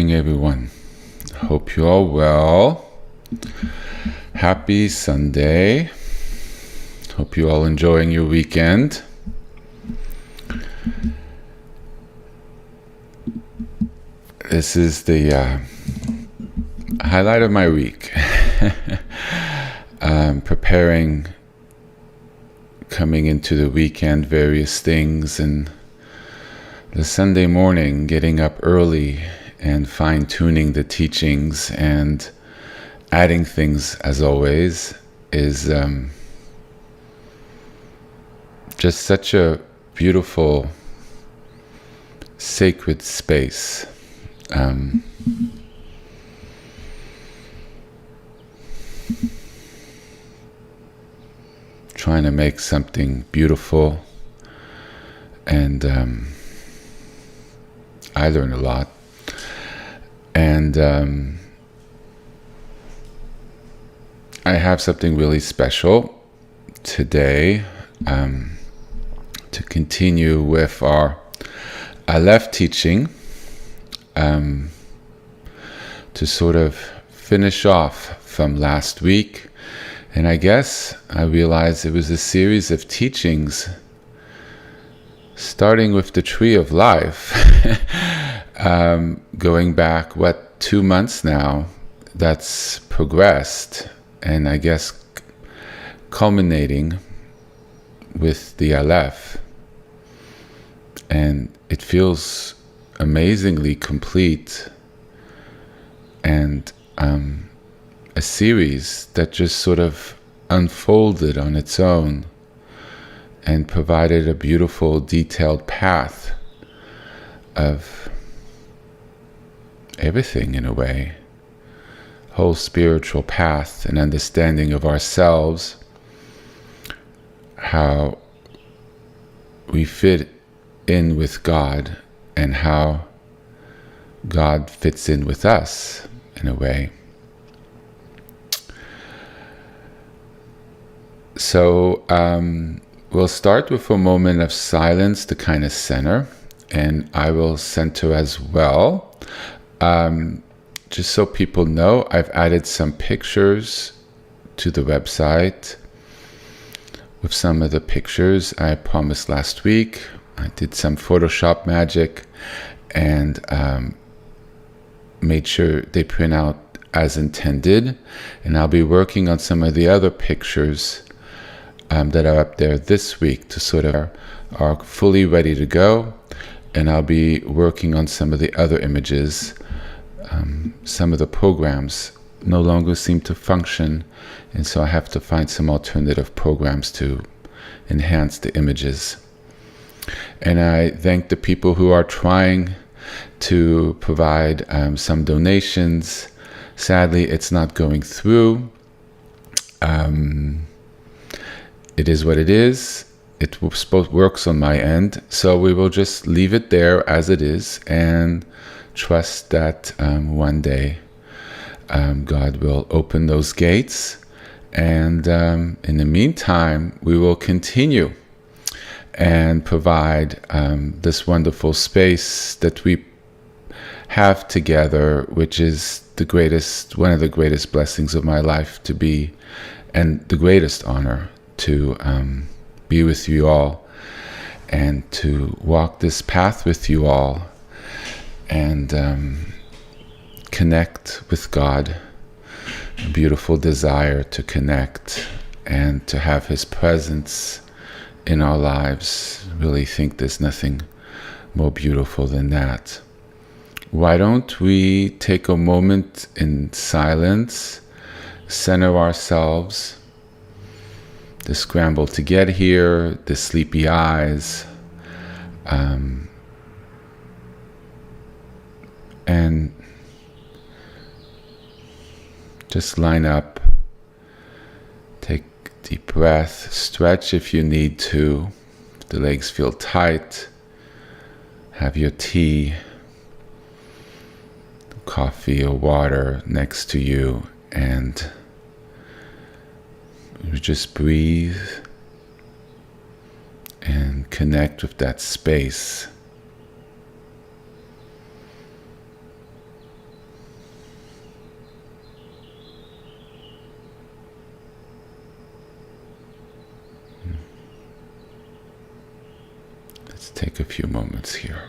morning, everyone. Hope you're all well. Happy Sunday. Hope you're all enjoying your weekend. This is the highlight of my week. Preparing, coming into the weekend, various things, and the Sunday morning, getting up early and fine-tuning the teachings and adding things, as always, is just such a beautiful, sacred space. Trying to make something beautiful, and I learned a lot. And I have something really special today to continue with our Aleph teaching, to sort of finish off from last week. And I guess I realized it was a series of teachings starting with the Tree of Life, going back, 2 months now, that's progressed, and I guess culminating with the Aleph. And it feels amazingly complete, and a series that just sort of unfolded on its own and provided a beautiful, detailed path of everything, in a way. Whole spiritual path and understanding of ourselves, how we fit in with God, and how God fits in with us, in a way. So we'll start with a moment of silence to kind of center, and I will center as well. Just so people know, I've added some pictures to the website with some of the pictures I promised last week. I did some Photoshop magic and made sure they print out as intended, and I'll be working on some of the other pictures that are up there this week to sort of are fully ready to go, and I'll be working on some of the other images. Some of the programs no longer seem to function, and so I have to find some alternative programs to enhance the images. And I thank the people who are trying to provide some donations. Sadly, it's not going through. It is what it is. It works on my end, so we will just leave it there as it is and trust that one day God will open those gates. And in the meantime, we will continue and provide this wonderful space that we have together, which is one of the greatest blessings of my life to be, and the greatest honor to be with you all and to walk this path with you all and connect with God. A beautiful desire to connect and to have His presence in our lives. I really think there's nothing more beautiful than that. Why don't we take a moment in silence, center ourselves, the scramble to get here, the sleepy eyes, and just line up, take a deep breath, stretch if you need to, if the legs feel tight, have your tea, coffee or water next to you, and you just breathe and connect with that space. Let's take a few moments here.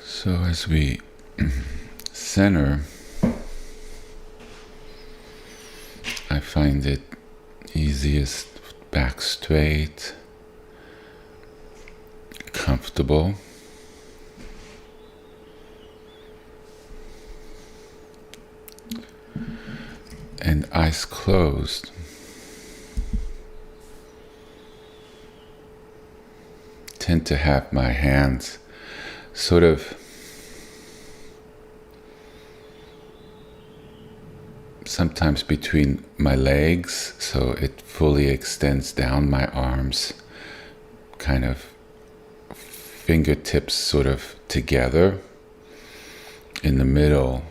So as we center, I find it easiest back straight, comfortable, and eyes closed. Tend to have my hands sort of sometimes between my legs, so it fully extends down my arms, kind of fingertips sort of together in the middle,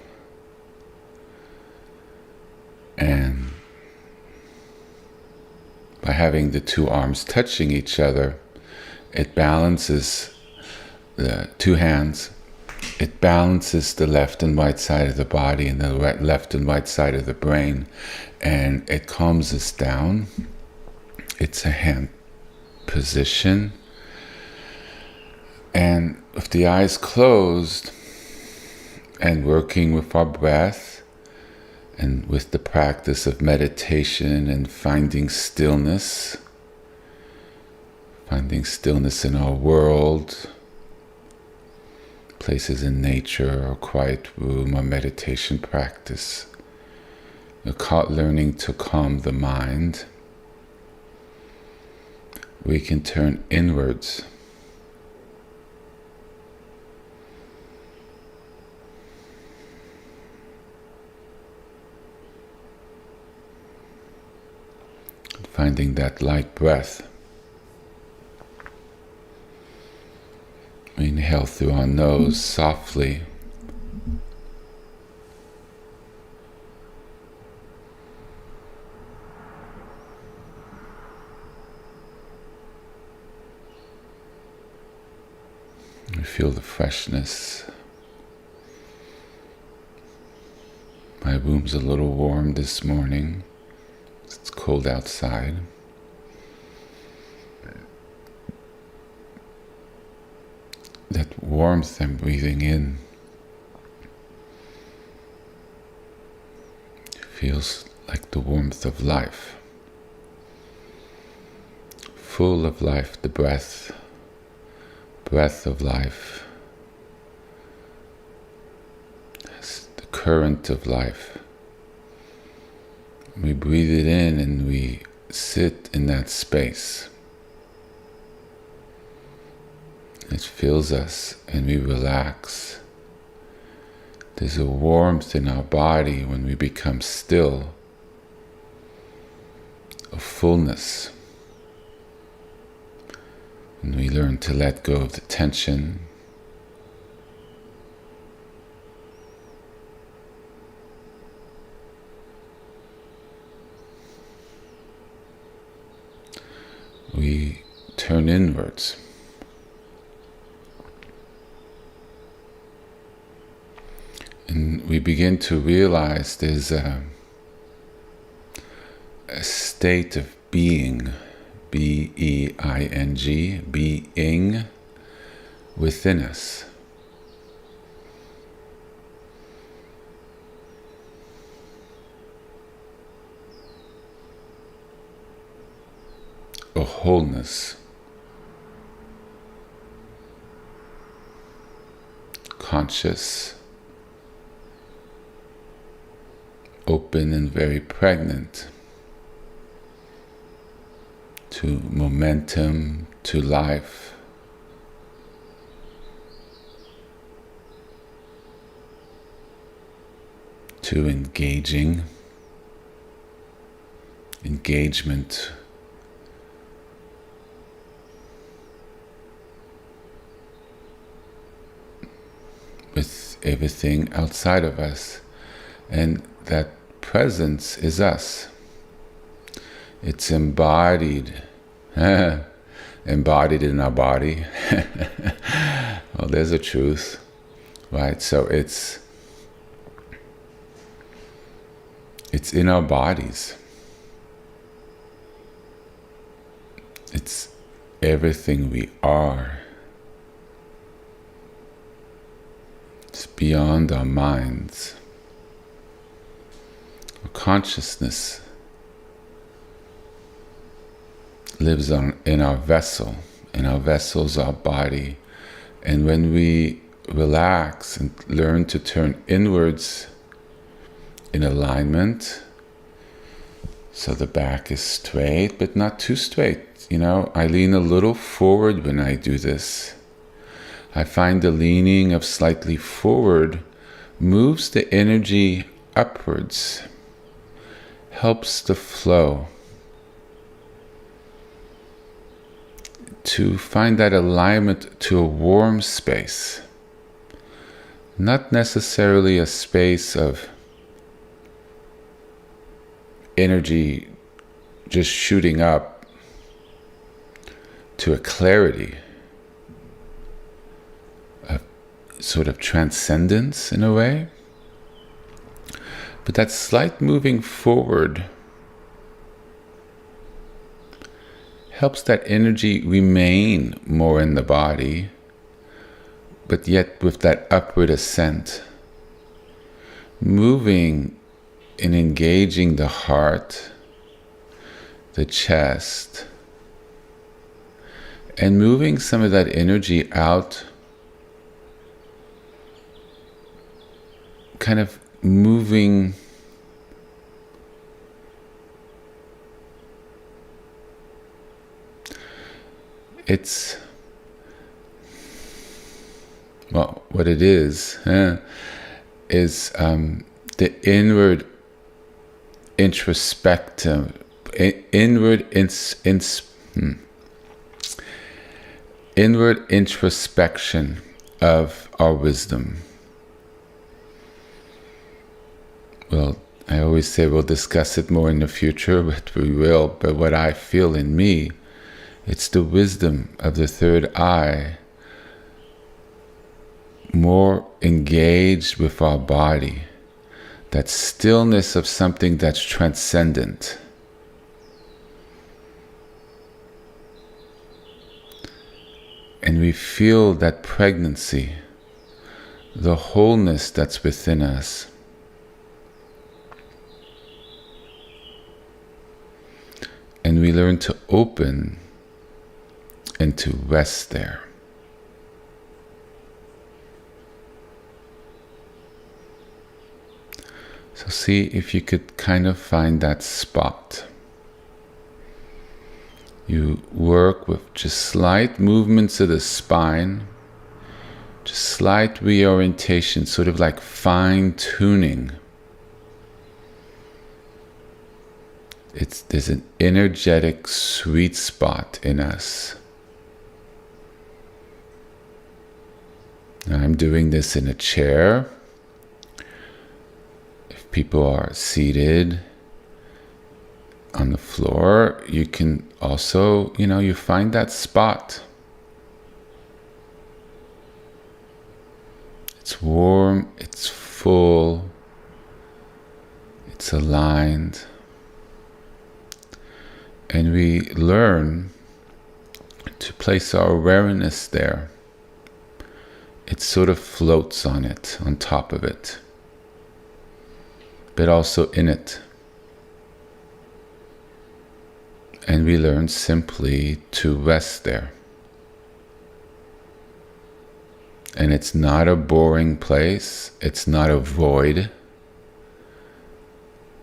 and by having the two arms touching each other, it balances the two hands. It balances the left and right side of the body and the left and right side of the brain, and it calms us down. It's a hand position, And with the eyes closed and working with our breath and with the practice of meditation and finding stillness in our world, places in nature or quiet room or meditation practice, learning to calm the mind, we can turn inwards. Finding that light breath. We inhale through our nose softly. We feel the freshness. My room's a little warm this morning. It's cold outside. That warmth I'm breathing in feels like the warmth of life. Full of life, the breath of life. It's the current of life. We breathe it in and we sit in that space. It fills us and we relax. There's a warmth in our body when we become still, a fullness. When we learn to let go of the tension, we turn inwards. And we begin to realize there's a state of being, B-E-I-N-G, being within us. A wholeness, conscious, open and very pregnant to momentum, to life. To engagement with everything outside of us. And that presence is us. It's embodied in our body. Well, there's a truth, right? So it's in our bodies. It's everything we are. It's beyond our minds. Our consciousness lives in our vessel, and our vessel's our body. And when we relax and learn to turn inwards in alignment, so the back is straight, but not too straight. You know, I lean a little forward when I do this. I find the leaning of slightly forward moves the energy upwards, helps the flow. To find that alignment to a warm space, not necessarily a space of energy just shooting up to a clarity, a sort of transcendence in a way, but that slight moving forward helps that energy remain more in the body, but yet with that upward ascent, moving and engaging the heart, the chest, and moving some of that energy out, kind of moving what it is the inward introspective, inward introspection of our wisdom. Well, I always say we'll discuss it more in the future, but we will. But what I feel in me, it's the wisdom of the third eye, more engaged with our body, that stillness of something that's transcendent. And we feel that pregnancy, the wholeness that's within us. And we learn to open and to rest there. So see if you could kind of find that spot. You work with just slight movements of the spine, just slight reorientation, sort of like fine-tuning. There's an energetic sweet spot in us. Now I'm doing this in a chair. If people are seated on the floor, you can also, you find that spot. It's warm, it's full, it's aligned. And we learn to place our awareness there. It sort of floats on it, on top of it, but also in it. And we learn simply to rest there. And it's not a boring place. It's not a void.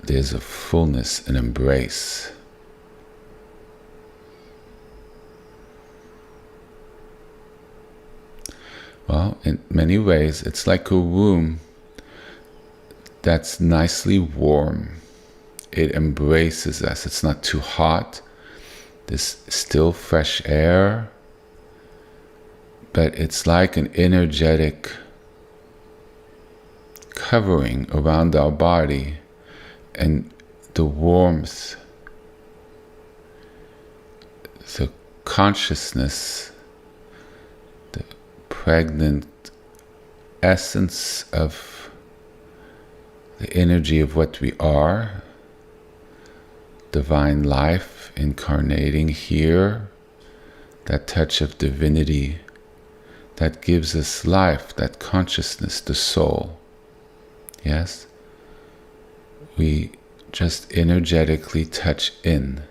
There's a fullness, an embrace. Well, in many ways, it's like a room that's nicely warm. It embraces us. It's not too hot. There's still fresh air. But it's like an energetic covering around our body. And the warmth, the consciousness, the pregnant essence of the energy of what we are, divine life incarnating here, that touch of divinity that gives us life, that consciousness, the soul. Yes? We just energetically touch in.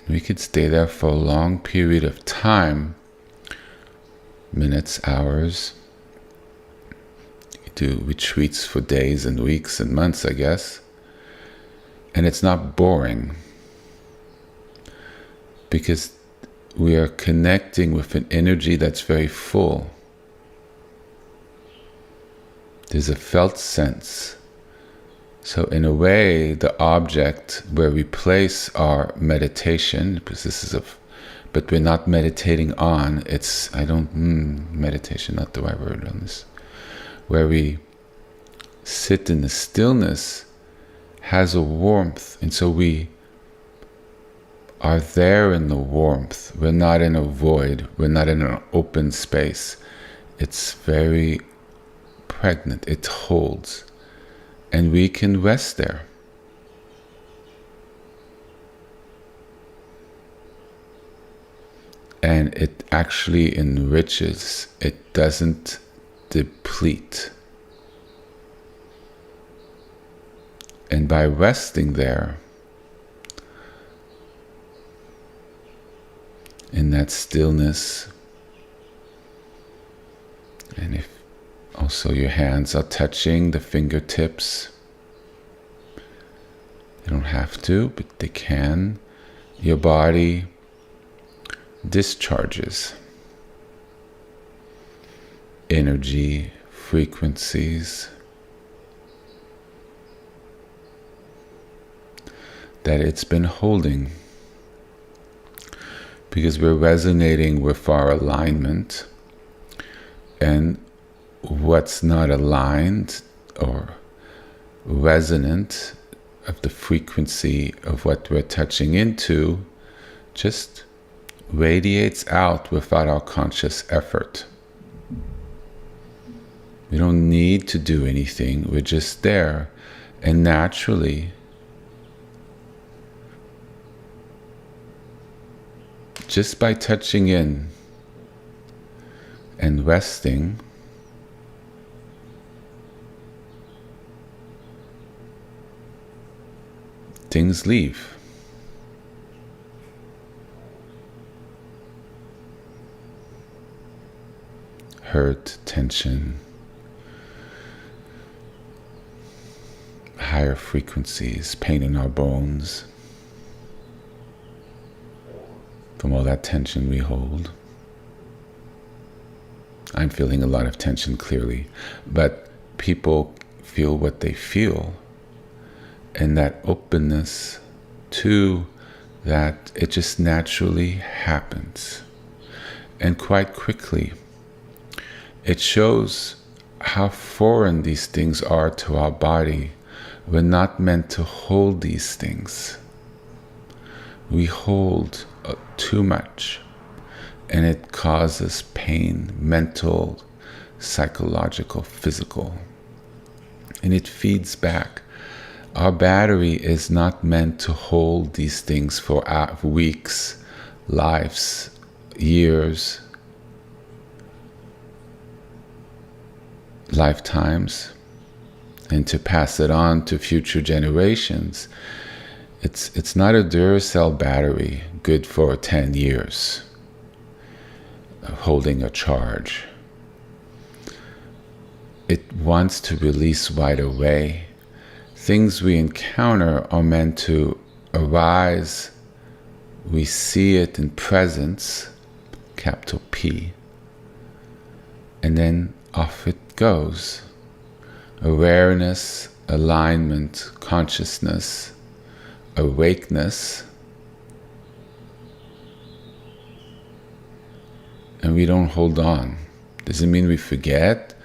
We could stay there for a long period of time, minutes, hours. You do retreats for days and weeks and months, I guess. And it's not boring, because we are connecting with an energy that's very full. There's a felt sense. So in a way, the object where we place our meditation, because but we're not meditating on, meditation, not the right word on this, where we sit in the stillness has a warmth, and so we are there in the warmth. We're not in a void, we're not in an open space. It's very pregnant, it holds. And we can rest there. and it actually enriches. It doesn't deplete. And by resting there, in that stillness, and if also your hands are touching the fingertips, you don't have to, but they can, your body discharges energy, frequencies that it's been holding, because we're resonating with our alignment, and what's not aligned or resonant of the frequency of what we're touching into just radiates out without our conscious effort. We don't need to do anything, we're just there, and naturally, just by touching in and resting, things leave. Hurt, tension, higher frequencies, pain in our bones, from all that tension we hold. I'm feeling a lot of tension clearly, but people feel what they feel, and that openness to that, it just naturally happens. And quite quickly, it shows how foreign these things are to our body. We're not meant to hold these things. We hold too much, and it causes pain, mental, psychological, physical, and it feeds back. Our battery is not meant to hold these things for weeks, lives, years, lifetimes, and to pass it on to future generations. It's not a Duracell battery good for 10 years of holding a charge. It wants to release right away. Things we encounter are meant to arise. We see it in presence, capital P, and then off it goes. Awareness, alignment, consciousness, awakeness, and we don't hold on. Doesn't mean we forget,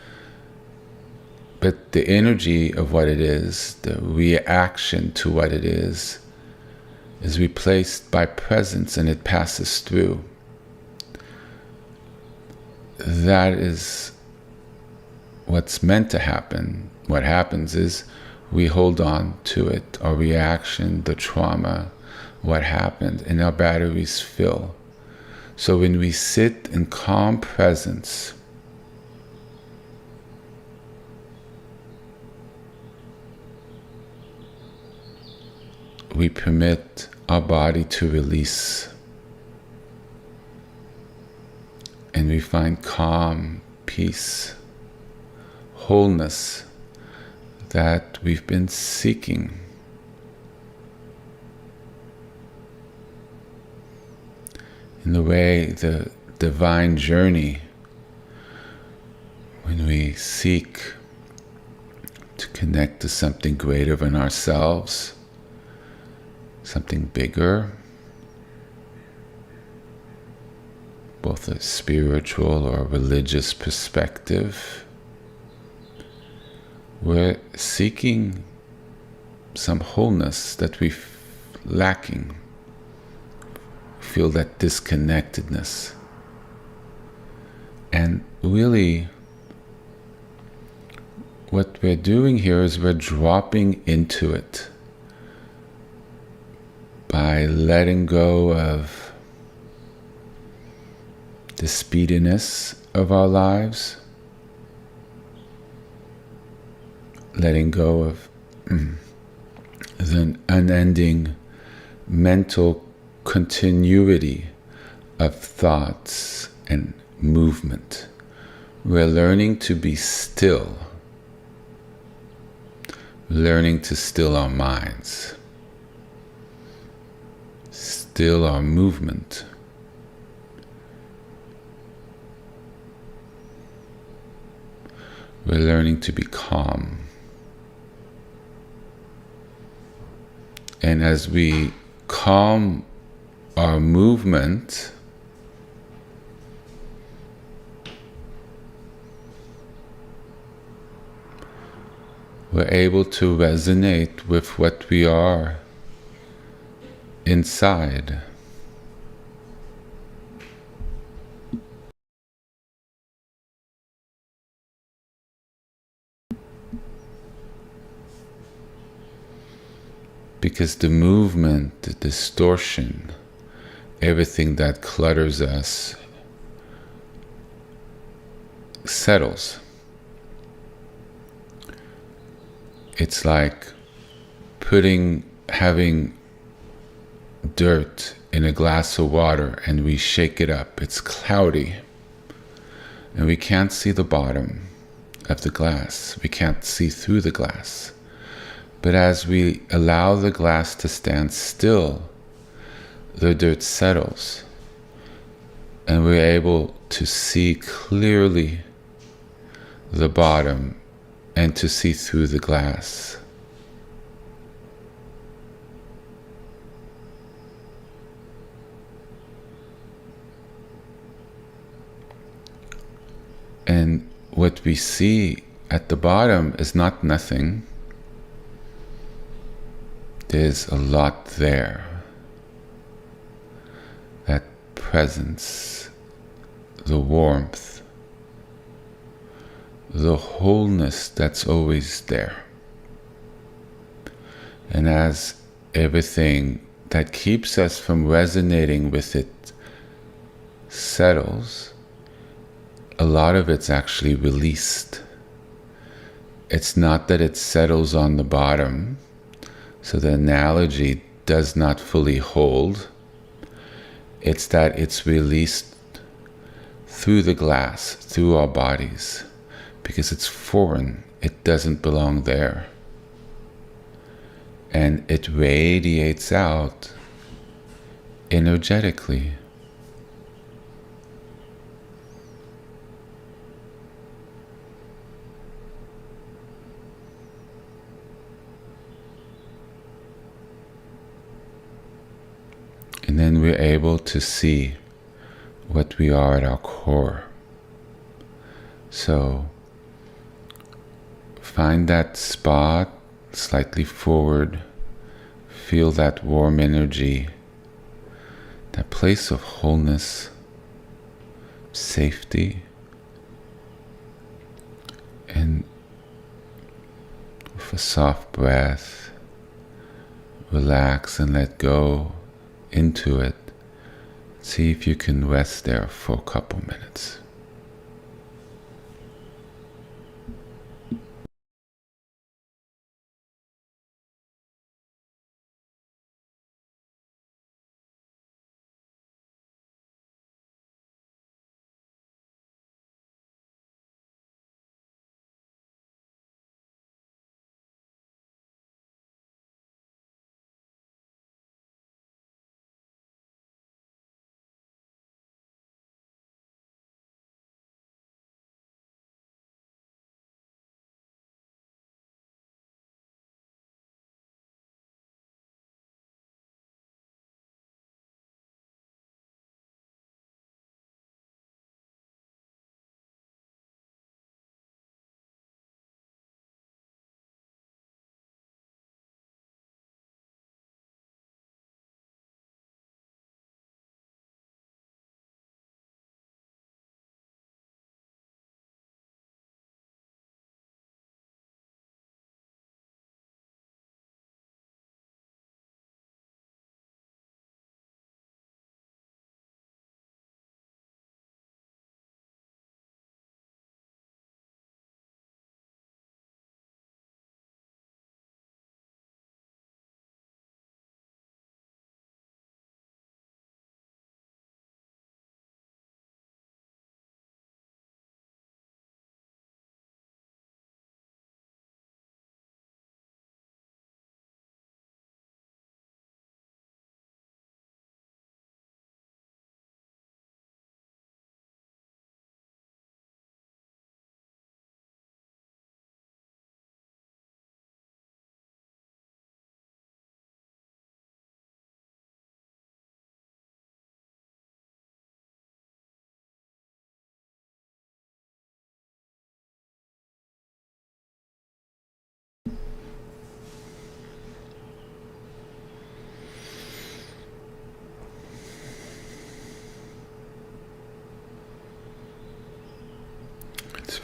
but the energy of what it is, the reaction to what it is replaced by presence, and it passes through. That is what's meant to happen. What happens is we hold on to it, our reaction, the trauma, what happened, and our batteries fill. So when we sit in calm presence, we permit our body to release, and we find calm, peace, wholeness that we've been seeking. In the way, the divine journey, when we seek to connect to something greater than ourselves, something bigger, both a spiritual or religious perspective, we're seeking some wholeness that we're lacking. Feel that disconnectedness. And really, what we're doing here is we're dropping into it by letting go of the speediness of our lives, letting go of the unending mental continuity of thoughts and movement. We're learning to be still, learning to still our minds, still our movement. We're learning to be calm. And as we calm our movement, we're able to resonate with what we are inside. Because the movement, the distortion, everything that clutters us settles. It's like having dirt in a glass of water and we shake it up. It's cloudy and we can't see the bottom of the glass. We can't see through the glass. But as we allow the glass to stand still, the dirt settles and we're able to see clearly the bottom and to see through the glass. And what we see at the bottom is not nothing. There's a lot there. That presence, the warmth, the wholeness that's always there. And as everything that keeps us from resonating with it settles, a lot of it's actually released. It's not that it settles on the bottom, so the analogy does not fully hold. It's that it's released through the glass, through our bodies, because it's foreign. It doesn't belong there. And it radiates out energetically. And then we're able to see what we are at our core. So find that spot slightly forward. Feel that warm energy, that place of wholeness, safety, and with a soft breath, relax and let go into it. See if you can rest there for a couple minutes.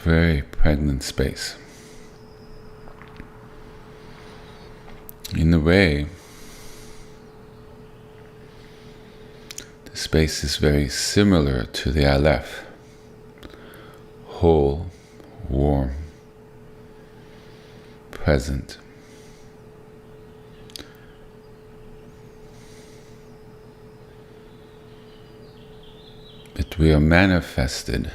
very pregnant space. In a way, the space is very similar to the Aleph, whole, warm, present. But we are manifested,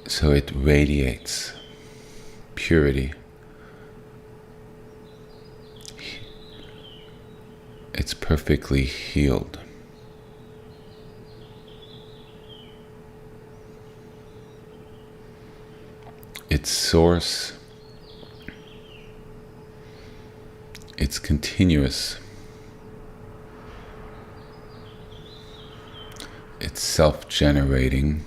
so it radiates purity. It's perfectly healed. Its source, it's continuous. It's self-generating.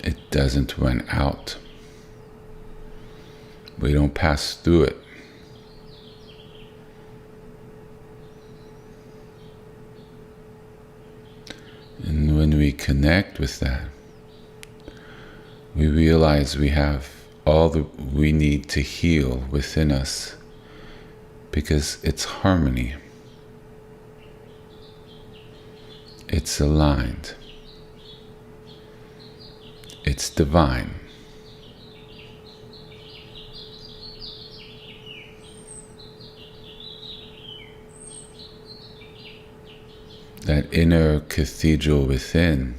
It doesn't run out. We don't pass through it. And when we connect with that, we realize we have all that we need to heal within us, because it's harmony. It's aligned. It's divine. That inner cathedral within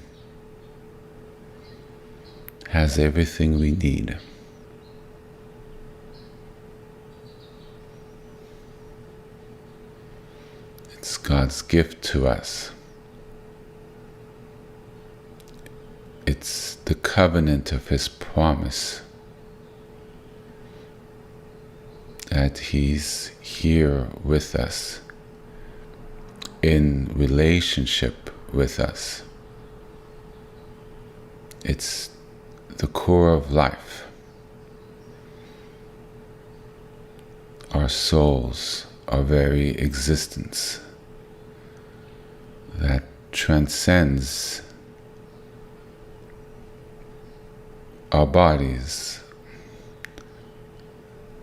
has everything we need. It's God's gift to us. It's the covenant of His promise that He's here with us, in relationship with us. It's the core of life. Our souls, our very existence, that transcends our bodies,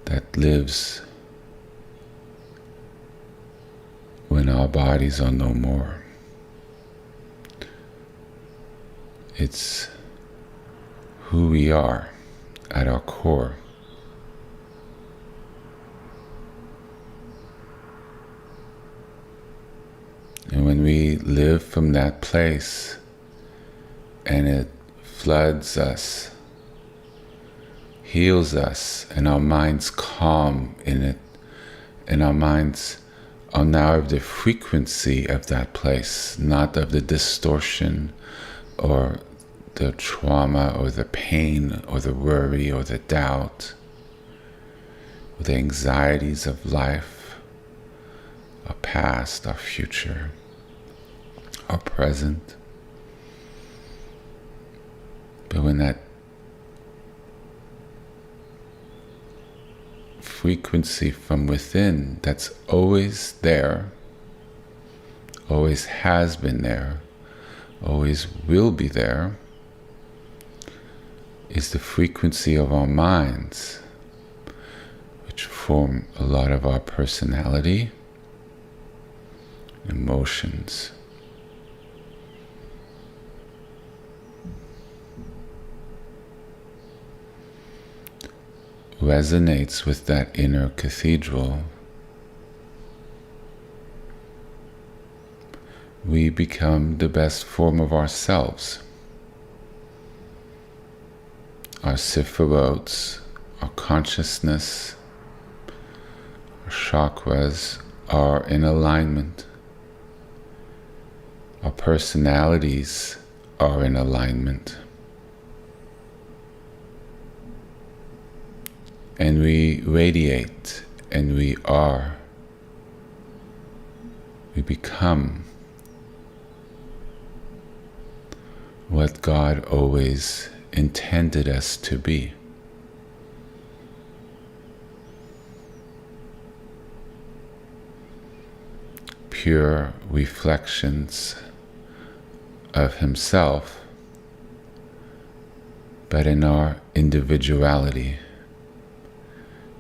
that lives when our bodies are no more. It's who we are at our core. And when we live from that place and it floods us, heals us, and our minds calm in it, and our minds are now of the frequency of that place, not of the distortion or the trauma or the pain or the worry or the doubt or the anxieties of life, our past, our future, our present. But when that frequency from within that's always there, always has been there, always will be there, is the frequency of our minds, which form a lot of our personality, emotions. Resonates with that inner cathedral, we become the best form of ourselves. Our sifrotes, our consciousness, our chakras are in alignment. Our personalities are in alignment. And we radiate, and we are. We become what God always intended us to be. Pure reflections of Himself but in our individuality,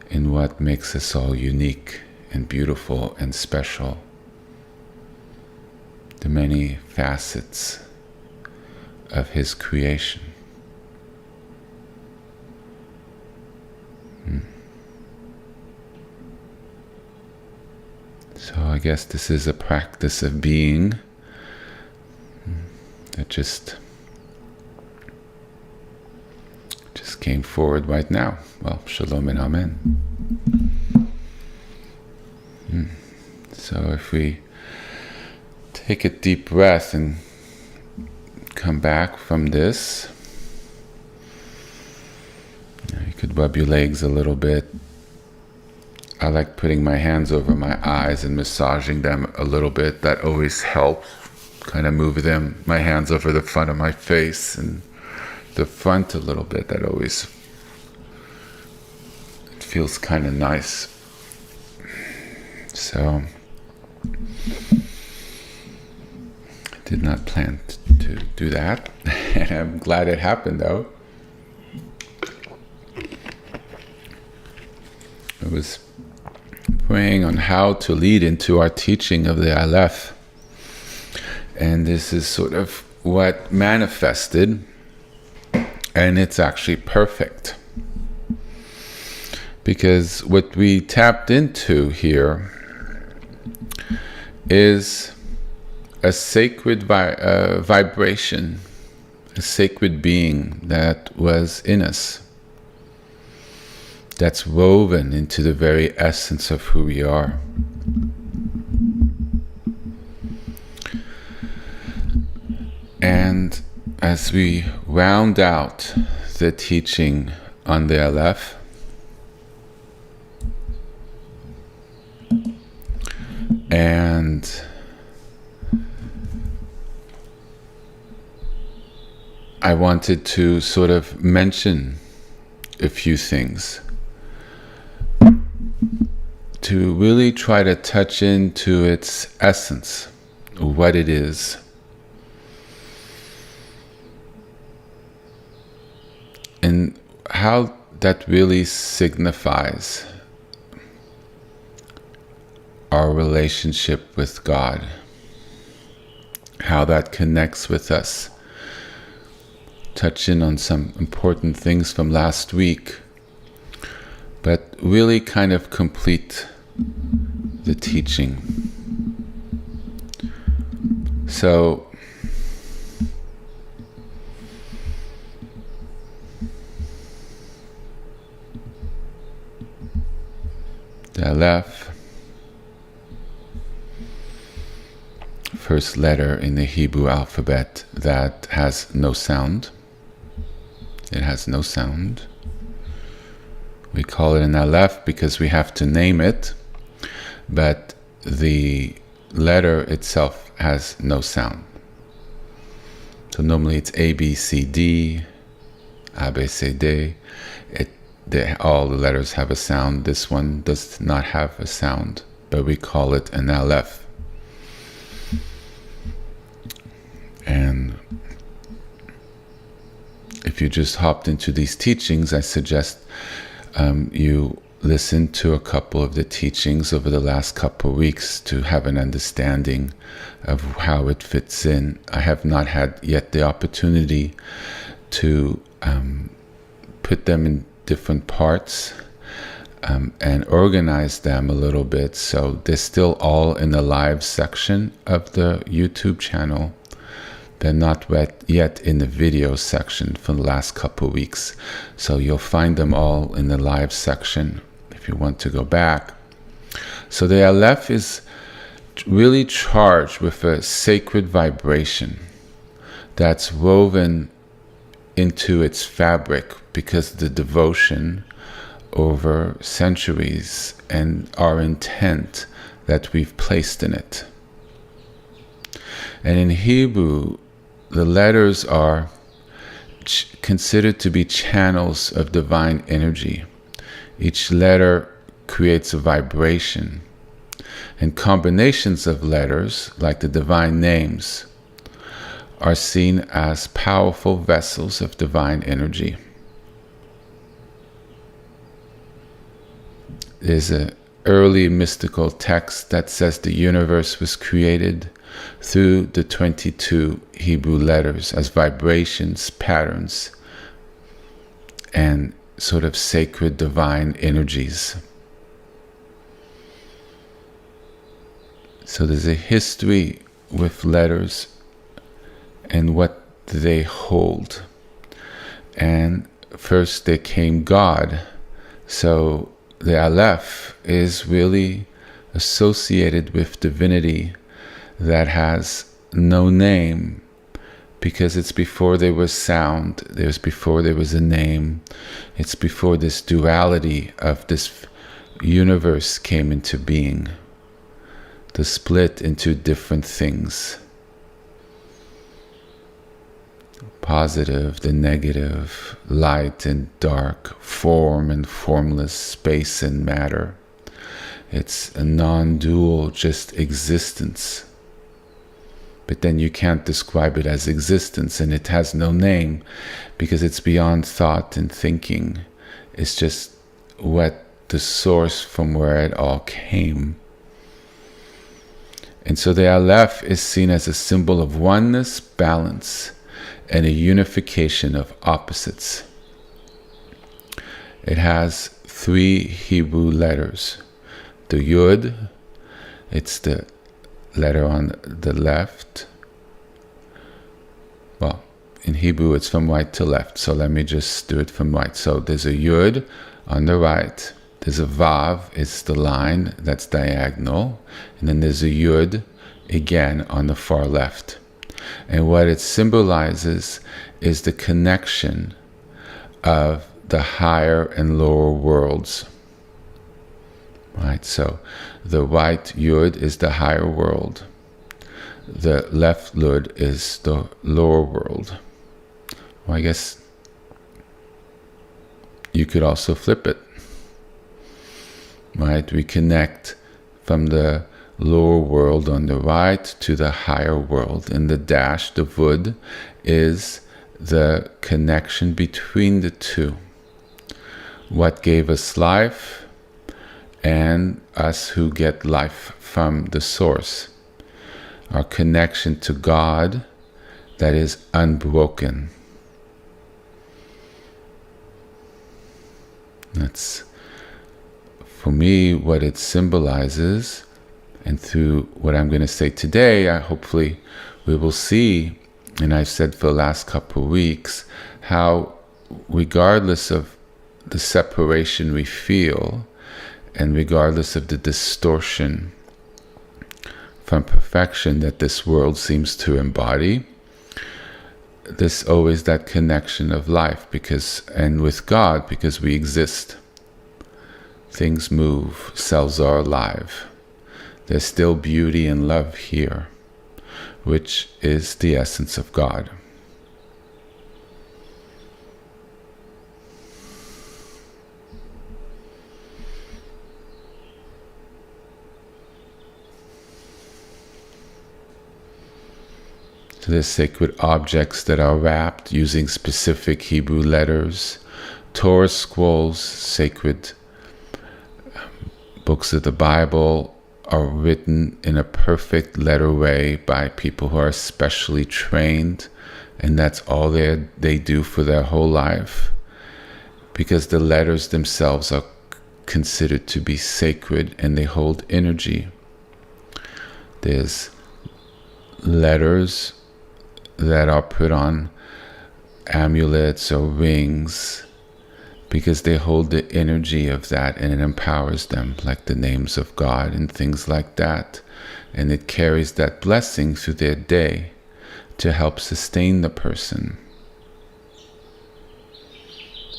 in what makes us all unique and beautiful and special, the many facets of His creation. So I guess this is a practice of being that just came forward right now. Well, Shalom and Amen. So if we take a deep breath and come back from this, you could rub your legs a little bit. I like putting my hands over my eyes and massaging them a little bit. That always helps. Kind of move my hands over the front of my face and the front a little bit. That always, it feels kind of nice. So, I did not plan to do that. And I'm glad it happened though. I was praying on how to lead into our teaching of the Aleph. And this is sort of what manifested, and it's actually perfect. Because what we tapped into here is a sacred vibration, a sacred being that was in us, that's woven into the very essence of who we are. And as we round out the teaching on the Aleph, and I wanted to sort of mention a few things to really try to touch into its essence, what it is. And how that really signifies our relationship with God, how that connects with us. Touch in on some important things from last week, but really kind of complete the teaching. So, the Aleph, first letter in the Hebrew alphabet that has no sound. It has no sound. We call it an Aleph because we have to name it, but the letter itself has no sound. So normally it's A, B, C, D, A, B, C, D. All the letters have a sound. This one does not have a sound, but we call it an Aleph. And if you just hopped into these teachings, I suggest you listen to a couple of the teachings over the last couple of weeks to have an understanding of how it fits in. I have not had yet the opportunity to put them in different parts and organize them a little bit. So they're still all in the live section of the YouTube channel. They're not yet in the video section for the last couple of weeks. So you'll find them all in the live section if you want to go back. So the Aleph is really charged with a sacred vibration that's woven into its fabric because of the devotion over centuries and our intent that we've placed in it. And in Hebrew, the letters are considered to be channels of divine energy. Each letter creates a vibration. And combinations of letters, like the divine names, are seen as powerful vessels of divine energy. There's an early mystical text that says the universe was created through the 22 Hebrew letters as vibrations, patterns, and sort of sacred divine energies. So there's a history with letters and what they hold. And first there came God. So the Aleph is really associated with divinity that has no name, because it's before there was sound, there's before there was a name, it's before this duality of this universe came into being, the split into different things, positive, the negative, light and dark, form and formless, space and matter. It's a non-dual, just existence. But then you can't describe it as existence, and it has no name because it's beyond thought and thinking. It's just what the source from where it all came. And so the Aleph is seen as a symbol of oneness, balance, and a unification of opposites. It has 3 Hebrew letters. The Yud, it's the letter on the left. Well, in Hebrew it's from right to left, so let me just do it from right. So there's a Yud on the right, there's a Vav, it's the line that's diagonal, and then there's a Yud again on the far left. And what it symbolizes is the connection of the higher and lower worlds. Right, so the right Yud is the higher world. The left Yud is the lower world. Well, I guess you could also flip it. Right, we connect from the lower world on the right to the higher world. And the dash, the Vud, is the connection between the two. What gave us life, and us who get life from the source. Our connection to God that is unbroken. That's, for me, what it symbolizes. And through what I'm going to say today, hopefully we will see, and I've said for the last couple of weeks, how regardless of the separation we feel, and regardless of the distortion from perfection that this world seems to embody, there's always that connection of life, and with God, because we exist. Things move, cells are alive. There's still beauty and love here, which is the essence of God. So there's sacred objects that are wrapped using specific Hebrew letters, Torah scrolls, sacred books of the Bible are written in a perfect letter way by people who are especially trained, and that's all they do for their whole life, because the letters themselves are considered to be sacred and they hold energy. There's letters that are put on amulets or rings because they hold the energy of that, and it empowers them, like the names of God and things like that. And it carries that blessing through their day to help sustain the person,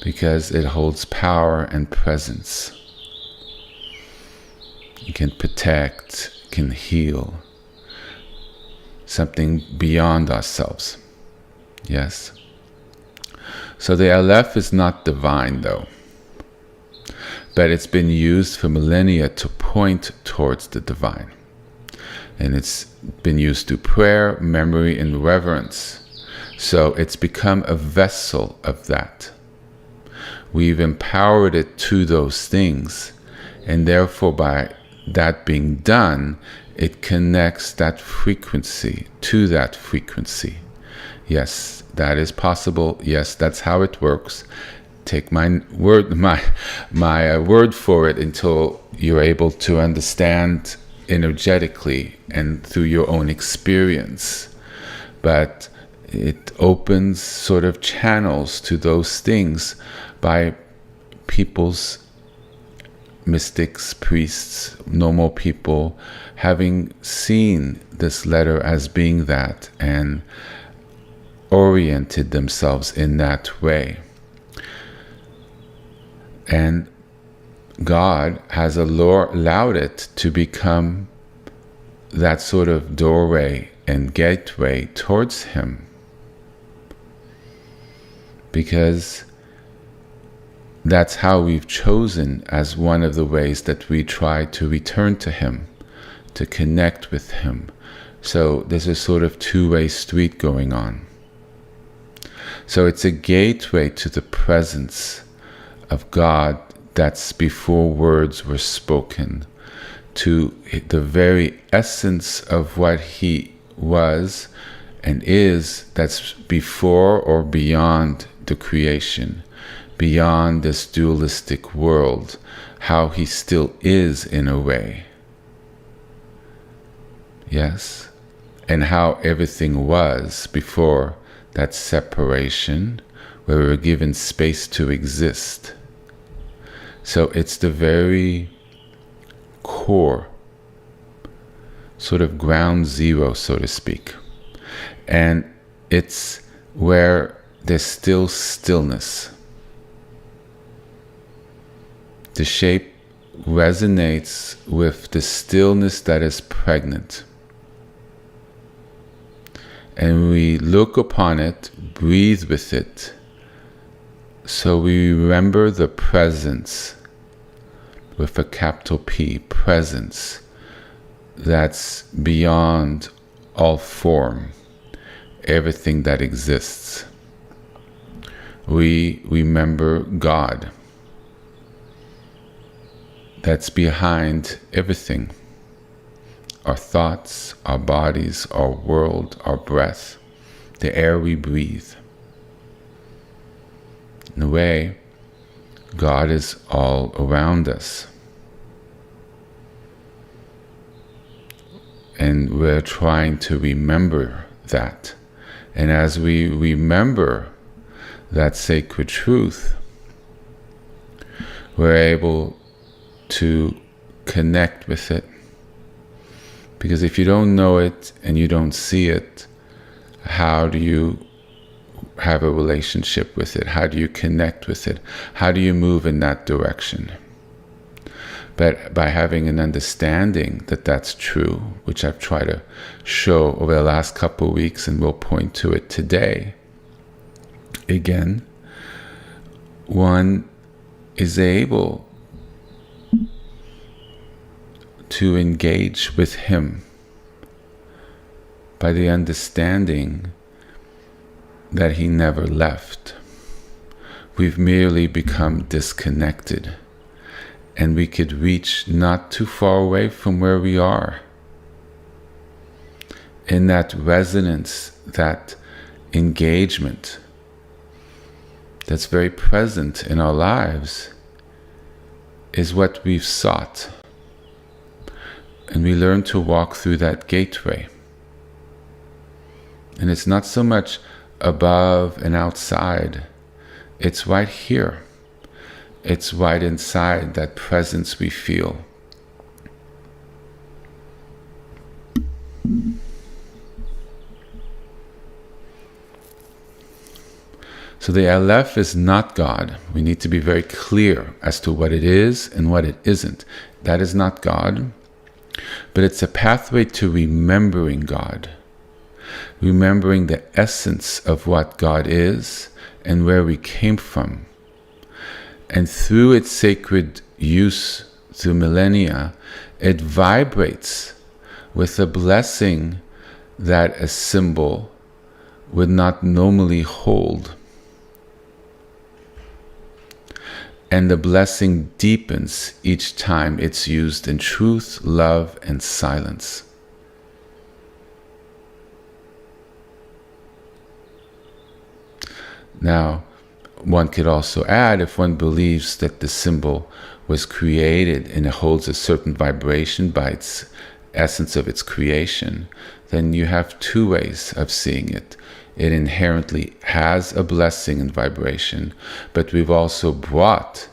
because it holds power and presence. It can protect, can heal, something beyond ourselves. Yes. So the Aleph is not divine, though, but it's been used for millennia to point towards the divine. And it's been used to prayer, memory, and reverence. So it's become a vessel of that. We've empowered it to those things. And therefore, by that being done, it connects that frequency to that frequency. Yes, that is possible. Yes, that's how it works. Take my word for it until you're able to understand energetically and through your own experience. But it opens sort of channels to those things by people's mystics, priests, normal people having seen this letter as being that and oriented themselves in that way. And God has allowed it to become that sort of doorway and gateway towards Him, because that's how we've chosen as one of the ways that we try to return to Him, to connect with Him. So there's a sort of two-way street going on. So it's a gateway to the presence of God that's before words were spoken, to the very essence of what He was and is, that's before or beyond the creation, beyond this dualistic world, how He still is in a way. Yes? And how everything was before that separation, where we were given space to exist. So it's the very core, sort of ground zero, so to speak. And it's where there's still stillness. The shape resonates with the stillness that is pregnant. And we look upon it, breathe with it, so we remember the presence, with a capital P, presence, that's beyond all form, everything that exists. We remember God, that's behind everything. Our thoughts, our bodies, our world, our breath, the air we breathe. In a way, God is all around us. And we're trying to remember that. And as we remember that sacred truth, we're able to connect with it. Because if you don't know it and you don't see it, how do you have a relationship with it? How do you connect with it? How do you move in that direction? But by having an understanding that that's true, which I've tried to show over the last couple of weeks, and we'll point to it today, again, one is able to engage with Him by the understanding that He never left. We've merely become disconnected, and we could reach not too far away from where we are. In that resonance, that engagement that's very present in our lives is what we've sought. And we learn to walk through that gateway. And it's not so much above and outside. It's right here. It's right inside that presence we feel. So the Aleph is not God. We need to be very clear as to what it is and what it isn't. That is not God. But it's a pathway to remembering God, remembering the essence of what God is and where we came from. And through its sacred use through millennia, it vibrates with a blessing that a symbol would not normally hold. And the blessing deepens each time it's used in truth, love, and silence. Now, one could also add, if one believes that the symbol was created and it holds a certain vibration by its essence of its creation, then you have two ways of seeing it. It inherently has a blessing and vibration, but we've also brought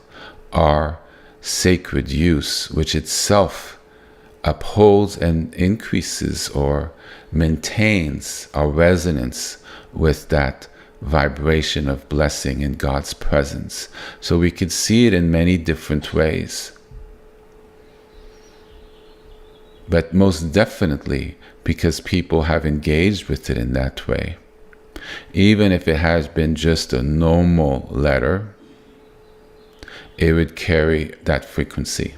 our sacred use, which itself upholds and increases or maintains our resonance with that vibration of blessing in God's presence. So we could see it in many different ways. But most definitely because people have engaged with it in that way. Even if it has been just a normal letter, it would carry that frequency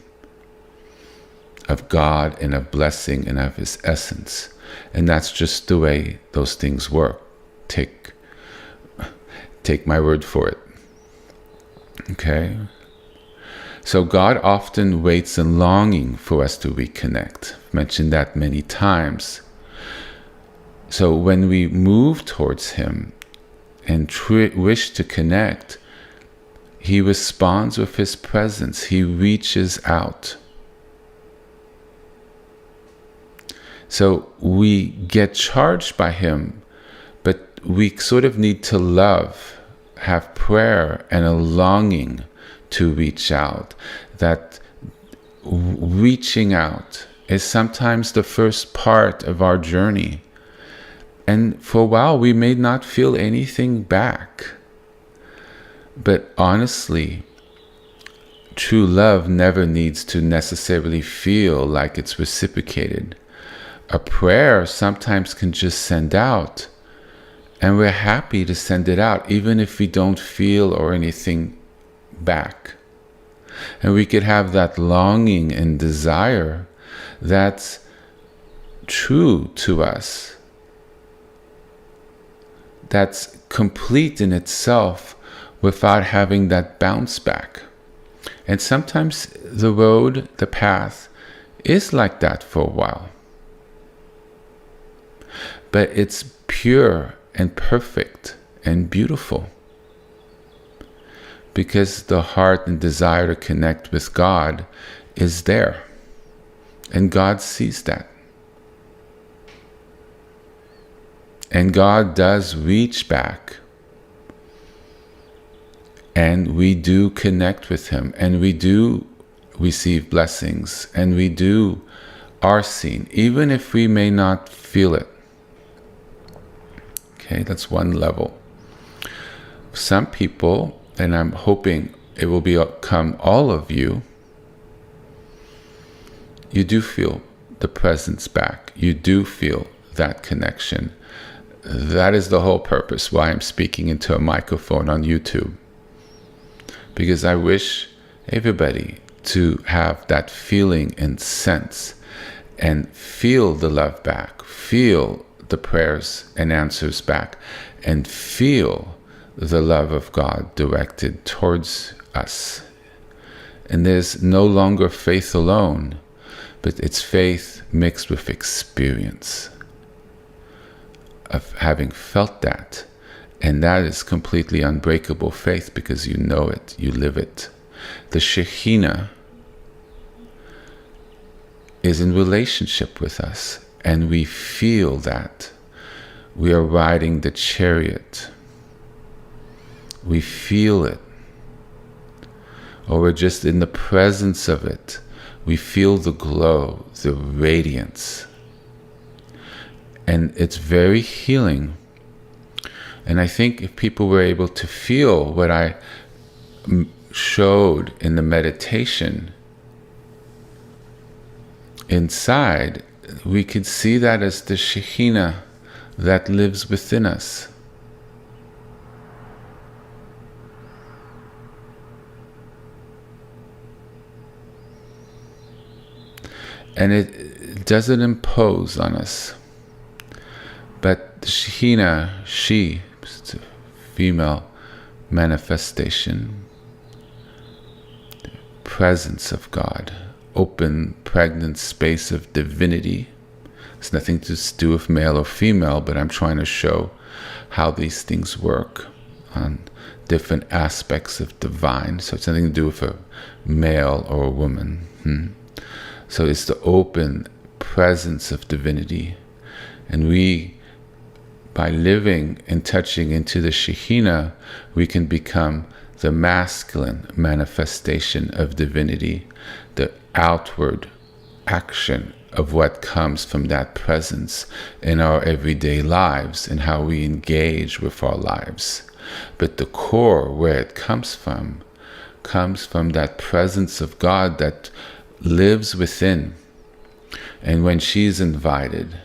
of God and of blessing and of His essence. And that's just the way those things work. Take my word for it. Okay? So God often waits in longing for us to reconnect. I've mentioned that many times. So when we move towards Him and wish to connect, He responds with His presence. He reaches out. So we get charged by Him, but we sort of need to love, have prayer and a longing to reach out. That reaching out is sometimes the first part of our journey. And for a while, we may not feel anything back. But honestly, true love never needs to necessarily feel like it's reciprocated. A prayer sometimes can just send out, and we're happy to send it out, even if we don't feel or anything back. And we could have that longing and desire that's true to us, that's complete in itself without having that bounce back. And sometimes the road, the path, is like that for a while. But it's pure and perfect and beautiful. Because the heart and desire to connect with God is there. And God sees that. And God does reach back. And we do connect with Him. And we do receive blessings. And we are seen, even if we may not feel it. Okay, that's one level. Some people, and I'm hoping it will become all of you, you do feel the presence back. You do feel that connection. That is the whole purpose why I'm speaking into a microphone on YouTube. Because I wish everybody to have that feeling and sense and feel the love back, feel the prayers and answers back, and feel the love of God directed towards us. And there's no longer faith alone, but it's faith mixed with experience of having felt that. And that is completely unbreakable faith because you know it, you live it. The Shekhinah is in relationship with us, and we feel that. We are riding the chariot. We feel it. Or we're just in the presence of it. We feel the glow, the radiance. And it's very healing. And I think if people were able to feel what I showed in the meditation inside, we could see that as the Shekhinah that lives within us. And doesn't impose on us. But the Shekhinah, she, female manifestation, the presence of God, open, pregnant space of divinity. It's nothing to do with male or female, but I'm trying to show how these things work on different aspects of divine. So it's nothing to do with a male or a woman. So it's the open presence of divinity. And we, by living and touching into the Shekhinah, we can become the masculine manifestation of divinity, the outward action of what comes from that presence in our everyday lives and how we engage with our lives. But the core, where it comes from that presence of God that lives within. And when she's invited,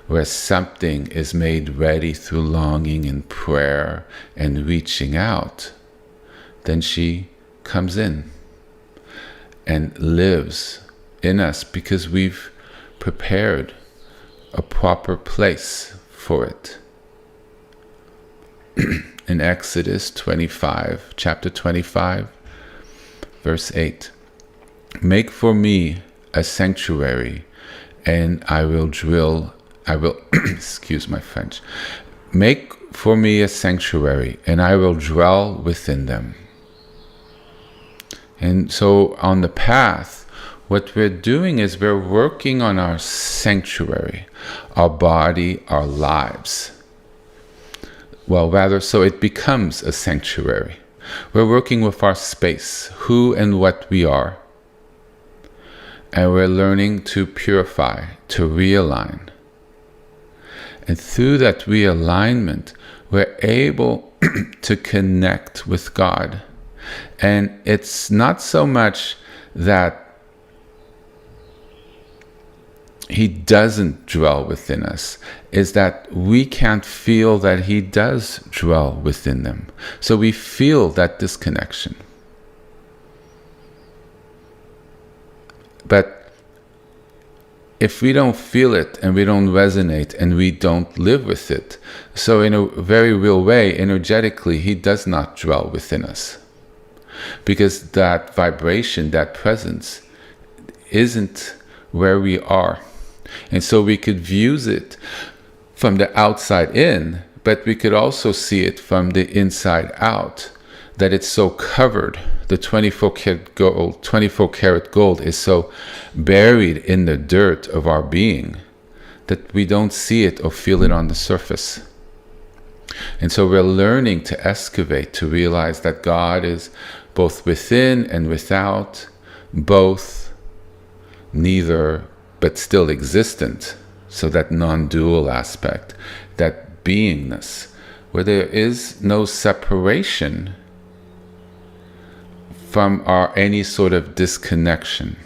where something is made ready through longing and prayer and reaching out, then she comes in and lives in us because we've prepared a proper place for it. In Exodus 25, chapter 25, verse 8, make for me a sanctuary, and I will excuse my French, make for me a sanctuary, and I will dwell within them. And so on the path, what we're doing is we're working on our sanctuary, our body, our lives. Well, rather, so it becomes a sanctuary. We're working with our space, who and what we are. And we're learning to purify, to realign. And through that realignment, we're able to connect with God. And it's not so much that He doesn't dwell within us, is that we can't feel that He does dwell within them. So we feel that disconnection. But if we don't feel it and we don't resonate and we don't live with it, so in a very real way, energetically, He does not dwell within us. Because that vibration, that presence, isn't where we are. And so we could view it from the outside in, but we could also see it from the inside out, that it's so covered. The 24 karat gold is so buried in the dirt of our being that we don't see it or feel it on the surface. And so we're learning to excavate, to realize that God is both within and without, both, neither, but still existent. So that non-dual aspect, that beingness, where there is no separation from any sort of disconnection.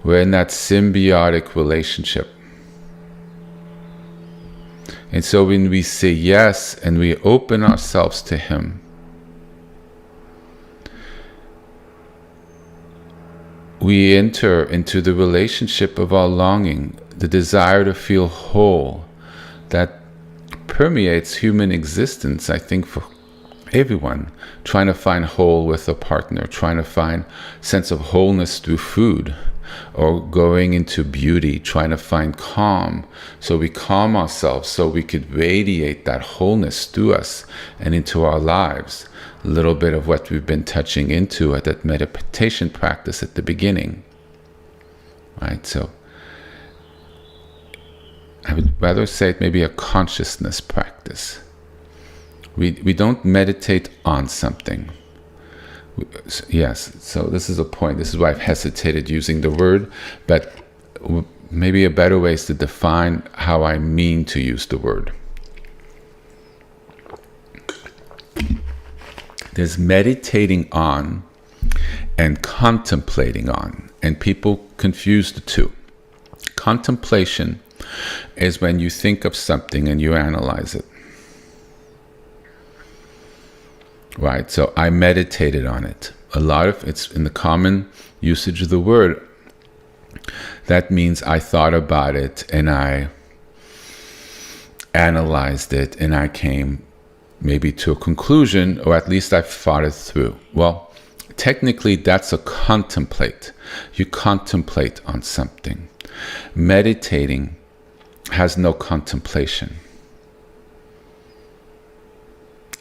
We're in that symbiotic relationship. And so when we say yes and we open ourselves to Him, we enter into the relationship of our longing, the desire to feel whole, that permeates human existence, I think, for everyone, trying to find whole with a partner, trying to find sense of wholeness through food, or going into beauty, trying to find calm. So we calm ourselves so we could radiate that wholeness through us and into our lives. A little bit of what we've been touching into at that meditation practice at the beginning. Right? So I would rather say it may be a consciousness practice. We don't meditate on something. Yes, so this is a point. This is why I've hesitated using the word, but maybe a better way is to define how I mean to use the word. There's meditating on and contemplating on, and people confuse the two. Contemplation is when you think of something and you analyze it. Right, so I meditated on it. A lot of it's in the common usage of the word. That means I thought about it and I analyzed it and I came maybe to a conclusion, or at least I thought it through. Well, technically that's a contemplate. You contemplate on something. Meditating has no contemplation.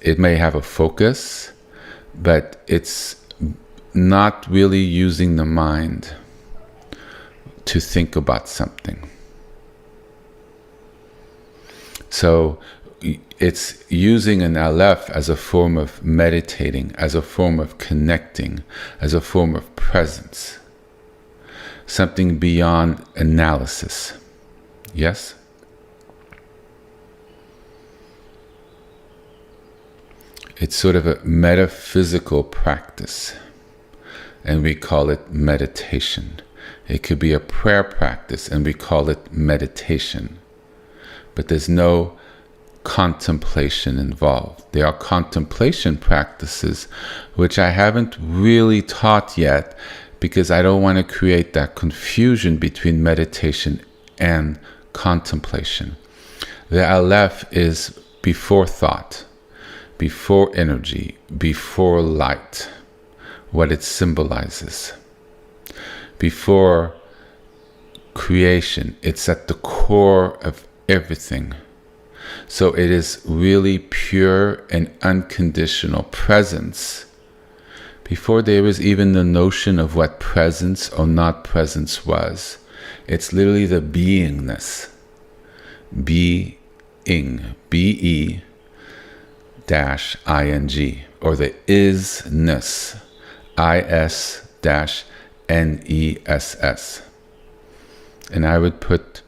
It may have a focus, but it's not really using the mind to think about something. So it's using an Aleph as a form of meditating, as a form of connecting, as a form of presence. Something beyond analysis. Yes? It's sort of a metaphysical practice, and we call it meditation. It could be a prayer practice, and we call it meditation. But there's no contemplation involved. There are contemplation practices which I haven't really taught yet, because I don't want to create that confusion between meditation and contemplation. The Aleph is before thought, before energy, before light, what it symbolizes. Before creation, it's at the core of everything. So it is really pure and unconditional presence. Before there was even the notion of what presence or not presence was. It's literally the beingness. Being, B-E-ing, or the isness, I-S-N-E-S-S. And I would put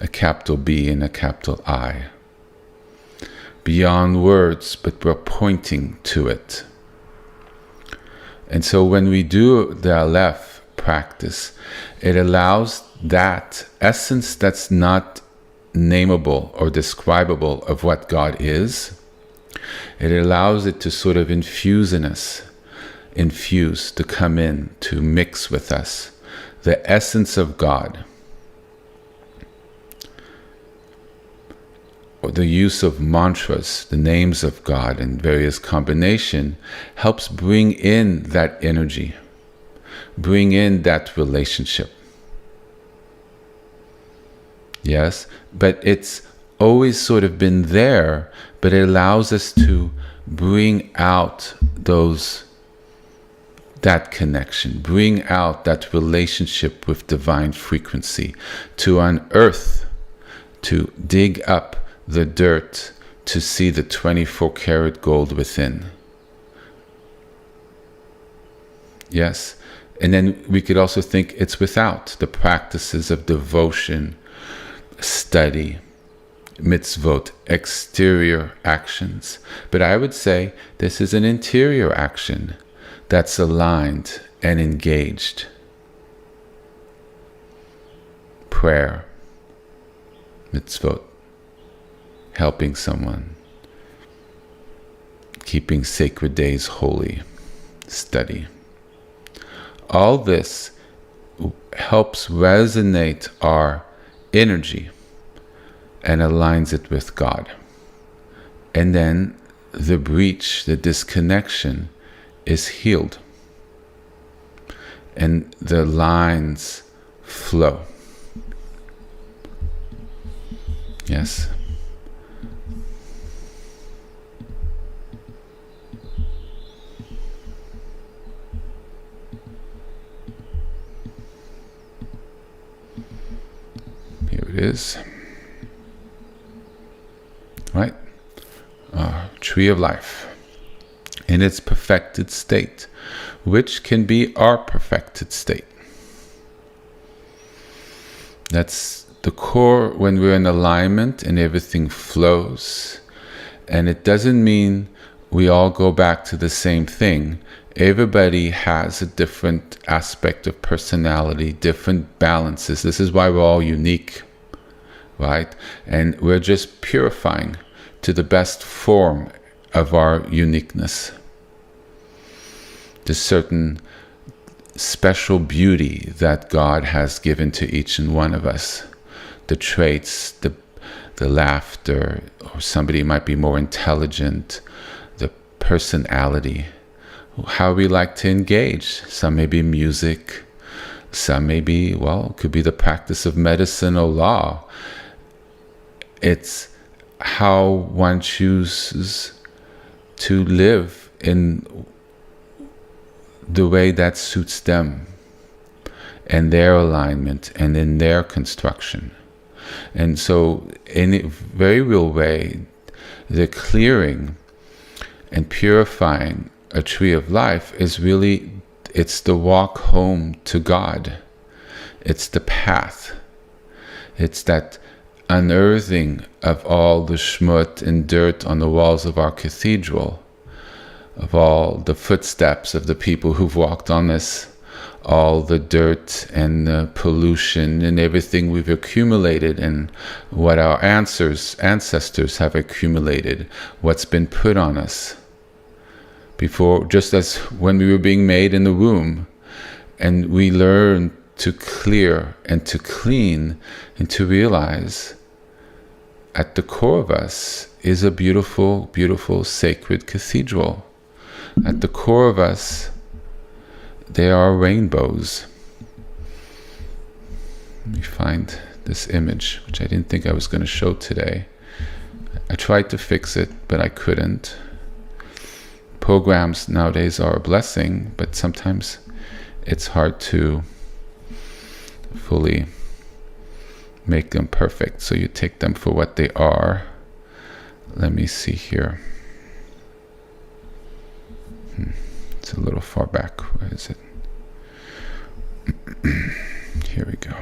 a capital B and a capital I. Beyond words, but we're pointing to it. And so when we do the Aleph practice, it allows that essence that's not nameable or describable of what God is. It allows it to sort of infuse in us, to come in, to mix with us, the essence of God. Or the use of mantras, the names of God in various combination, helps bring in that energy, bring in that relationship. Yes, but it's always sort of been there, but it allows us to bring out that connection, bring out that relationship with divine frequency, to unearth, to dig up the dirt, to see the 24-karat gold within. Yes, and then we could also think it's without the practices of devotion, study, mitzvot, exterior actions. But I would say this is an interior action that's aligned and engaged. Prayer, mitzvot, helping someone, keeping sacred days holy, study. All this helps resonate our energy and aligns it with God. And then the breach, the disconnection is healed. And the lines flow. Yes. Here it is. Right? Tree of life in its perfected state, which can be our perfected state. That's the core when we're in alignment and everything flows. And it doesn't mean we all go back to the same thing. Everybody has a different aspect of personality, different balances. This is why we're all unique, right? And we're just purifying to the best form of our uniqueness. There's certain special beauty that God has given to each and one of us. The traits, the laughter, or somebody might be more intelligent, the personality, how we like to engage. Some may be music, some may be, well, could be the practice of medicine or law. It's how one chooses to live in the way that suits them and their alignment and in their construction. And so in a very real way, the clearing and purifying a tree of life is really, it's the walk home to God. It's the path. It's that unearthing of all the schmut and dirt on the walls of our cathedral, of all the footsteps of the people who've walked on this, all the dirt and the pollution and everything we've accumulated, and what our ancestors have accumulated, what's been put on us before, just as when we were being made in the womb, and we learn to clear and to clean and to realize at the core of us is a beautiful, beautiful sacred cathedral. At the core of us, there are rainbows. Let me find this image, which I didn't think I was going to show today. I tried to fix it, but I couldn't. Programs nowadays are a blessing, but sometimes it's hard to fully make them perfect. So you take them for what they are. Let me see here. It's a little far back. Where is it? Here we go.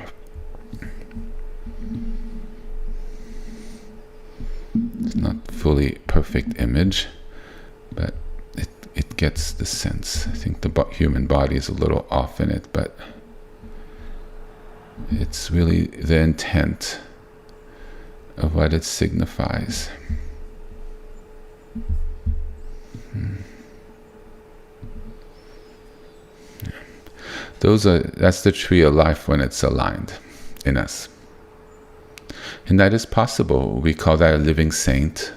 It's not fully perfect image, but it gets the sense. I think the human body is a little off in it, but it's really the intent of what it signifies. That's the tree of life when it's aligned in us. And that is possible. We call that a living saint.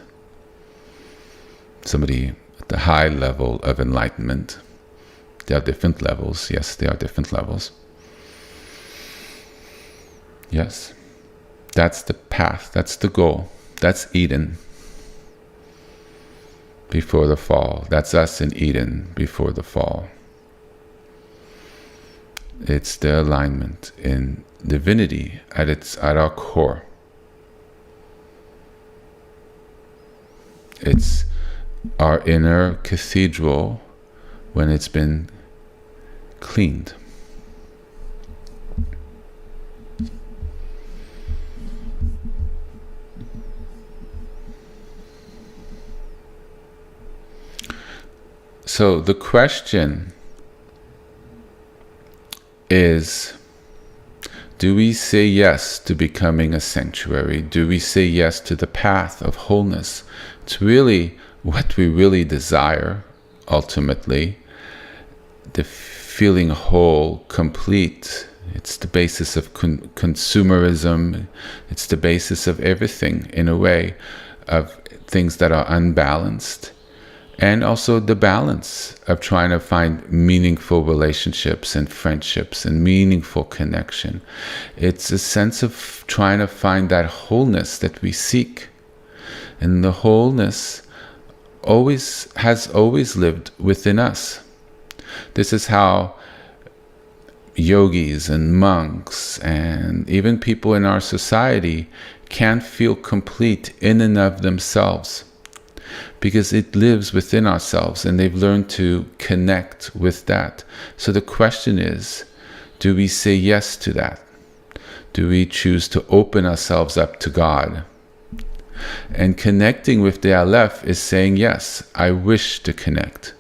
Somebody at the high level of enlightenment. There are different levels. Yes, there are different levels. Yes. That's the path. That's the goal. That's Eden before the fall. That's us in Eden before the fall. It's the alignment in divinity at our core. It's our inner cathedral when it's been cleaned. So the question is, do we say yes to becoming a sanctuary? Do we say yes to the path of wholeness? It's really what we really desire, ultimately. The feeling whole, complete. It's the basis of consumerism. It's the basis of everything, in a way, of things that are unbalanced. And also the balance of trying to find meaningful relationships and friendships and meaningful connection. It's a sense of trying to find that wholeness that we seek. And the wholeness has always lived within us. This is how yogis and monks and even people in our society can feel complete in and of themselves, because it lives within ourselves and they've learned to connect with that. So the question is, do we say yes to that? Do we choose to open ourselves up to God? And connecting with the Aleph is saying, yes, I wish to connect.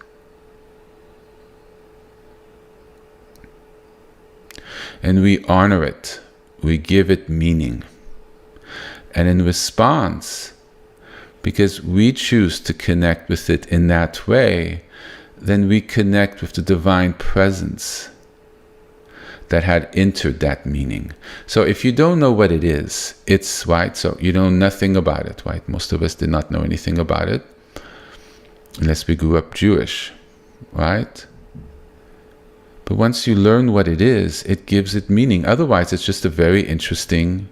And we honor it. We give it meaning. And in response, because we choose to connect with it in that way, then we connect with the divine presence that had entered that meaning. So if you don't know what it is, it's right. So you know nothing about it, right? Most of us did not know anything about it unless we grew up Jewish, right? But once you learn what it is, it gives it meaning. Otherwise, it's just a very interesting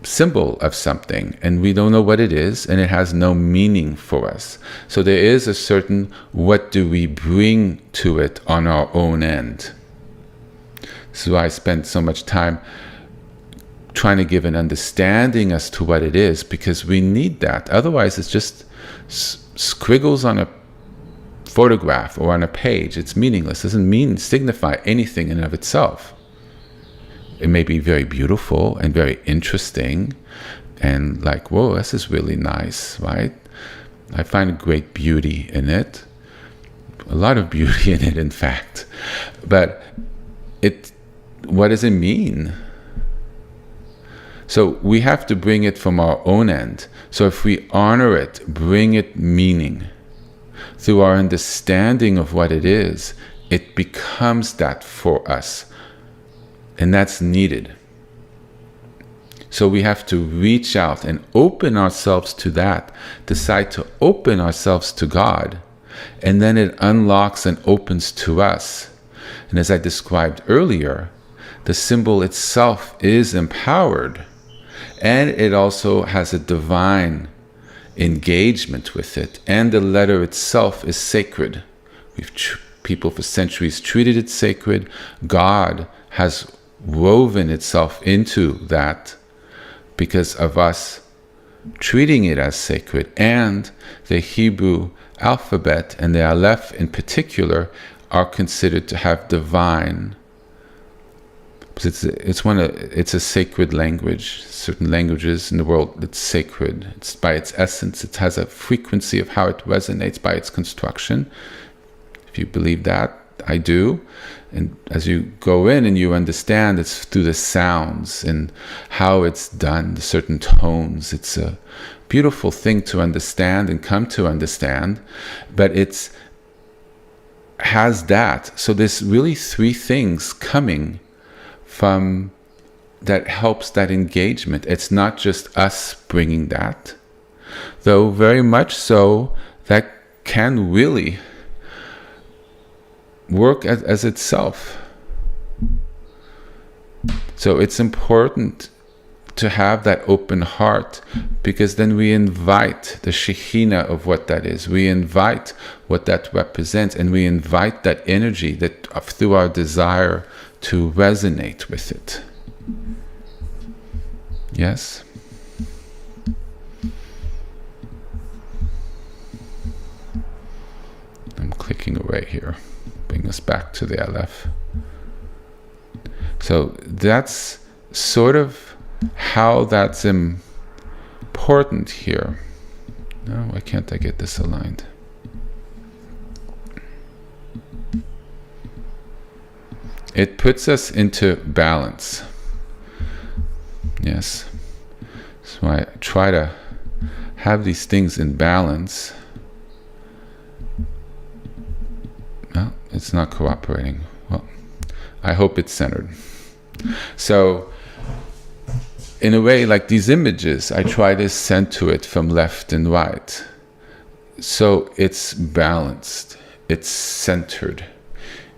symbol of something, and we don't know what it is, and it has no meaning for us. So there is a certain, what do we bring to it on our own end? This is why I spend so much time trying to give an understanding as to what it is, because we need that. Otherwise, it's just squiggles on a photograph or on a page. It's meaningless. It doesn't signify anything in and of itself. It may be very beautiful and very interesting and like, whoa, this is really nice, right? I find great beauty in it. A lot of beauty in it, in fact. But what does it mean? So we have to bring it from our own end. So if we honor it, bring it meaning, through our understanding of what it is, it becomes that for us. And that's needed. So we have to reach out and open ourselves to that, decide to open ourselves to God, and then it unlocks and opens to us. And as I described earlier, the symbol itself is empowered, and it also has a divine engagement with it, and the letter itself is sacred. People for centuries treated it sacred. God has woven itself into that because of us treating it as sacred. And the Hebrew alphabet and the Aleph in particular are considered to have divine, because it's a sacred language. Certain languages in the world, it's sacred. It's by its essence. It has a frequency of how it resonates by its construction. If you believe that, I do. And as you go in and you understand, it's through the sounds and how it's done, the certain tones. It's a beautiful thing to understand and come to understand, but it's has that. So there's really three things coming from that helps that engagement. It's not just us bringing that, though very much so that can really work as itself. So it's important to have that open heart, because then we invite the Shekhinah of what that is. We invite what that represents, and we invite that energy that through our desire to resonate with it. Yes? I'm clicking away here. Bring us back to the Aleph. So that's sort of how that's important here. No, why can't I get this aligned? It puts us into balance. Yes. So I try to have these things in balance. Well, it's not cooperating. Well, I hope it's centered. So, in a way, like these images, I try to center it from left and right. So it's balanced. It's centered.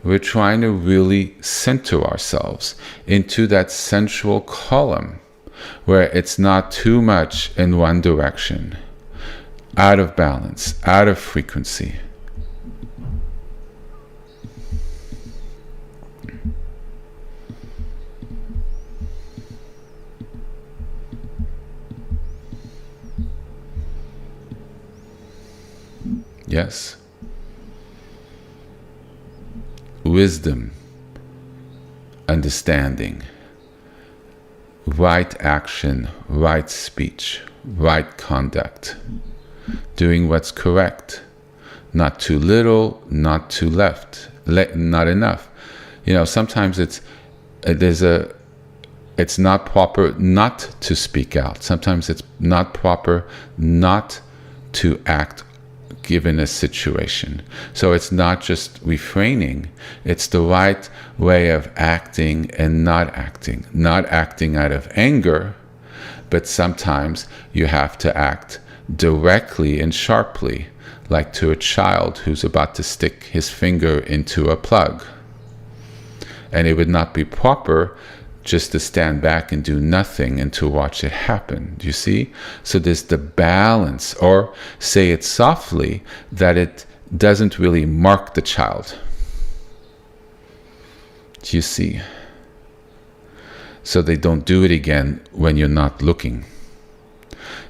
We're trying to really center ourselves into that central column where it's not too much in one direction, out of balance, out of frequency. Yes. Wisdom, understanding, right action, right speech, right conduct, doing what's correct, not too little, not too left, not enough. You know, sometimes it's not proper not to speak out. Sometimes it's not proper not to act given a situation. So it's not just refraining, it's the right way of acting and not acting. Not acting out of anger, but sometimes you have to act directly and sharply, like to a child who's about to stick his finger into a plug. And it would not be proper just to stand back and do nothing and to watch it happen. Do you see? So there's the balance, or say it softly, that it doesn't really mark the child. Do you see? So they don't do it again when you're not looking.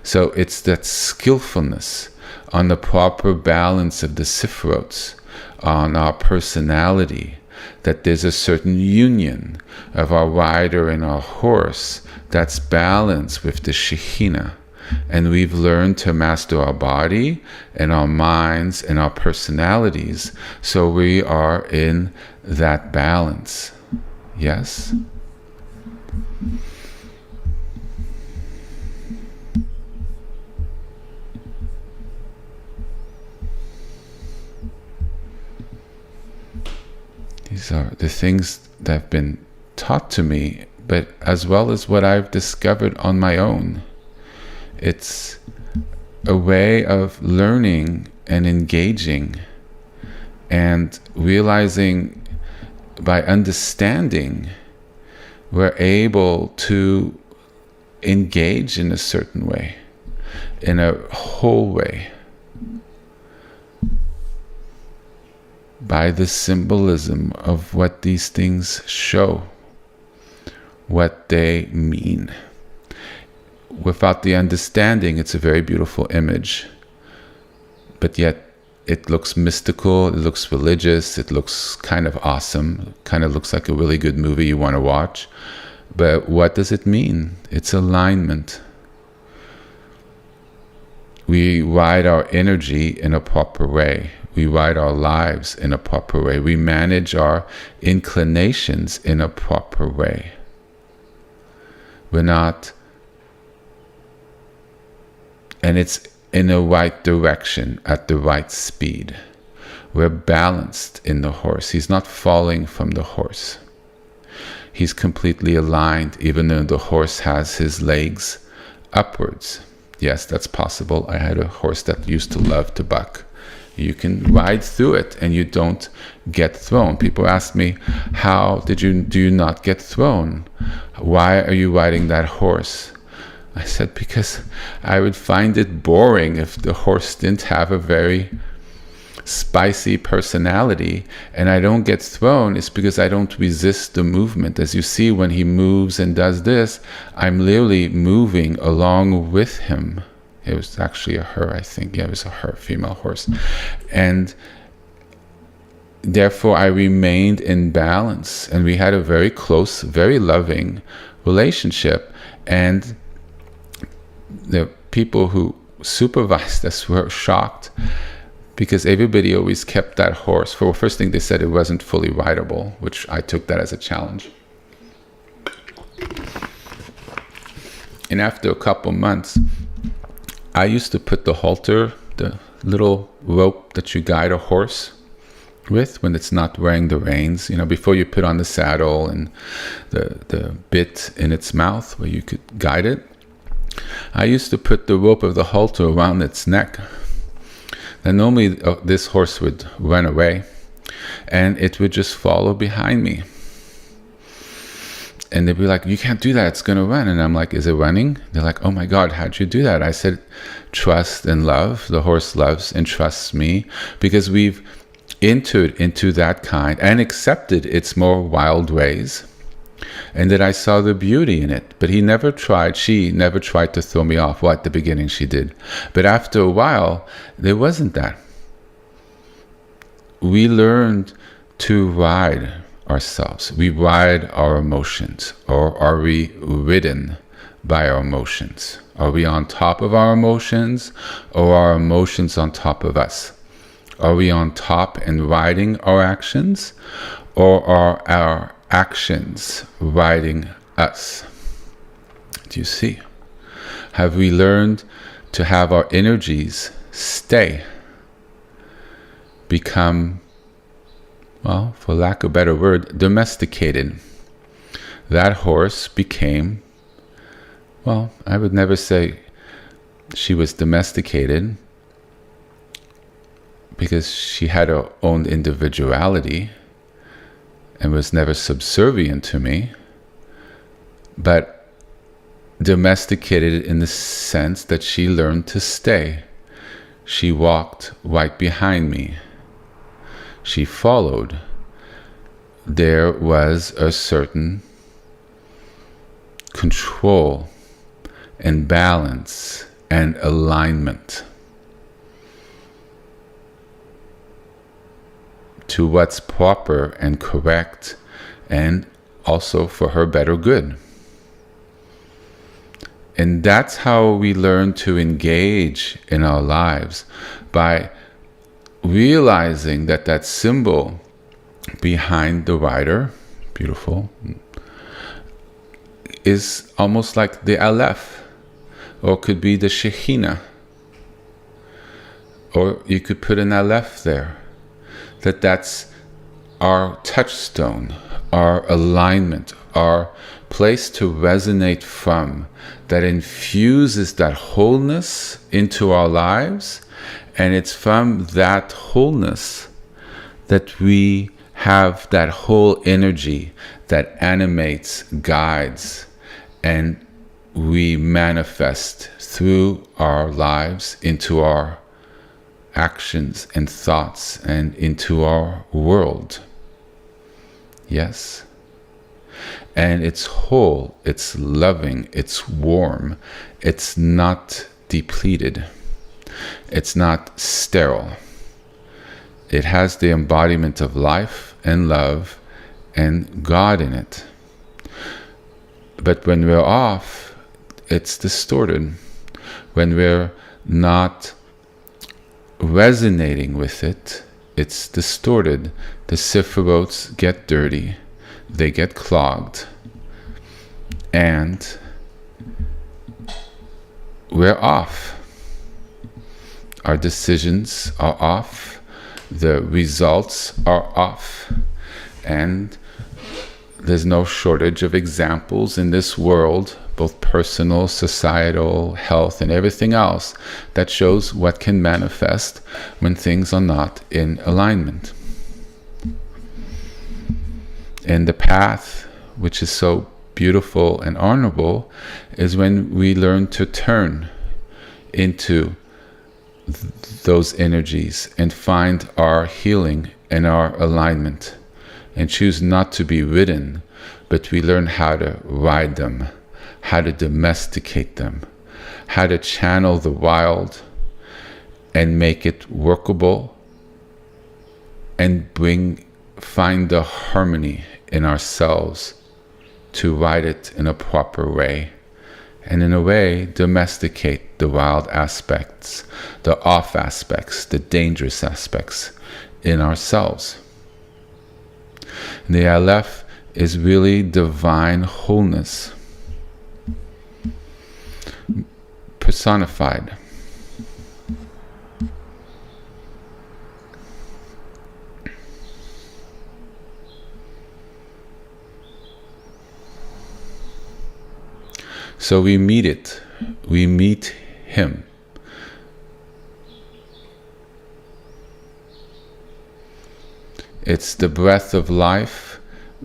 So it's that skillfulness on the proper balance of the sifrots, on our personality, that there's a certain union of our rider and our horse that's balanced with the Shekhinah. And we've learned to master our body and our minds and our personalities, so we are in that balance. Yes? These are the things that have been taught to me, but as well as what I've discovered on my own. It's a way of learning and engaging and realizing, by understanding, we're able to engage in a certain way, in a whole way, by the symbolism of what these things show, what they mean. Without the understanding, it's a very beautiful image, but yet it looks mystical, it looks religious, it looks kind of awesome, kind of looks like a really good movie you want to watch. But what does it mean? It's alignment. We ride our energy in a proper way. We ride our lives in a proper way. We manage our inclinations in a proper way. We're not, and it's in the right direction, at the right speed. We're balanced in the horse. He's not falling from the horse. He's completely aligned, even though the horse has his legs upwards. Yes, that's possible. I had a horse that used to love to buck. You can ride through it and you don't get thrown. People ask me, how do you not get thrown? Why are you riding that horse? I said, because I would find it boring if the horse didn't have a very spicy personality, and I don't get thrown. It's because I don't resist the movement. As you see, when he moves and does this, I'm literally moving along with him. It was actually a her, I think. Yeah, it was a her, female horse. And therefore, I remained in balance. And we had a very close, very loving relationship. And the people who supervised us were shocked, because everybody always kept that horse. For the first thing, they said it wasn't fully rideable, which I took that as a challenge. And after a couple months, I used to put the halter, the little rope that you guide a horse with when it's not wearing the reins, you know, before you put on the saddle, and the bit in its mouth where you could guide it. I used to put the rope of the halter around its neck. And normally this horse would run away and it would just follow behind me. And they'd be like, you can't do that, it's going to run. And I'm like, is it running? They're like, oh my God, how'd you do that? I said, trust and love. The horse loves and trusts me, because we've entered into that kind and accepted its more wild ways. And that I saw the beauty in it. But she never tried to throw me off. Well, at the beginning she did. But after a while, there wasn't that. We learned to ride ourselves. We ride our emotions. Or are we ridden by our emotions? Are we on top of our emotions, or are our emotions on top of us? Are we on top and riding our actions, or are our actions riding us? Do you see? Have we learned to have our energies stay become, well, for lack of a better word, domesticated. That horse became, well, I would never say she was domesticated, because she had her own individuality and was never subservient to me, but domesticated in the sense that she learned to stay. She walked right behind me. She followed. There was a certain control and balance and alignment to what's proper and correct, and also for her better good. And that's how we learn to engage in our lives, by realizing that that symbol behind the rider, beautiful, is almost like the Aleph, or could be the Shekhinah, or you could put an Aleph there. That's our touchstone, our alignment, our place to resonate from, that infuses that wholeness into our lives. And it's from that wholeness that we have that whole energy that animates, guides, and we manifest through our lives into our actions and thoughts and into our world. Yes. And it's whole, it's loving, it's warm, it's not depleted, it's not sterile. It has the embodiment of life and love and God in it. But when we're off, it's distorted. When we're not resonating with it, it's distorted. The sifrotes get dirty, they get clogged, and we're off. Our decisions are off, the results are off, and there's no shortage of examples in this world, both personal, societal, health, and everything else, that shows what can manifest when things are not in alignment. And the path, which is so beautiful and honorable, is when we learn to turn into those energies and find our healing and our alignment, and choose not to be ridden, but we learn how to ride them, how to domesticate them, how to channel the wild and make it workable, and find the harmony in ourselves to ride it in a proper way, and in a way domesticate the wild aspects, the off aspects, the dangerous aspects in ourselves. And the Aleph is really divine wholeness personified. So we meet it, we meet Him. It's the breath of life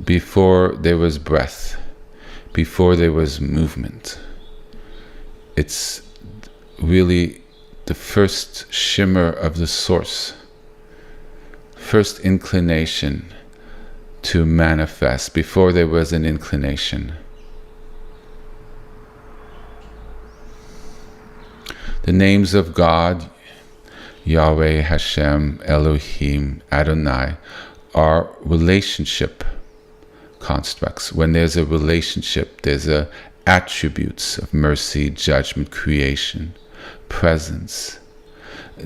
before there was breath, before there was movement. It's really the first shimmer of the source, first inclination to manifest, before there was an inclination. The names of God, Yahweh, Hashem, Elohim, Adonai, are relationship constructs. When there's a relationship, there's attributes of mercy, judgment, creation, presence,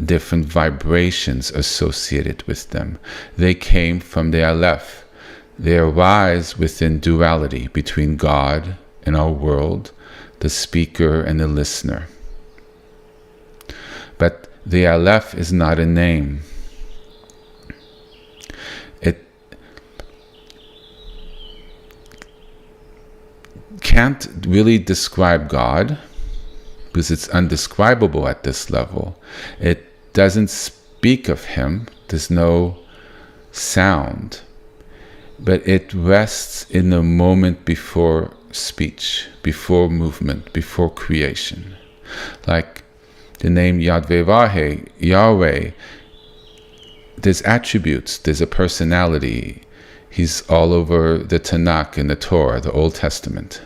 different vibrations associated with them. They came from the Aleph. They arise within duality between God and our world, the speaker and the listener. But the Aleph is not a name. can't really describe God because it's undescribable at this level. It doesn't speak of him. There's no sound. But it rests in the moment before speech, before movement, before creation. Like the name Yahweh, Yahweh, there's attributes, there's a personality. He's all over the Tanakh and the Torah, the Old Testament.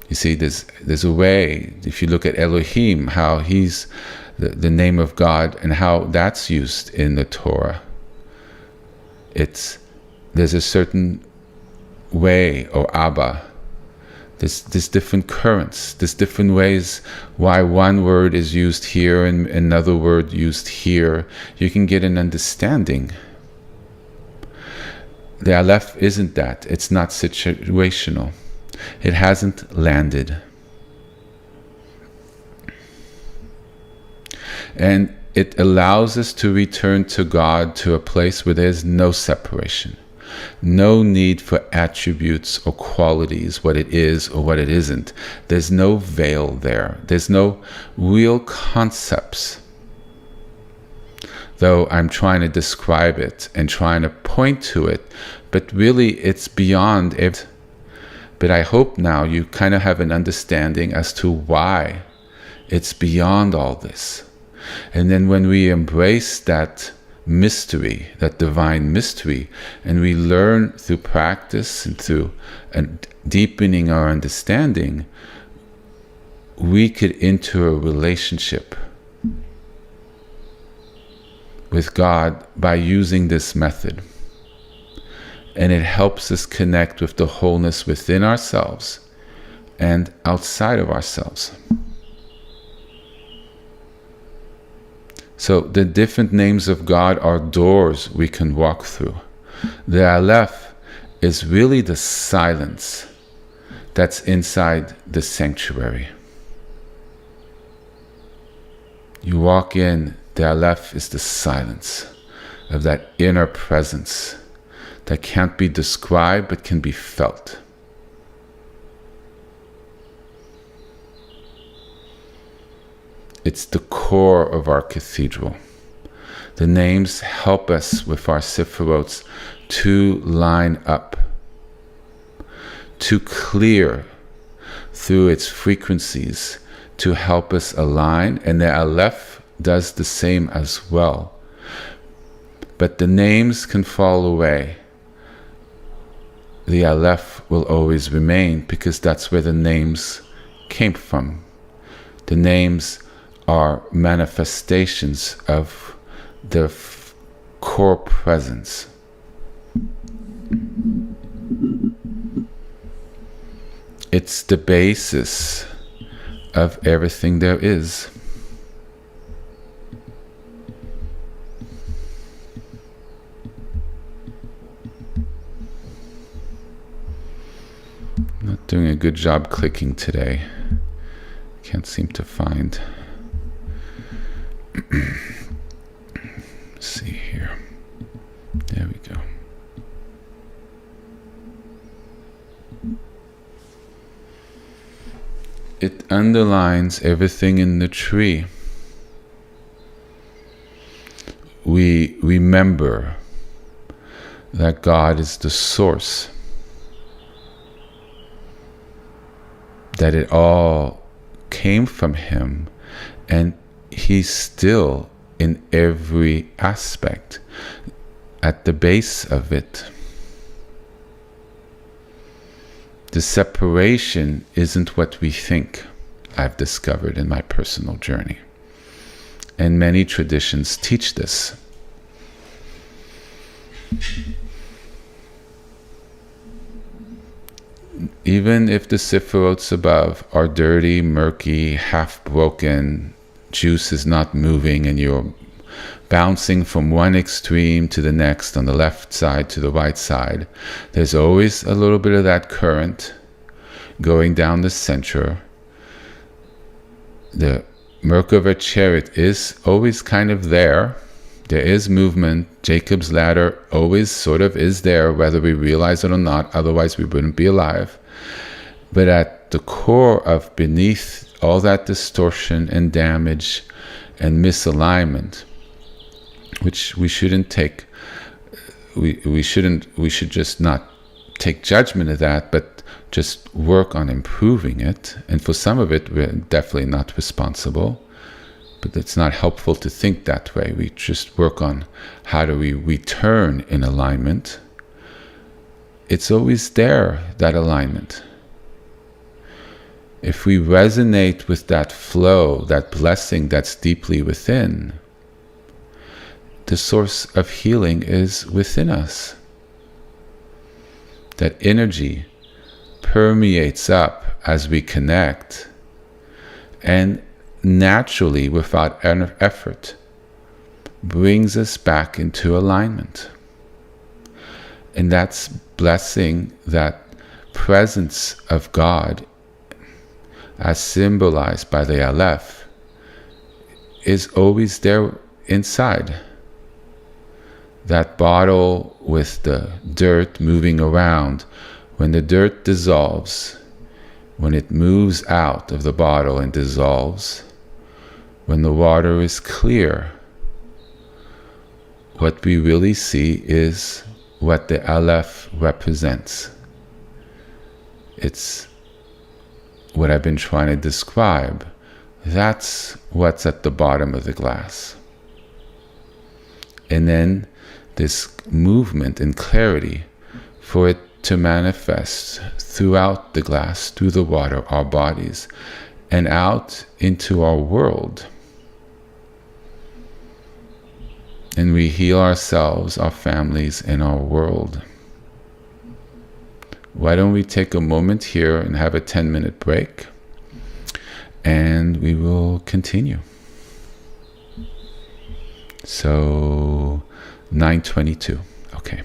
You see, there's a way, if you look at Elohim, how he's the name of God and how that's used in the Torah. There's a certain way, or Abba. There's different currents. There's different ways why one word is used here and another word used here. You can get an understanding. The Aleph isn't that. It's not situational. It hasn't landed. And it allows us to return to God, to a place where there's no separation. No need for attributes or qualities, what it is or what it isn't. There's no veil there. There's no real concepts. Though I'm trying to describe it and trying to point to it, but really it's beyond it. But I hope now you kind of have an understanding as to why it's beyond all this. And then when we embrace that mystery, that divine mystery, and we learn through practice and through deepening our understanding, we could enter a relationship with God by using this method. And it helps us connect with the wholeness within ourselves and outside of ourselves. So the different names of God are doors we can walk through. The Aleph is really the silence that's inside the sanctuary. You walk in, the Aleph is the silence of that inner presence that can't be described but can be felt. It's the core of our cathedral. The names help us with our sifrots to line up, to clear through its frequencies, to help us align, and the Aleph does the same as well. But the names can fall away. The Aleph will always remain because that's where the names came from. The names are manifestations of the core presence. It's the basis of everything there is. Not doing a good job clicking today. Can't seem to find. Let's see here. There we go. It underlines everything in the tree. We remember that God is the source, that it all came from Him, and He's still in every aspect, at the base of it. The separation isn't what we think, I've discovered in my personal journey. And many traditions teach this. Even if the sifrots above are dirty, murky, half-broken, juice is not moving, and you're bouncing from one extreme to the next, on the left side to the right side, there's always a little bit of that current going down the center. The Merkava chariot is always kind of there. There is movement. Jacob's ladder always sort of is there, whether we realize it or not, otherwise we wouldn't be alive. But at the core of beneath all that distortion and damage and misalignment, which we shouldn't take, we should just not take judgment of that, but just work on improving it. And for some of it, we're definitely not responsible, but it's not helpful to think that way. We just work on how do we return in alignment. It's always there, that alignment. If we resonate with that flow, that blessing that's deeply within, the source of healing is within us. That energy permeates up as we connect, and naturally, without effort, brings us back into alignment. And that's blessing, that presence of God, as symbolized by the Aleph, is always there inside. That bottle with the dirt moving around, when the dirt dissolves, when it moves out of the bottle and dissolves, when the water is clear, what we really see is what the Aleph represents. It's what I've been trying to describe. That's what's at the bottom of the glass. And then this movement and clarity for it to manifest throughout the glass, through the water, our bodies, and out into our world. And we heal ourselves, our families, and our world. Why don't we take a moment here and have a 10-minute break, and we will continue. So 9:22. Okay.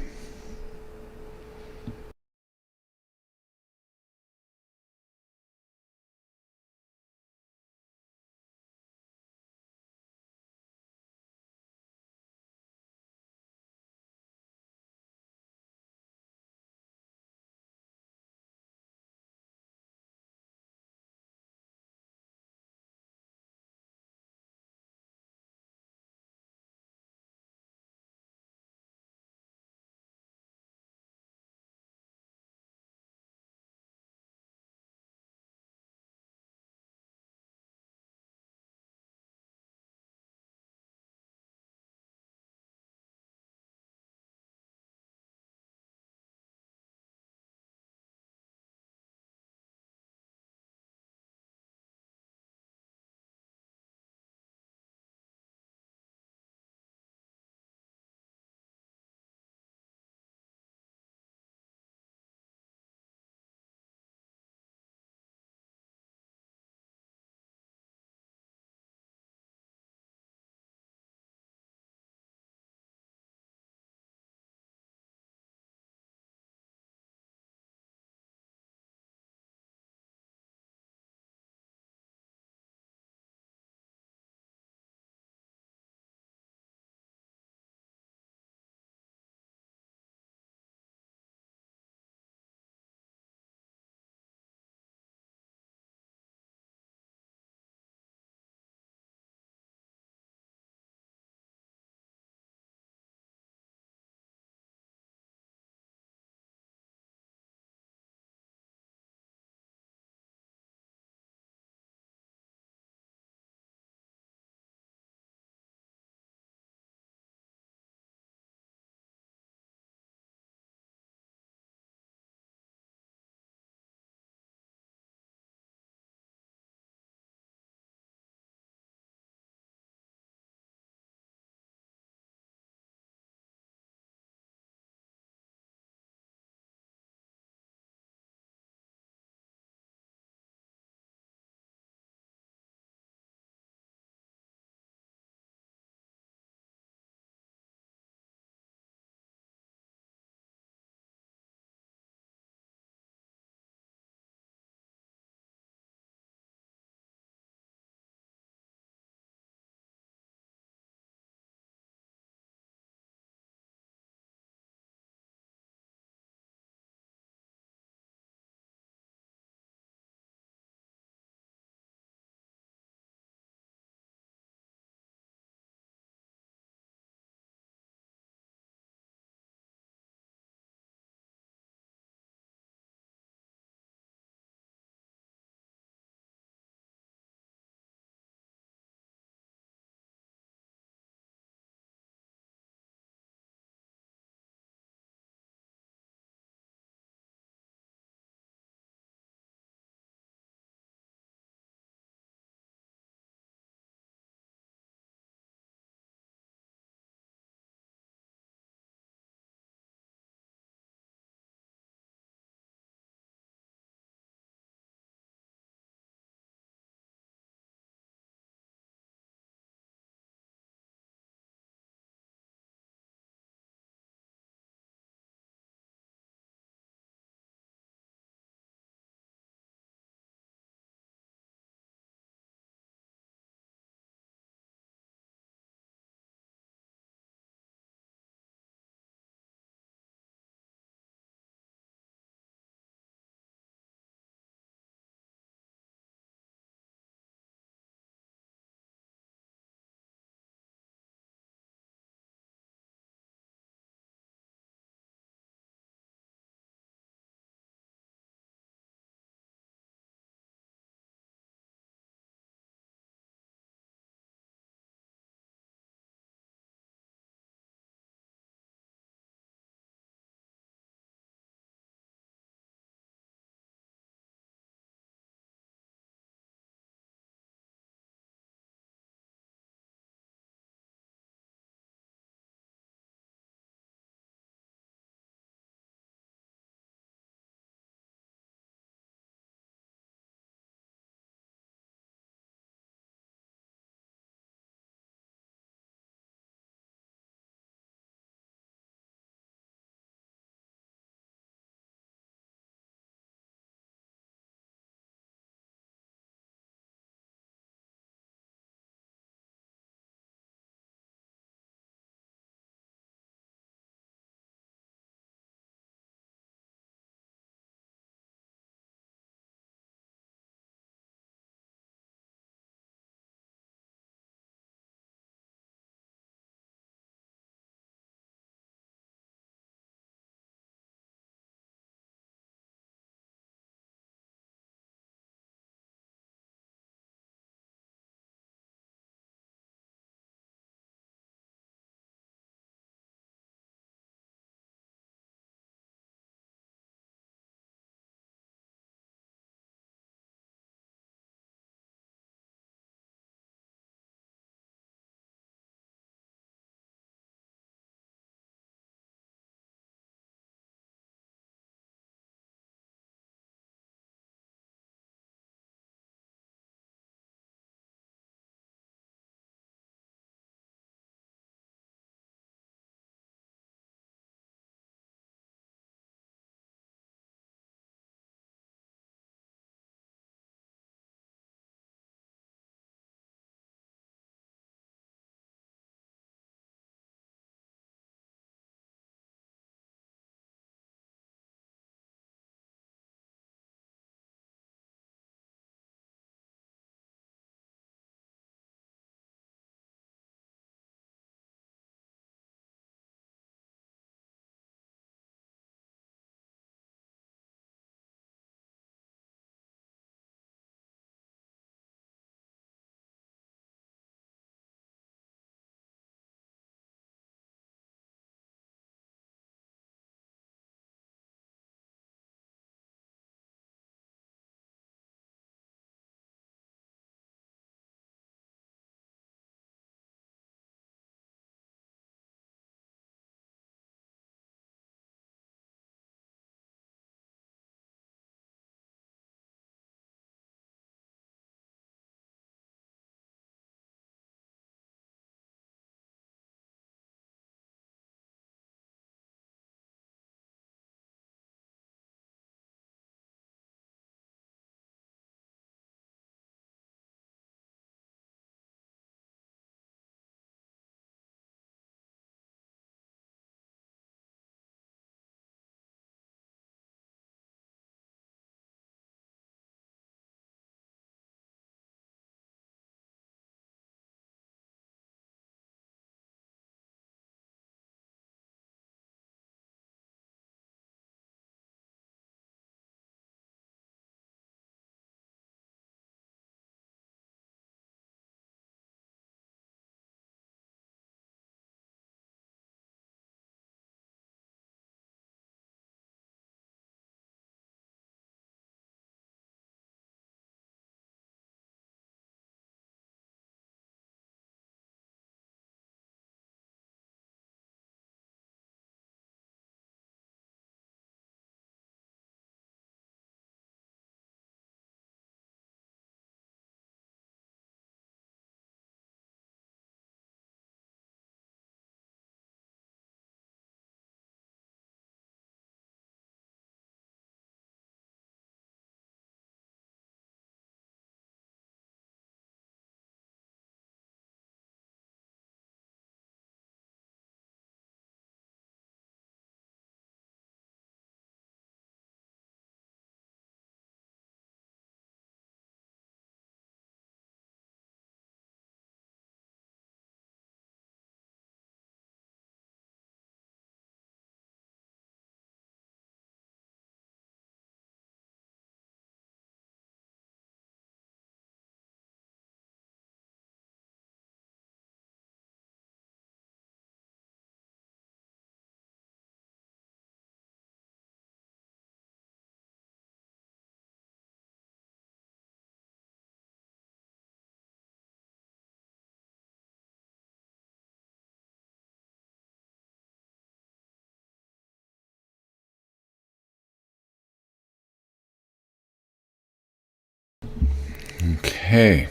Okay.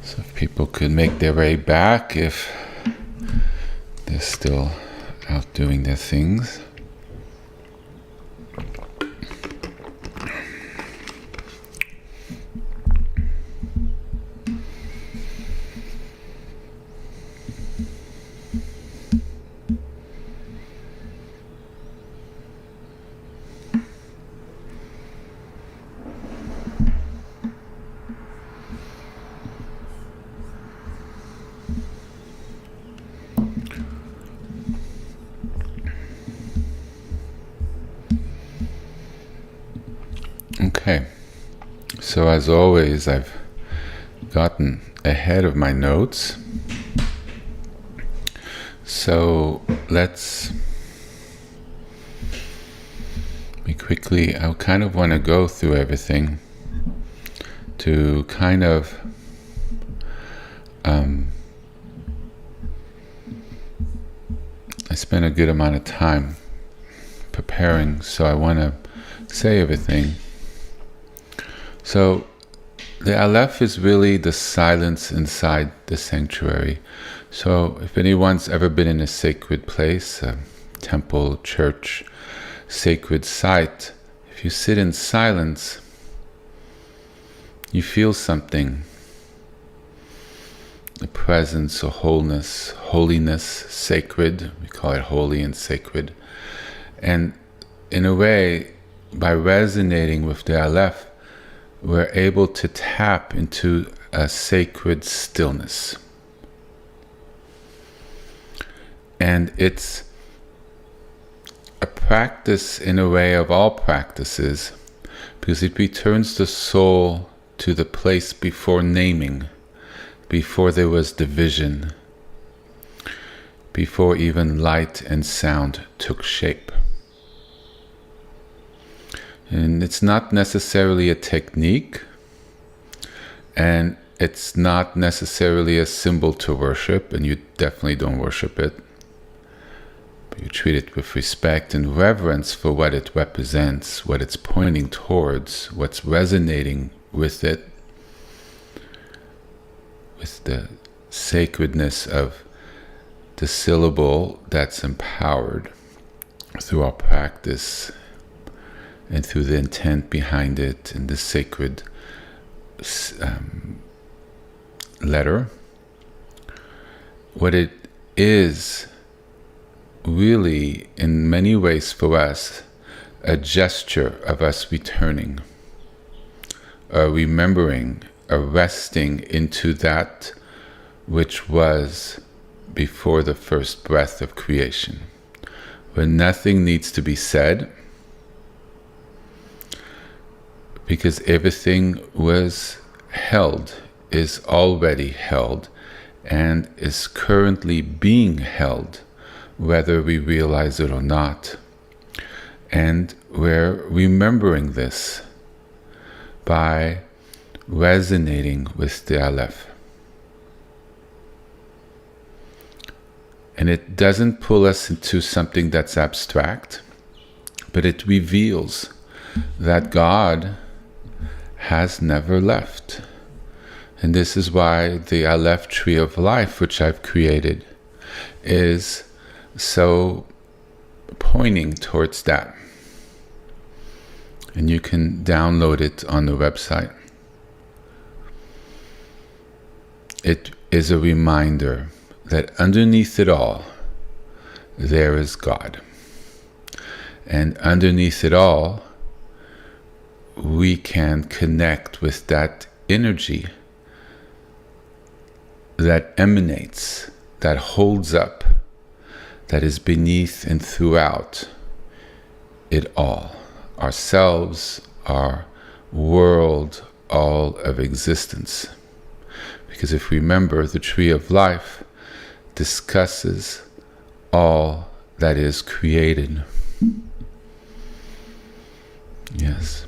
So if people could make their way back if they're still out doing their things. Okay, so as always, I've gotten ahead of my notes. So let's be quickly, I kind of want to go through everything to kind of I spent a good amount of time preparing, so I want to say everything. So the Aleph is really the silence inside the sanctuary. So if anyone's ever been in a sacred place, a temple, church, sacred site, if you sit in silence, you feel something. The presence of wholeness, holiness, sacred. We call it holy and sacred. And in a way, by resonating with the Aleph, we're able to tap into a sacred stillness. And it's a practice in a way of all practices, because it returns the soul to the place before naming, before there was division, before even light and sound took shape. And it's not necessarily a technique, and it's not necessarily a symbol to worship, and you definitely don't worship it. But you treat it with respect and reverence for what it represents, what it's pointing towards, what's resonating with it, with the sacredness of the syllable that's empowered through our practice and through the intent behind it and the sacred letter. What it is really, in many ways for us, a gesture of us returning, a remembering, a resting into that which was before the first breath of creation, where nothing needs to be said, because everything was held, is already held, and is currently being held, whether we realize it or not. And we're remembering this by resonating with the Aleph. And it doesn't pull us into something that's abstract, but it reveals that God has never left. And this is why the Aleph tree of life, which I've created, is so pointing towards that. And you can download it on the website. It is a reminder that underneath it all, there is God. And underneath it all, we can connect with that energy that emanates, that holds up, that is beneath and throughout it all. Ourselves, our world, all of existence. Because if we remember, the tree of life discusses all that is created. Yes.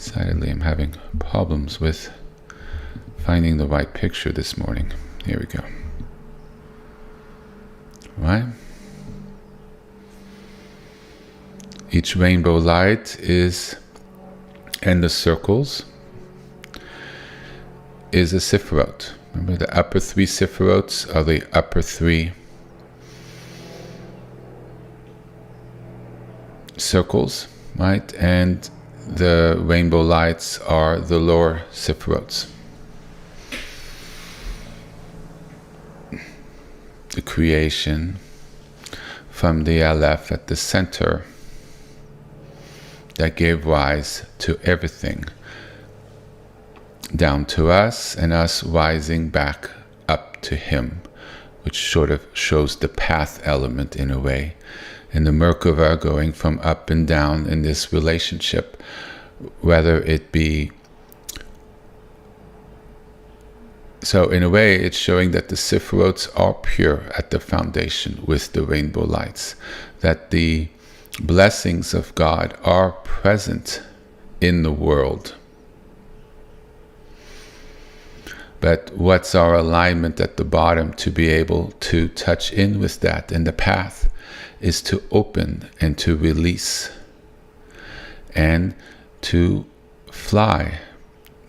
Decidedly, I'm having problems with finding the right picture this morning. Here we go. Right? Each rainbow light is, and the circles, is a Sephiroth. Remember, the upper three Sephiroths are the upper three circles, right? And the rainbow lights are the lower Sephiroths. The creation from the Aleph at the center that gave rise to everything, down to us, and us rising back up to Him, which sort of shows the path element in a way. And the Merkava going from up and down in this relationship, whether it be... So in a way, it's showing that the Sephiroths are pure at the foundation with the rainbow lights, that the blessings of God are present in the world. But what's our alignment at the bottom to be able to touch in with that? And the path is to open and to release and to fly,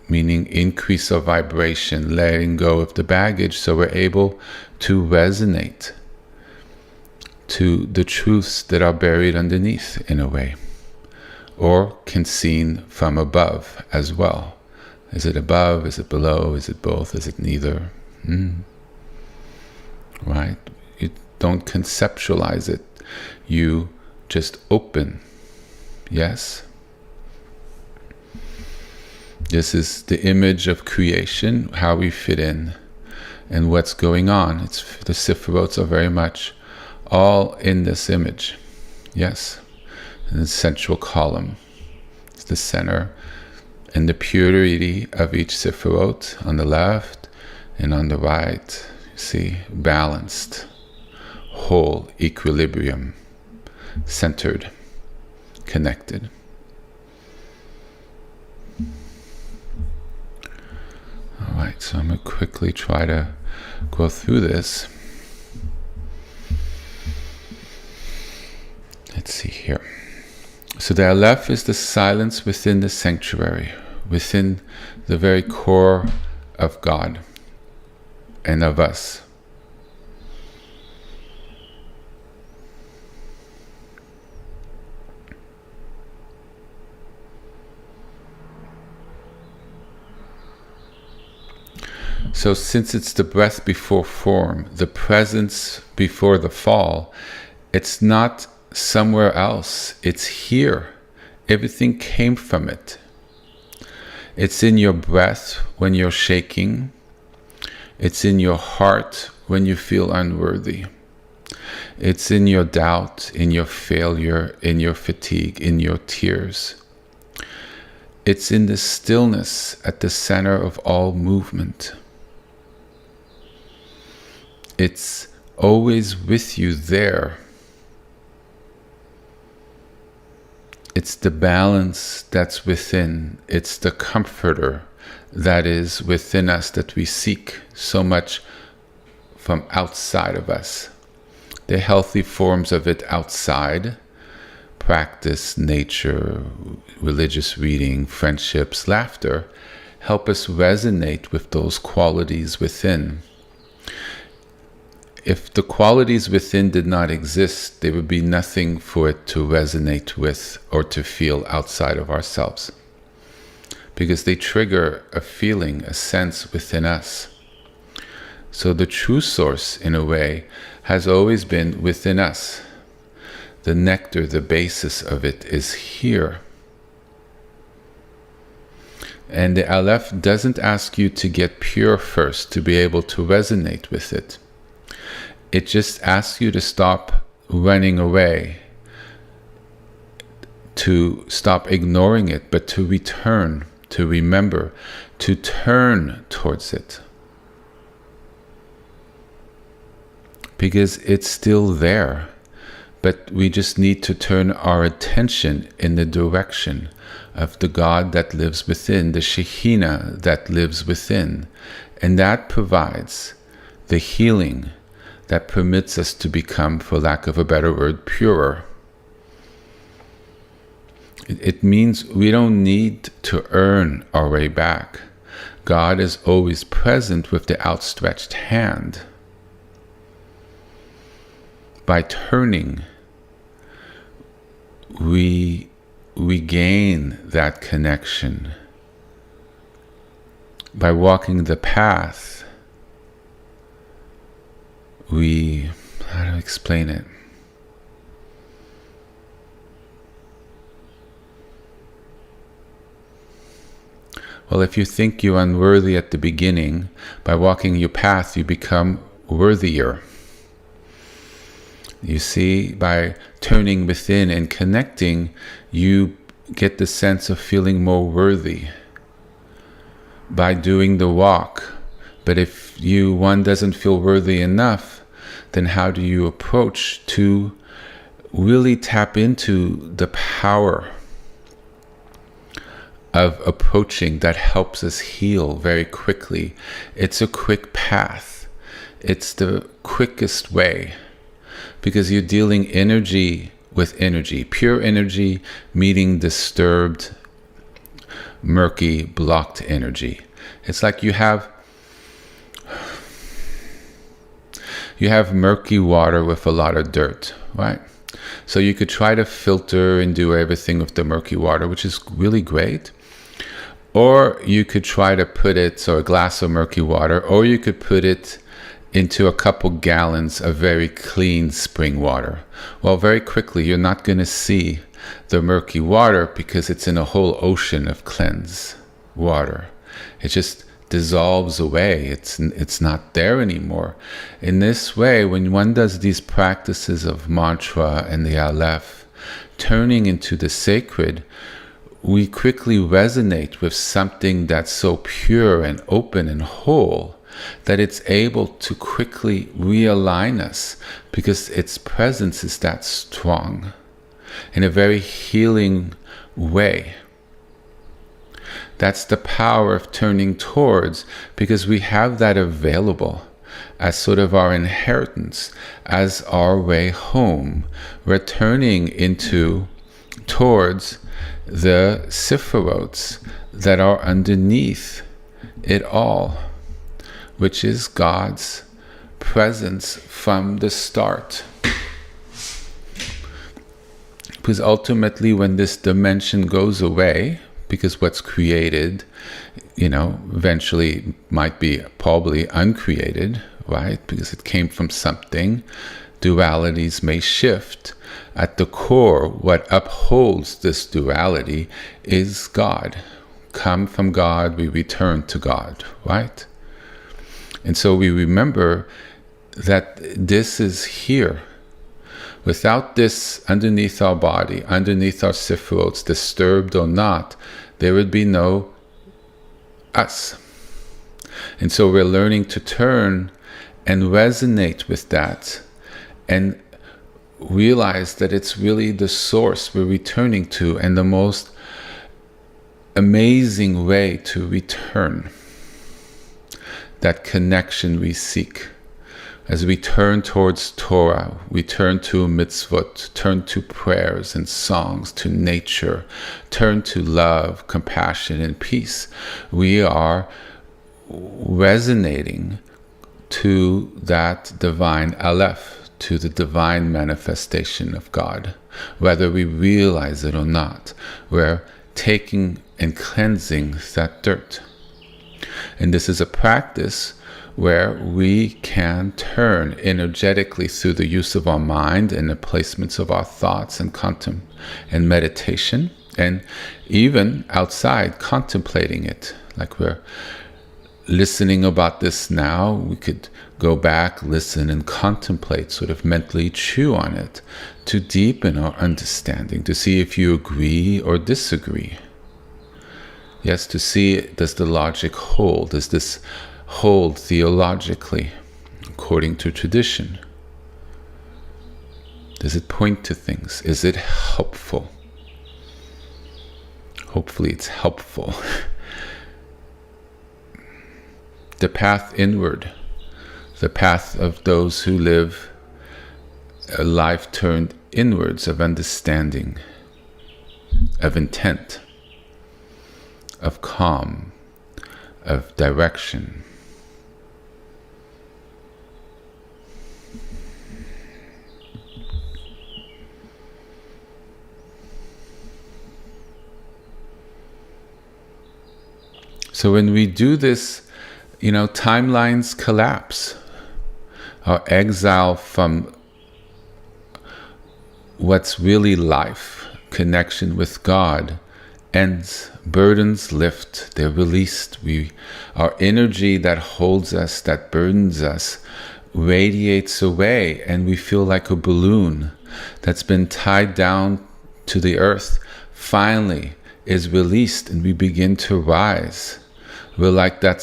meaning increase our vibration, letting go of the baggage so we're able to resonate to the truths that are buried underneath in a way, or can seen from above as well. Is it above? Is it below? Is it both? Is it neither? Right? You don't conceptualize it. You just open. Yes? This is the image of creation, how we fit in and what's going on. It's the Sephiroths are very much all in this image. Yes? In the central column. It's the center. And the purity of each Sephiroth on the left and on the right, you see, balanced, whole, equilibrium, centered, connected. All right, so I'm going to quickly try to go through this. Let's see here. So the Aleph is the silence within the sanctuary, within the very core of God and of us. So since it's the breath before form, the presence before the fall, it's not somewhere else. It's here. Everything came from it. It's in your breath when you're shaking. It's in your heart when you feel unworthy. It's in your doubt, in your failure, in your fatigue, in your tears. It's in the stillness at the center of all movement. It's always with you there. It's the balance that's within. It's the comforter that is within us that we seek so much from outside of us. The healthy forms of it outside, practice, nature, religious reading, friendships, laughter, help us resonate with those qualities within. If the qualities within did not exist, there would be nothing for it to resonate with or to feel outside of ourselves. Because they trigger a feeling, a sense within us. So the true source, in a way, has always been within us. The nectar, the basis of it is here. And the Aleph doesn't ask you to get pure first to be able to resonate with it. It just asks you to stop running away, to stop ignoring it, but to return, to remember, to turn towards it. Because it's still there, but we just need to turn our attention in the direction of the God that lives within, the Shekhinah that lives within. And that provides the healing that permits us to become, for lack of a better word, purer. It means we don't need to earn our way back. God is always present with the outstretched hand. By turning, we gain that connection. By walking the path, how do I explain it? Well, if you think you're unworthy at the beginning, by walking your path, you become worthier. You see, by turning within and connecting, you get the sense of feeling more worthy. By doing the walk. But if one doesn't feel worthy enough, then how do you approach to really tap into the power of approaching that helps us heal very quickly? It's a quick path. It's the quickest way, because you're dealing energy with energy, pure energy meeting disturbed, murky, blocked energy. It's like you have murky water with a lot of dirt, right? So you could try to filter and do everything with the murky water, which is really great. Or you could try to put it, so a glass of murky water, or you could put it into a couple gallons of very clean spring water. Well, very quickly, you're not going to see the murky water because it's in a whole ocean of cleansed water. It just dissolves away. It's not there anymore. In this way, when one does these practices of mantra and the Aleph, turning into the sacred, we quickly resonate with something that's so pure and open and whole that it's able to quickly realign us, because its presence is that strong in a very healing way. That's the power of turning towards, because we have that available as sort of our inheritance, as our way home. We're turning towards the Sephirots that are underneath it all, which is God's presence from the start. Because ultimately, when this dimension goes away, because what's created, eventually might be probably uncreated, right? Because it came from something. Dualities may shift. At the core, what upholds this duality is God. Come from God, we return to God, right? And so we remember that this is here. Without this underneath our body, underneath our sephirots, disturbed or not, there would be no us. And so we're learning to turn and resonate with that and realize that it's really the source we're returning to, and the most amazing way to return. That connection we seek. As we turn towards Torah, we turn to mitzvot, turn to prayers and songs, to nature, turn to love, compassion, and peace. We are resonating to that divine Aleph, to the divine manifestation of God. Whether we realize it or not, we're taking and cleansing that dirt. And this is a practice where we can turn energetically through the use of our mind and the placements of our thoughts and meditation, and even outside contemplating it. Like we're listening about this now, we could go back, listen, and contemplate, sort of mentally chew on it, to deepen our understanding, to see if you agree or disagree. Yes, to see, does the logic hold? Does this hold theologically, according to tradition? Does it point to things? Is it helpful? hopefully it's helpful. The path inward, the path of those who live a life turned inwards, of understanding, of intent, of calm, of direction. So when we do this, timelines collapse. Our exile from what's really life, connection with God, ends. Burdens lift, they're released. Our energy that holds us, that burdens us, radiates away, and we feel like a balloon that's been tied down to the earth, finally is released, and we begin to rise. We're like that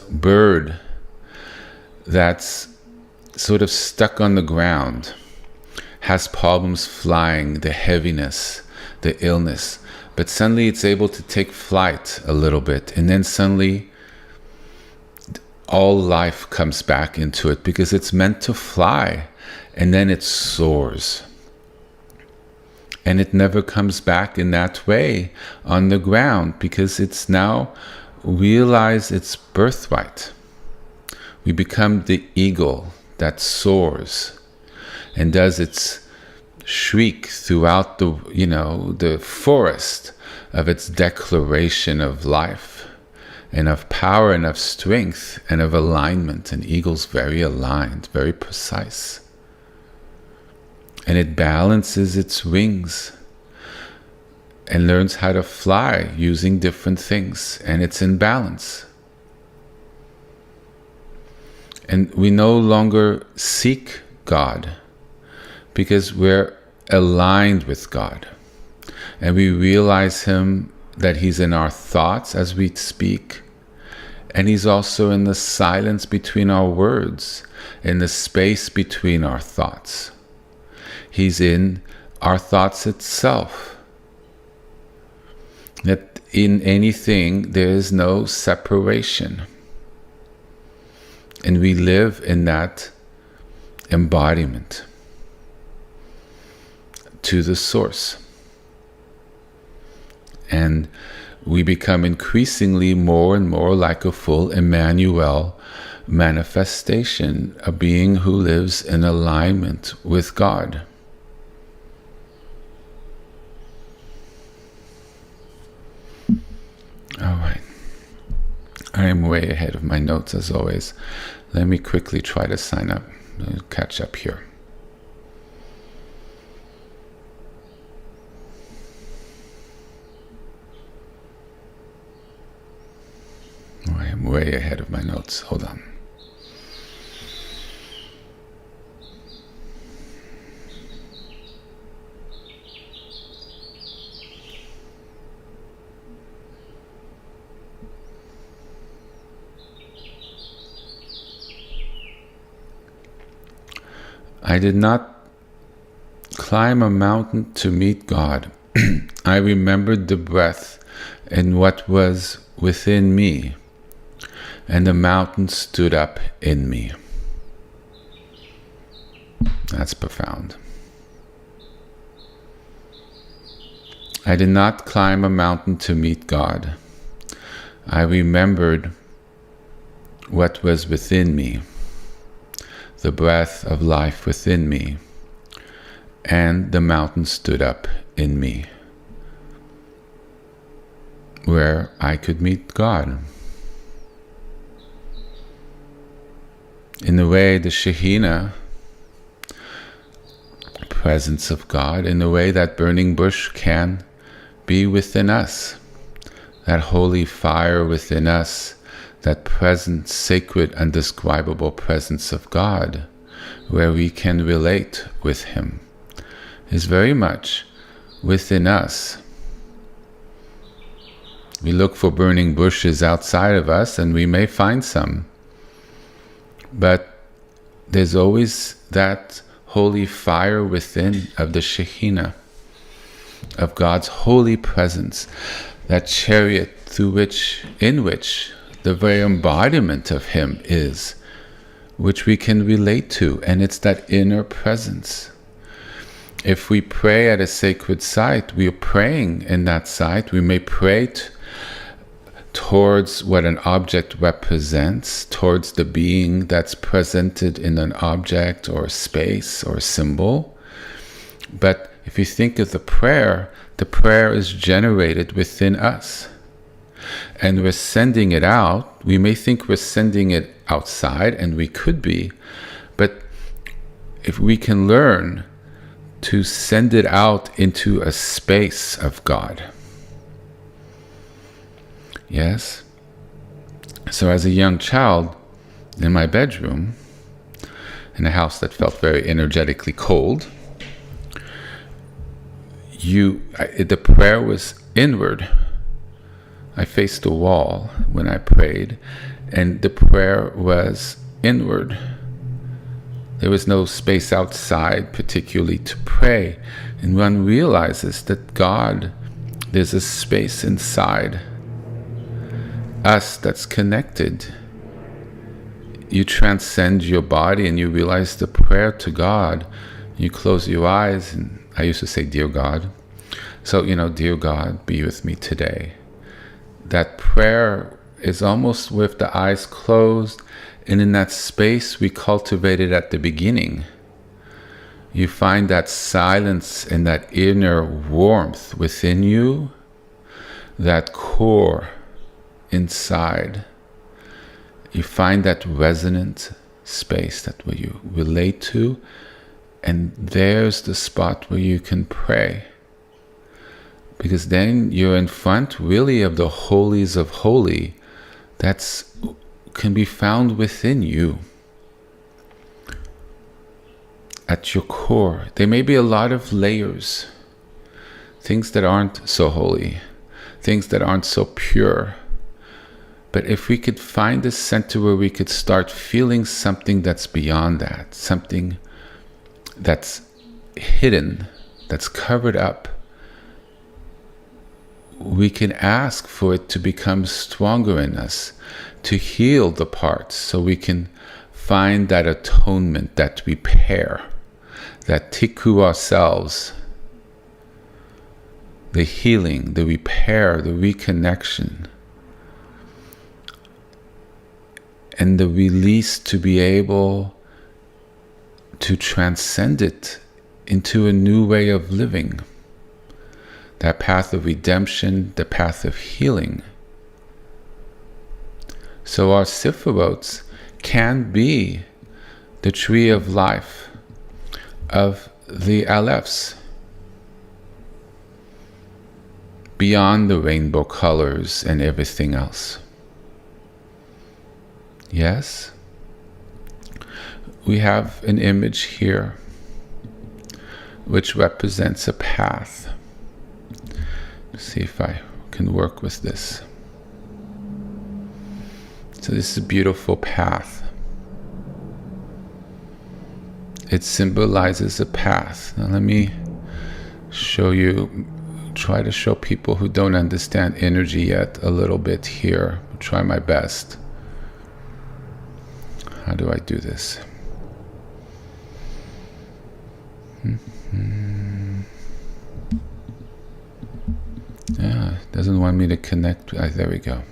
bird that's sort of stuck on the ground, has problems flying, the heaviness, the illness, but suddenly it's able to take flight a little bit, and then suddenly all life comes back into it because it's meant to fly, and then it soars. And it never comes back in that way on the ground because it's now realized its birthright. We become the eagle that soars and does its shriek throughout the forest of its declaration of life and of power and of strength and of alignment. And eagle's very aligned, very precise. And it balances its wings and learns how to fly using different things, and it's in balance. And we no longer seek God because we're aligned with God. And we realize Him, that He's in our thoughts as we speak. And He's also in the silence between our words, in the space between our thoughts. He's in our thoughts itself. That in anything there is no separation. And we live in that embodiment to the source. And we become increasingly more and more like a full Emmanuel manifestation, a being who lives in alignment with God. All right. I am way ahead of my notes as always. Let me quickly try to sign up. I'll catch up here. I am way ahead of my notes. Hold on. I did not climb a mountain to meet God. I remembered the breath and what was within me, and the mountain stood up in me. That's profound. I did not climb a mountain to meet God. I remembered what was within me, the breath of life within me, and the mountain stood up in me, where I could meet God. In the way the Shekhinah, presence of God, in the way that burning bush can be within us, that holy fire within us, that present, sacred, undescribable presence of God, where we can relate with Him, is very much within us. We look for burning bushes outside of us, and we may find some. But there's always that holy fire within of the Shekhinah, of God's holy presence. that chariot in which the very embodiment of Him is, which we can relate to, and it's that inner presence. If we pray at a sacred site, we are praying in that site. We may pray towards what an object represents, towards the being that's presented in an object or space or symbol. But if you think of the prayer is generated within us. And we're sending it out. We may think we're sending it outside, and we could be. But if we can learn to send it out into a space of God. Yes? So as a young child, in my bedroom, in a house that felt very energetically cold, the prayer was inward. I faced the wall when I prayed, and the prayer was inward. There was no space outside particularly to pray. And one realizes that God, there's a space inside us that's connected. You transcend your body and you realize the prayer to God. You close your eyes, and I used to say, "Dear God." So, "Dear God, be with me today." That prayer is almost with the eyes closed, and in that space we cultivated at the beginning. You find that silence and that inner warmth within you, that core inside. You find that resonant space that where you relate to, and there's the spot where you can pray. Because then you're in front really of the holies of holy can be found within you. At your core, there may be a lot of layers, things that aren't so holy, things that aren't so pure. But if we could find a center where we could start feeling something that's beyond that, something that's hidden, that's covered up, we can ask for it to become stronger in us, to heal the parts, so we can find that atonement, that repair, that tikkun ourselves, the healing, the repair, the reconnection, and the release to be able to transcend it into a new way of living. That path of redemption, the path of healing. So our sifrots can be the tree of life of the Alephs, beyond the rainbow colors and everything else. Yes? We have an image here which represents a path. See if I can work with this. So this is a beautiful path. It symbolizes a path. Now let me show you, try to show people who don't understand energy yet a little bit here. I'll try my best. How do I do this? Yeah, it doesn't want me to connect. There we go.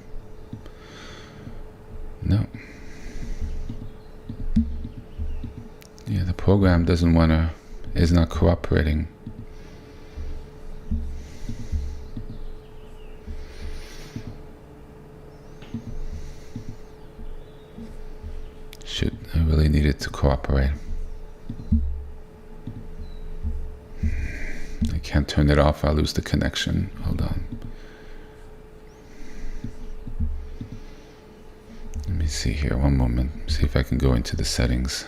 No. Yeah, the program is not cooperating. Shoot, I really need it to cooperate. I can't turn it off, I'll lose the connection. Hold on. Let me see here, one moment. See if I can go into the settings.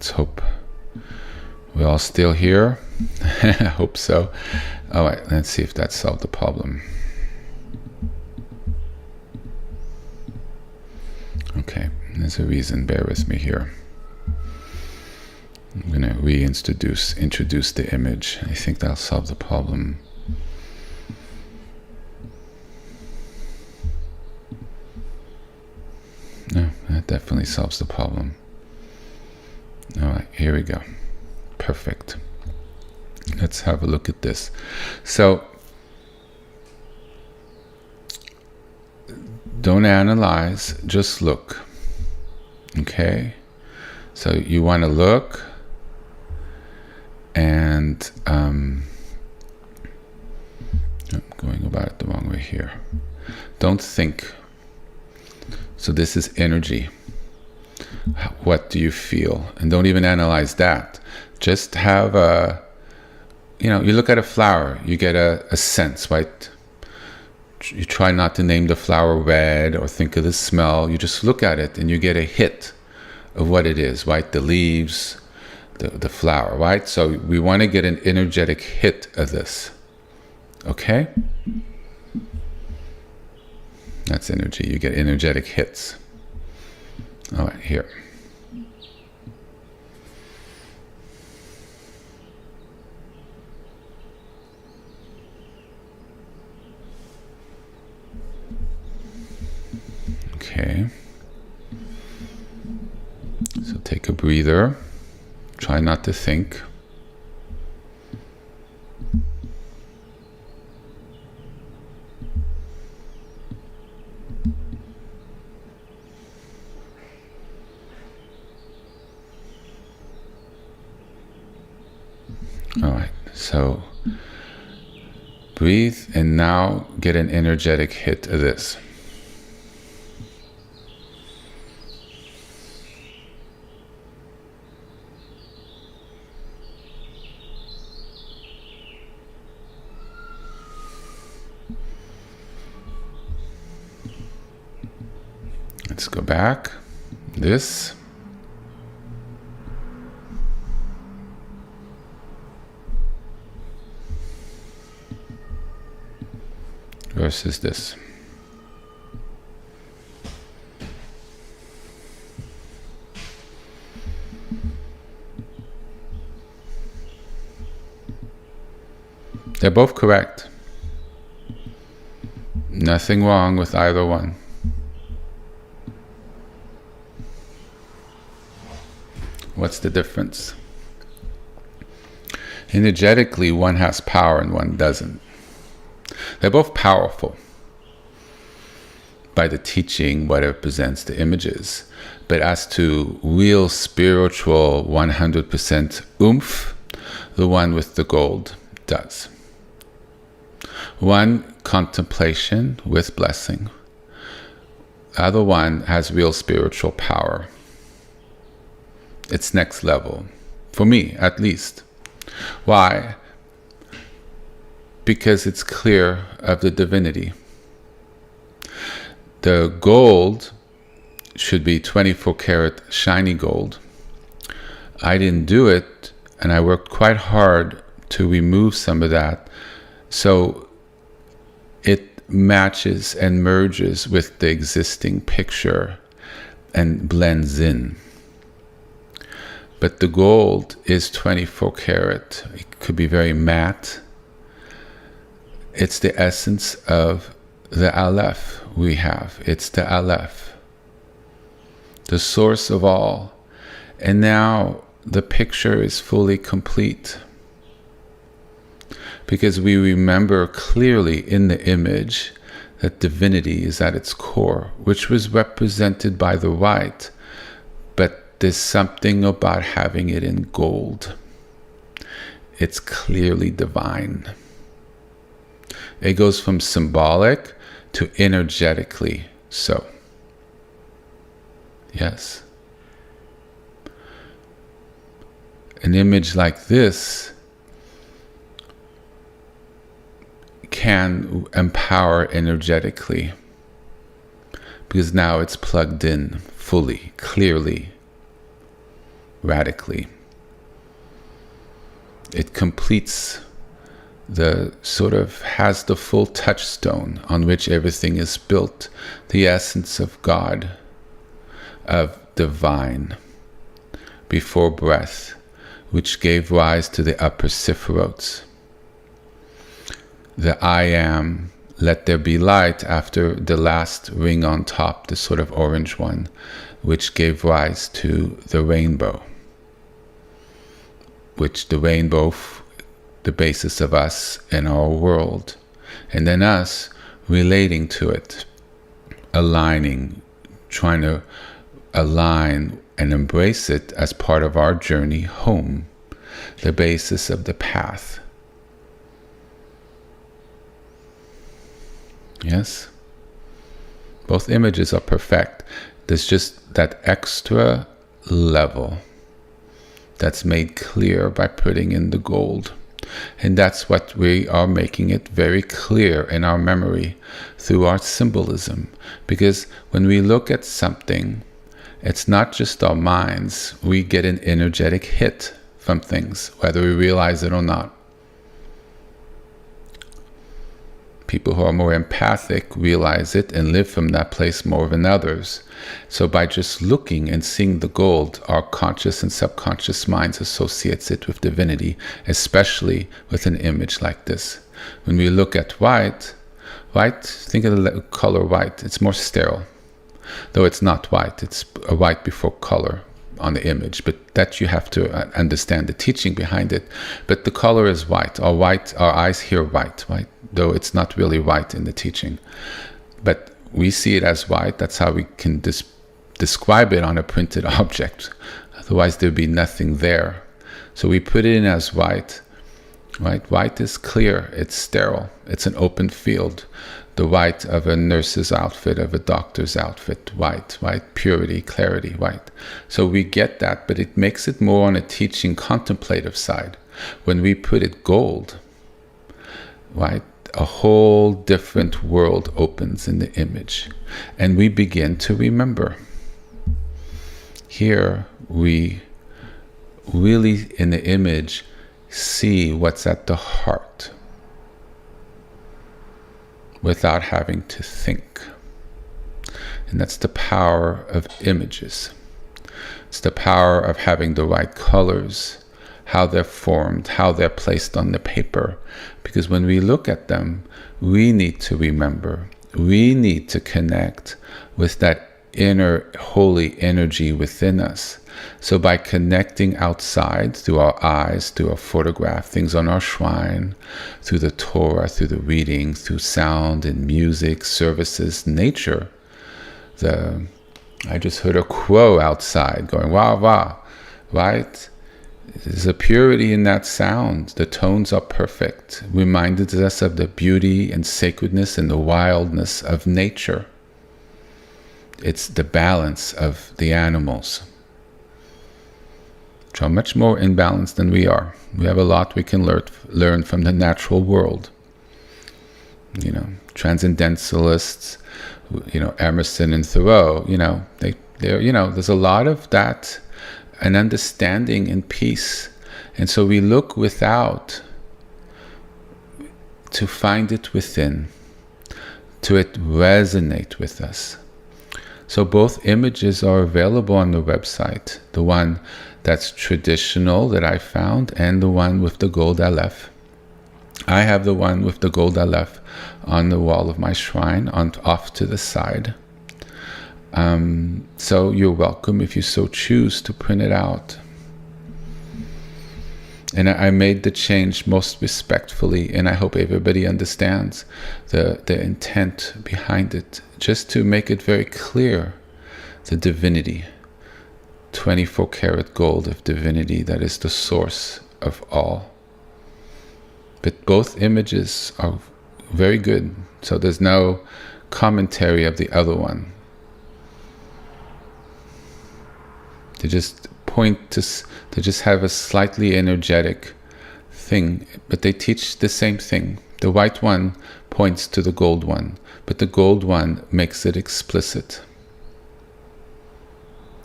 Let's hope we're all still here. I hope so. All right, let's see if that solved the problem. Okay, there's a reason. Bear with me here. I'm going to introduce the image. I think that'll solve the problem. No, that definitely solves the problem. All right, here we go. Perfect. Let's have a look at this. So, don't analyze, just look. Okay? So you want to look, and I'm going about it the wrong way here. Don't think. So this is energy. What do you feel? And don't even analyze that. Just have a, you look at a flower, you get a sense, right? You try not to name the flower red or think of the smell. You just look at it and you get a hit of what it is, right? The leaves, the flower, right? So we want to get an energetic hit of this. Okay? That's energy. You get energetic hits. All right, here. Okay. So take a breather. Try not to think. All right, so breathe and now get an energetic hit of this. Let's go back. This. Versus this. They're both correct. Nothing wrong with either one. What's the difference? Energetically, one has power and one doesn't. They're both powerful by the teaching, what it represents, the images. But as to real spiritual 100% oomph, the one with the gold does. One, contemplation with blessing. The other one has real spiritual power. It's next level, for me at least. Why? Because it's clear of the divinity. The gold should be 24 karat shiny gold. I didn't do it, and I worked quite hard to remove some of that, so it matches and merges with the existing picture and blends in. But the gold is 24 karat. It could be very matte. It's the essence of the Aleph we have. It's the Aleph, the source of all. And now the picture is fully complete. Because we remember clearly in the image that divinity is at its core, which was represented by the white. But there's something about having it in gold. It's clearly divine. It goes from symbolic to energetically so. Yes. An image like this can empower energetically because now it's plugged in fully, clearly. radically. It completes has the full touchstone on which everything is built, the essence of God, of divine, before breath, which gave rise to the upper Sephirots. The I am, let there be light, after the last ring on top, the sort of orange one, which gave rise to the rainbow, which the rainbow, the basis of us and our world, and then us relating to it, aligning, trying to align and embrace it as part of our journey home, the basis of the path. Yes? Both images are perfect. There's just that extra level that's made clear by putting in the gold. And that's what we are making it very clear in our memory through our symbolism. Because when we look at something, it's not just our minds. We get an energetic hit from things, whether we realize it or not. People who are more empathic realize it and live from that place more than others. So by just looking and seeing the gold, our conscious and subconscious minds associates it with divinity, especially with an image like this. When we look at white, think of the color white. It's more sterile. Though it's not white, it's a white before color on the image, but that you have to understand the teaching behind it. But the color is white. Our eyes hear white, though it's not really white in the teaching. But we see it as white. That's how we can describe it on a printed object. Otherwise, there'd be nothing there. So we put it in as white. White is clear. It's sterile. It's an open field. The white of a nurse's outfit, of a doctor's outfit, white, purity, clarity, white. So we get that, but it makes it more on a teaching, contemplative side. When we put it gold, a whole different world opens in the image, and we begin to remember. Here we really, in the image, see what's at the heart, without having to think. And that's the power of images. It's the power of having the right colors, how they're formed, how they're placed on the paper. Because when we look at them, we need to remember, we need to connect with that inner holy energy within us. So by connecting outside through our eyes, through a photograph, things on our shrine, through the Torah, through the reading, through sound and music, services, nature. I just heard a crow outside going, wah, wah, right? There's a purity in that sound. The tones are perfect. Reminded us of the beauty and sacredness and the wildness of nature. It's the balance of the animals, which are much more in balance than we are. We have a lot we can learn from the natural world. Transcendentalists, Emerson and Thoreau, there's a lot of that, an understanding and peace. And so we look without to find it within, to it resonate with us. So both images are available on the website, the one that's traditional that I found, and the one with the gold Aleph. I have the one with the gold Aleph on the wall of my shrine, off to the side. So you're welcome, if you so choose, to print it out. And I made the change most respectfully, and I hope everybody understands the intent behind it, just to make it very clear, the divinity. 24 karat gold of divinity that is the source of all. But both images are very good, so there's no commentary of the other one. They just they just have a slightly energetic thing, but they teach the same thing. The white one points to the gold one, but the gold one makes it explicit.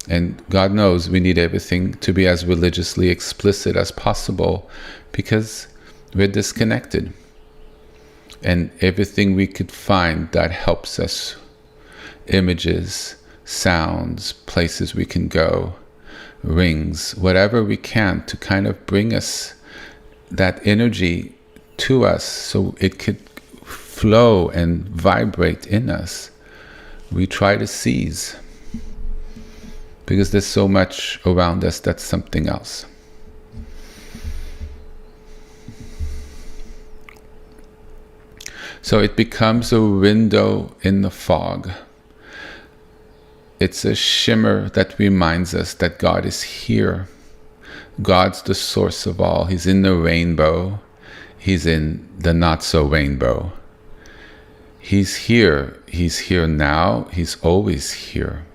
And God knows we need everything to be as religiously explicit as possible because we're disconnected. And everything we could find that helps us, images, sounds, places we can go, rings, whatever we can to kind of bring us that energy to us so it could flow and vibrate in us, we try to seize. Because there's so much around us that's something else. So it becomes a window in the fog. It's a shimmer that reminds us that God is here. God's the source of all. He's in the rainbow. He's in the not-so-rainbow. He's here. He's here now. He's always here.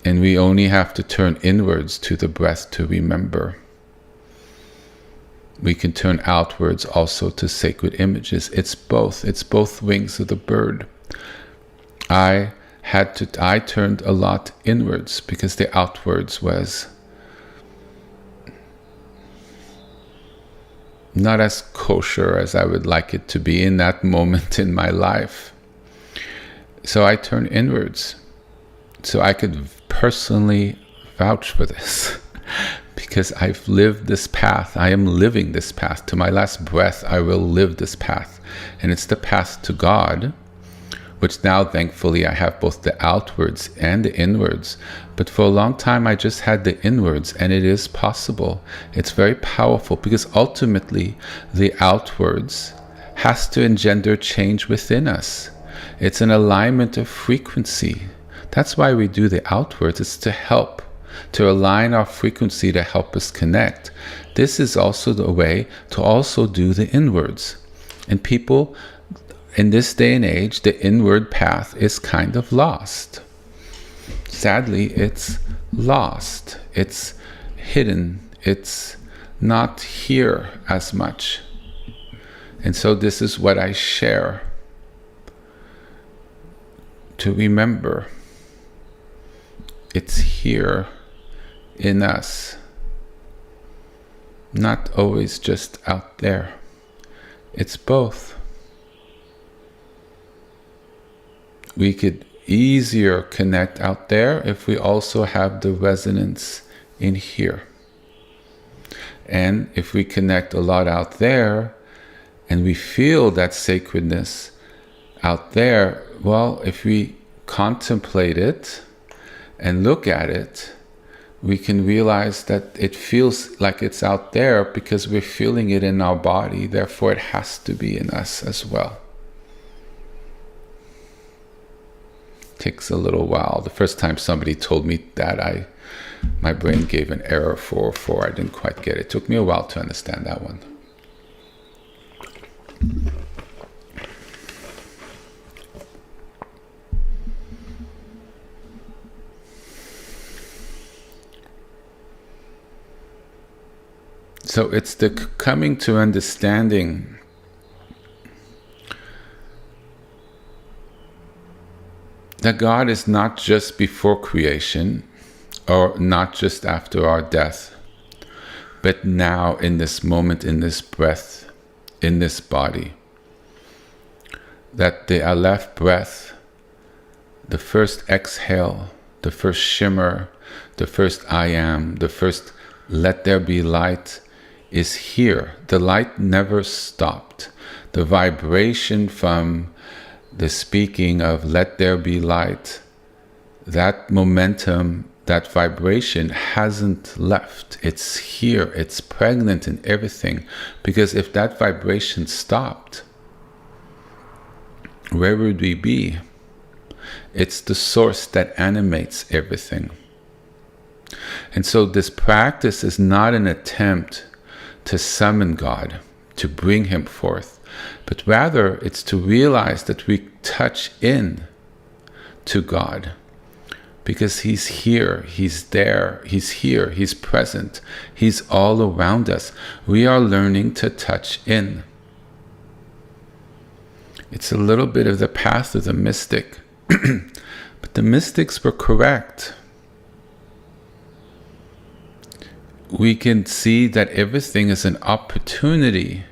And we only have to turn inwards to the breath to remember. We can turn outwards also to sacred images. It's both. It's both wings of the bird. I turned a lot inwards because the outwards was not as kosher as I would like it to be in that moment in my life. So I turned inwards so I could personally vouch for this. Because I've lived this path. I am living this path. To my last breath, I will live this path. And it's the path to God, which now, thankfully, I have both the outwards and the inwards. But for a long time, I just had the inwards, and it is possible. It's very powerful, because ultimately, the outwards has to engender change within us. It's an alignment of frequency. That's why we do the outwards. It's to help, to align our frequency to help us connect. This is also the way to also do the inwards. And people, in this day and age, the inward path is kind of lost. Sadly, it's lost. It's hidden. It's not here as much. And so this is what I share to remember. It's here in us, not always just out there. It's both. We could easier connect out there if we also have the resonance in here. And if we connect a lot out there and we feel that sacredness out there, well, if we contemplate it and look at it, we can realize that it feels like it's out there because we're feeling it in our body. Therefore, it has to be in us as well. Takes a little while. The first time somebody told me that, my brain gave an error 404. I didn't quite get it. It took me a while to understand that one. So it's the coming to understanding that God is not just before creation or not just after our death, but now in this moment, in this breath, in this body. That the Aleph breath, the first exhale, the first shimmer, the first I am, the first let there be light, is here. The light never stopped. The vibration from the speaking of let there be light, that momentum, that vibration hasn't left. It's here. It's pregnant in everything. Because if that vibration stopped, where would we be? It's the source that animates everything. And so this practice is not an attempt to summon God, to bring him forth, but rather it's to realize that we touch in to God because he's here, he's there, he's here, he's present, he's all around us. We are learning to touch in. It's a little bit of the path of the mystic, But the mystics were correct. We can see that everything is an opportunity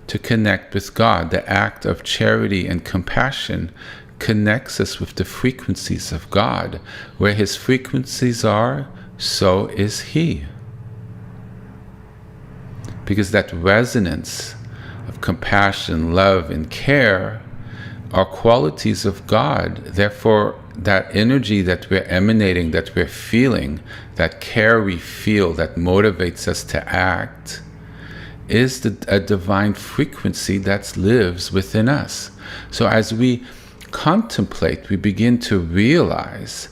to connect with God. The act of charity and compassion connects us with the frequencies of God. Where His frequencies are, so is He. Because that resonance of compassion, love, and care are qualities of God. Therefore, that energy that we're emanating, that we're feeling, that care we feel that motivates us to act, is a divine frequency that lives within us. So as we contemplate, we begin to realize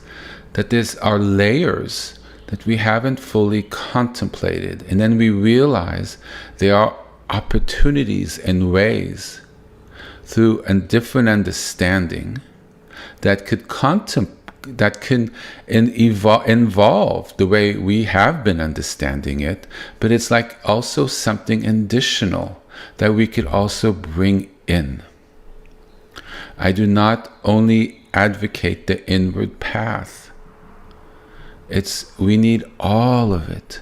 that there are layers that we haven't fully contemplated. And then we realize there are opportunities and ways through a different understanding that can involve the way we have been understanding it, but it's like also something additional that we could also bring in. I do not only advocate the inward path. We need all of it.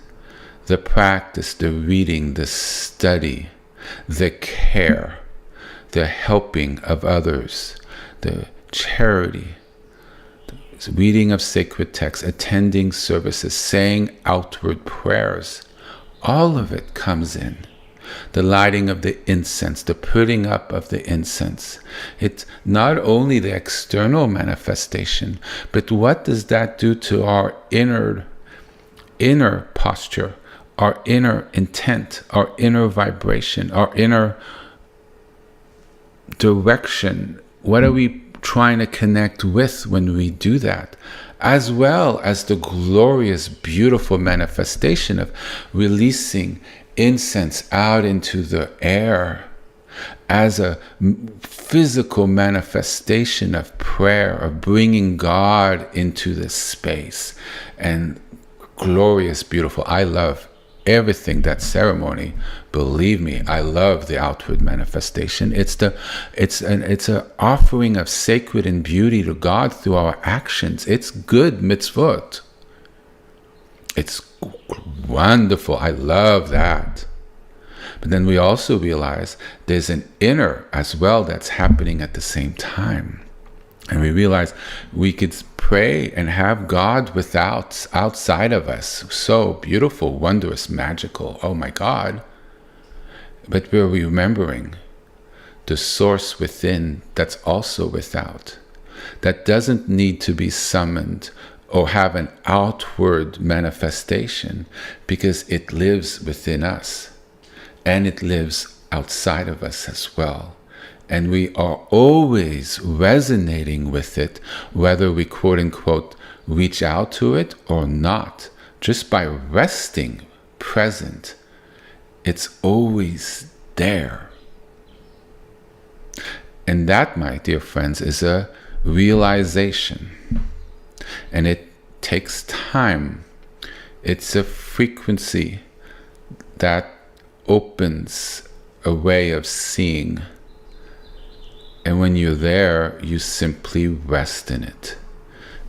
The practice, the reading, the study, the care, the helping of others, the charity, the reading of sacred texts, attending services, saying outward prayers. All of it comes in. The lighting of the incense, the putting up of the incense. It's not only the external manifestation, but what does that do to our inner posture, our inner intent, our inner vibration, our inner direction? What are we trying to connect with when we do that? As well as the glorious, beautiful manifestation of releasing incense out into the air as a physical manifestation of prayer, of bringing God into the space. And glorious, beautiful. I love everything, that ceremony. Believe me, I love the outward manifestation. It's an offering of sacred and beauty to God through our actions. It's good mitzvot. It's wonderful. I love that. But then we also realize there's an inner as well that's happening at the same time. And we realize we could pray and have God outside of us. So beautiful, wondrous, magical. Oh my God. But we're remembering the source within that's also without. That doesn't need to be summoned or have an outward manifestation, because it lives within us and it lives outside of us as well. And we are always resonating with it, whether we quote unquote reach out to it or not. Just by resting present, it's always there. And that, my dear friends, is a realization. And it takes time. It's a frequency that opens a way of seeing. And when you're there, you simply rest in it.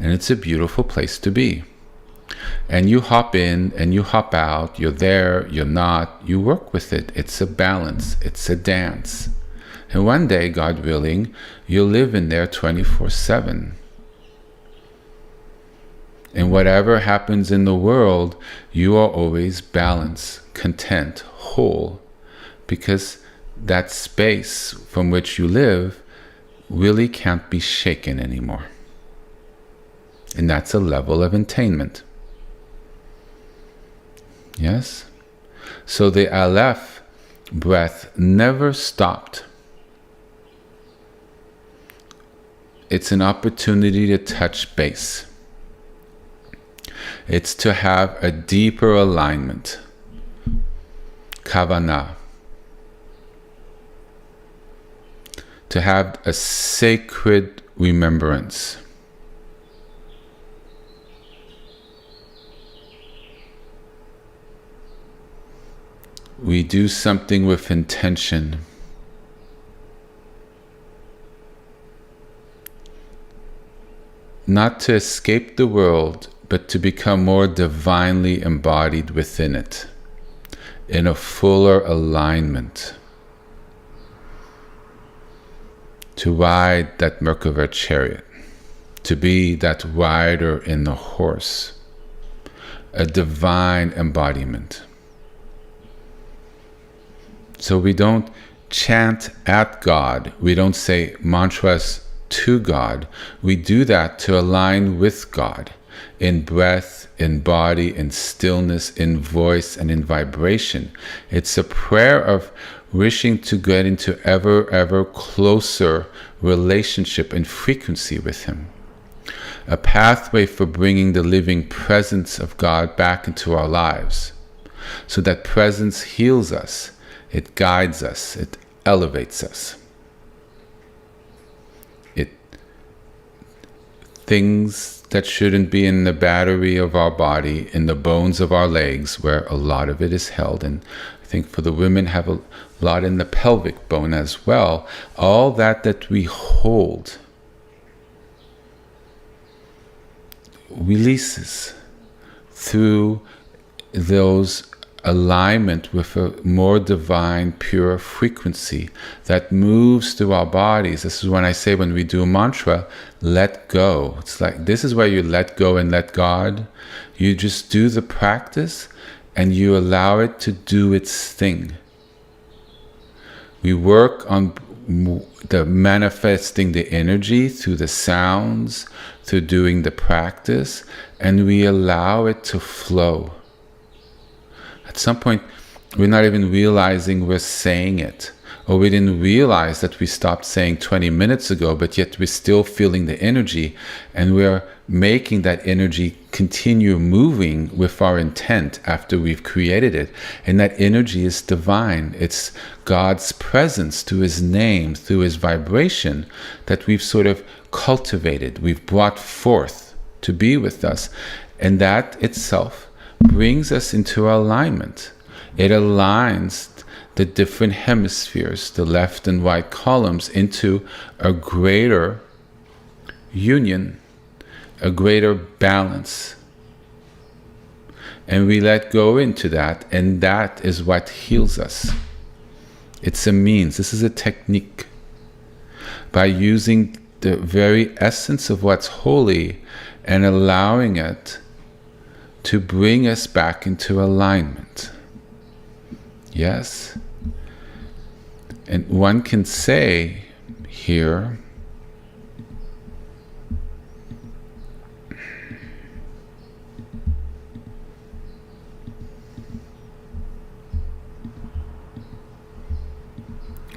And it's a beautiful place to be. And you hop in and you hop out. You're there, you're not. You work with it. It's a balance. It's a dance. And one day, God willing, you'll live in there 24/7. And whatever happens in the world, you are always balanced, content, whole. Because that space from which you live really can't be shaken anymore. And that's a level of attainment. Yes? So the Aleph breath never stopped. It's an opportunity to touch base. It's to have a deeper alignment. Kavanah. To have a sacred remembrance. We do something with intention. not to escape the world, but to become more divinely embodied within it, in a fuller alignment, to ride that Merkava chariot, to be that rider in the horse, a divine embodiment. So we don't chant at God, we don't say mantras to God. We do that to align with God in breath, in body, in stillness, in voice, and in vibration. It's a prayer of wishing to get into ever closer relationship and frequency with Him. A pathway for bringing the living presence of God back into our lives. So that presence heals us, it guides us, it elevates us. Things that shouldn't be in the battery of our body, in the bones of our legs, where a lot of it is held. And I think for the women, have a lot in the pelvic bone as well. All that we hold releases through those alignment with a more divine, pure frequency that moves through our bodies. This is when I say, when we do a mantra, let go. It's like, this is where you let go and let God. You just do the practice and you allow it to do its thing. We work on the manifesting the energy through the sounds, through doing the practice, and we allow it to flow. At some point, we're not even realizing we're saying it, or we didn't realize that we stopped saying 20 minutes ago, but yet we're still feeling the energy, and we're making that energy continue moving with our intent after we've created it. And that energy is divine. It's God's presence through His name, through His vibration, that we've sort of cultivated, we've brought forth to be with us. And that itself brings us into alignment. It aligns the different hemispheres, the left and right columns, into a greater union, a greater balance. And we let go into that, and that is what heals us. It's a means. This is a technique. By using the very essence of what's holy and allowing it to bring us back into alignment. Yes? And one can say here,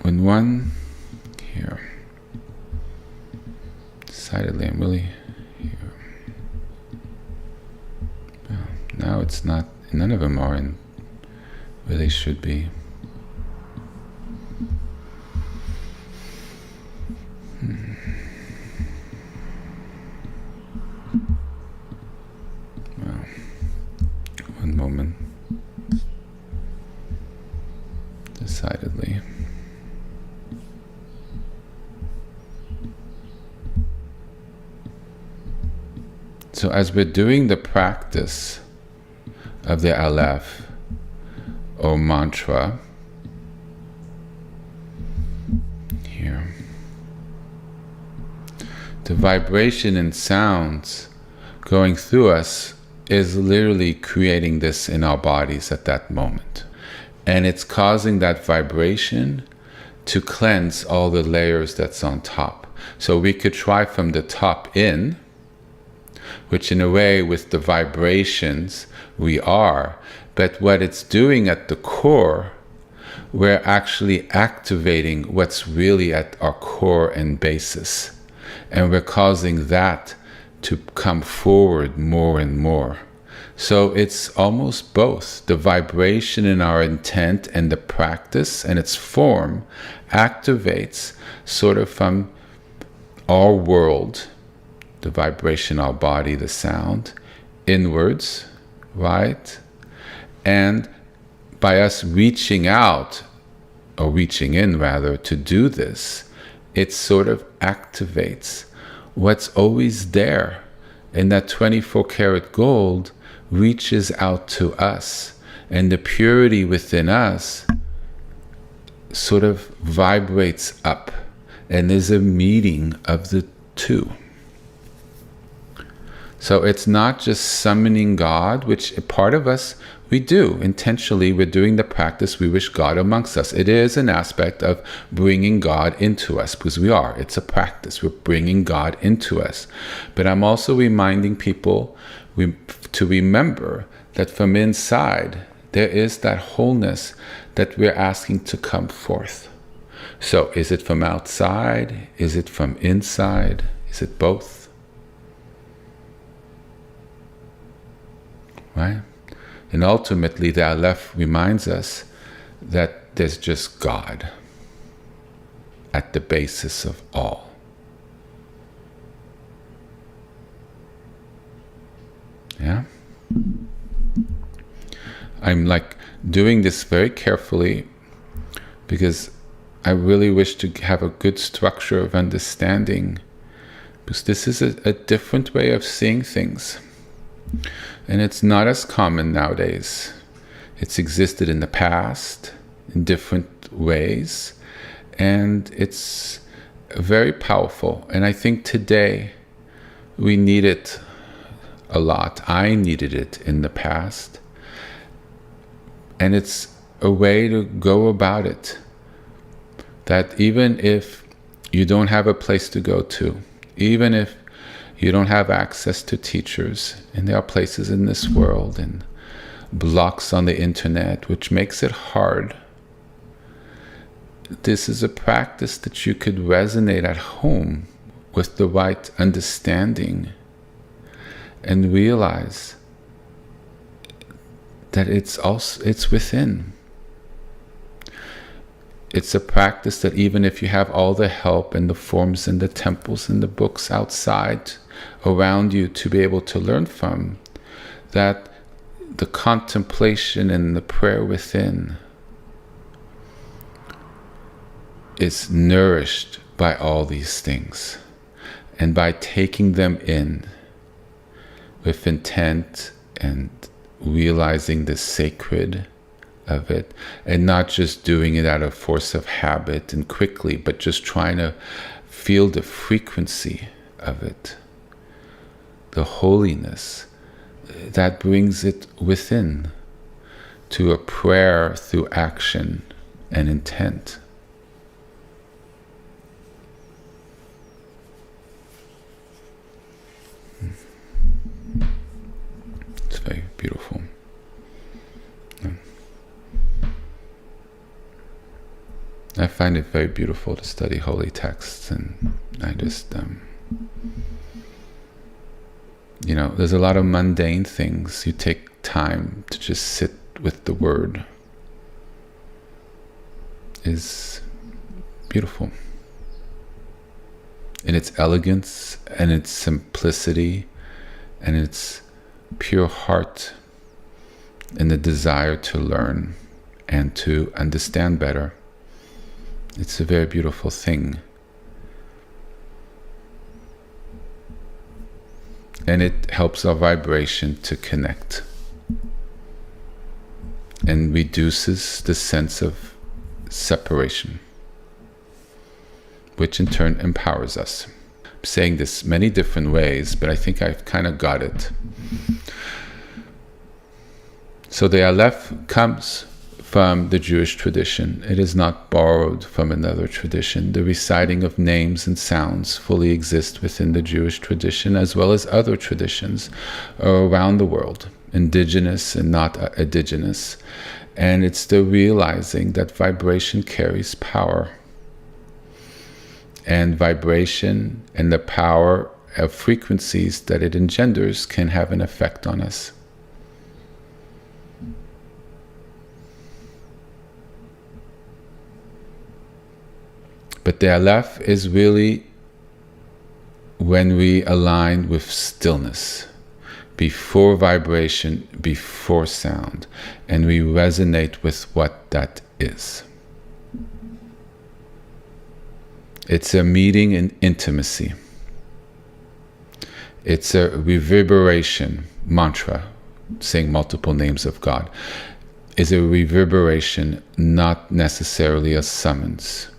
when one, here, decidedly I'm really here. Well, now it's not, none of them are in where they should be. Well, one moment. Decidedly. So as we're doing the practice of the Aleph or mantra here, the vibration and sounds going through us is literally creating this in our bodies at that moment. And it's causing that vibration to cleanse all the layers that's on top. So we could try from the top in, which in a way with the vibrations we are, but what it's doing at the core, we're actually activating what's really at our core and basis. And we're causing that to come forward more and more. So it's almost both. The vibration in our intent and the practice and its form activates sort of from our world, the vibration, our body, the sound, inwards, right? And by us reaching out, or reaching in rather, to do this, it sort of activates what's always there in that 24 karat gold reaches out to us, and the purity within us sort of vibrates up, and there's a meeting of the two. So it's not just summoning God, which a part of us, we do intentionally. We're doing the practice. We wish God amongst us. It is an aspect of bringing God into us, because we are. It's a practice. We're bringing God into us. But I'm also reminding people to remember that from inside, there is that wholeness that we're asking to come forth. So is it from outside? Is it from inside? Is it both? Right? And ultimately, the Aleph reminds us that there's just God at the basis of all. Yeah? I'm like doing this very carefully because I really wish to have a good structure of understanding, because this is a different way of seeing things. And it's not as common nowadays. It's existed in the past in different ways, and it's very powerful. And I think today we need it a lot. I needed it in the past. And it's a way to go about it, that even if you don't have a place to go to, even if you don't have access to teachers, and there are places in this world and blocks on the internet, which makes it hard. This is a practice that you could resonate at home with the right understanding and realize that it's within. It's a practice that even if you have all the help and the forms and the temples and the books outside around you to be able to learn from, that the contemplation and the prayer within is nourished by all these things, and by taking them in with intent and realizing the sacred of it, and not just doing it out of force of habit and quickly, but just trying to feel the frequency of it, the holiness that brings it within to a prayer through action and intent. It's very beautiful. I find it very beautiful to study holy texts, and I just, there's a lot of mundane things. You take time to just sit with the word is beautiful. In its elegance and its simplicity and its pure heart and the desire to learn and to understand better. It's a very beautiful thing. And it helps our vibration to connect and reduces the sense of separation, which in turn empowers us. I'm saying this many different ways, but I think I've kind of got it. So the Aleph comes from the Jewish tradition. It is not borrowed from another tradition. The reciting of names and sounds fully exist within the Jewish tradition, as well as other traditions around the world, indigenous and not indigenous. And it's the realizing that vibration carries power. And vibration and the power of frequencies that it engenders can have an effect on us. But the Aleph is really when we align with stillness, before vibration, before sound, and we resonate with what that is. It's a meeting in intimacy. It's a reverberation. Mantra, saying multiple names of God, is a reverberation, not necessarily a summons.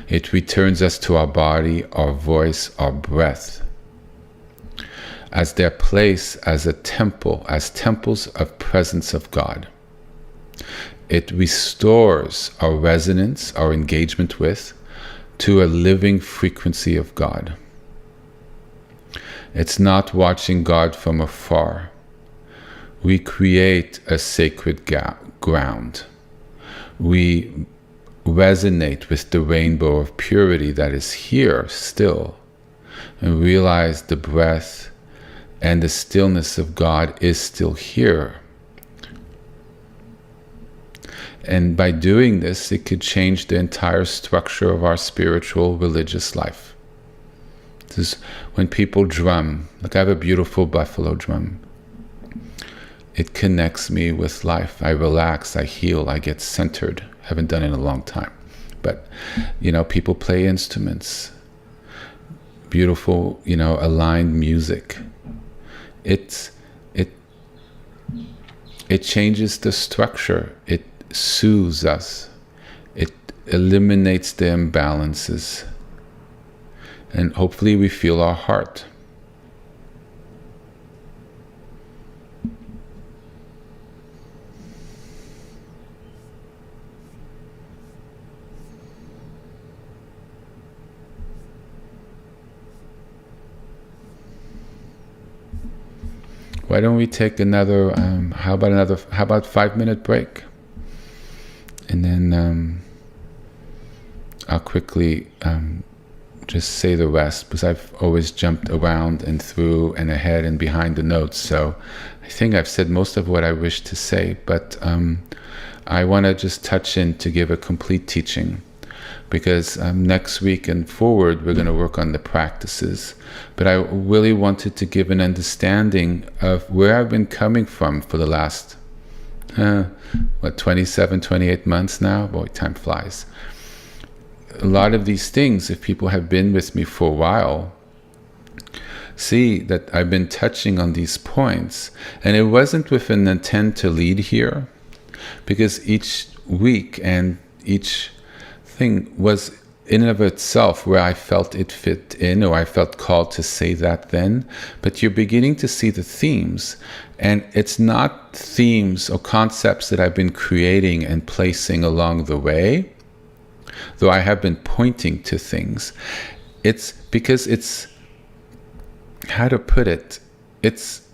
It returns us to our body, our voice, our breath, as their place as a temple, as temples of presence of God. It restores our resonance, our engagement with, to a living frequency of God. It's not watching God from afar. We create a sacred ground. We resonate with the rainbow of purity that is here still, and realize the breath and the stillness of God is still here. And by doing this, it could change the entire structure of our spiritual, religious life. This is when people drum. Like, I have a beautiful buffalo drum. It connects me with life. I relax, I heal, I get centered. Haven't done it in a long time. But, people play instruments. Beautiful, aligned music. It changes the structure. It soothes us. It eliminates the imbalances. And hopefully we feel our heart. Why don't we take another, how about 5-minute break? And then I'll quickly just say the rest, because I've always jumped around and through and ahead and behind the notes. So I think I've said most of what I wish to say, but I want to just touch in to give a complete teaching, because next week and forward, we're going to work on the practices. But I really wanted to give an understanding of where I've been coming from for the last 27, 28 months now? Boy, time flies. A lot of these things, if people have been with me for a while, see that I've been touching on these points. And it wasn't with an intent to lead here, because each week and each thing was in and of itself where I felt it fit in, or I felt called to say that then. But you're beginning to see the themes, and it's not themes or concepts that I've been creating and placing along the way, though I have been pointing to things. It's because it's, how to put it, it's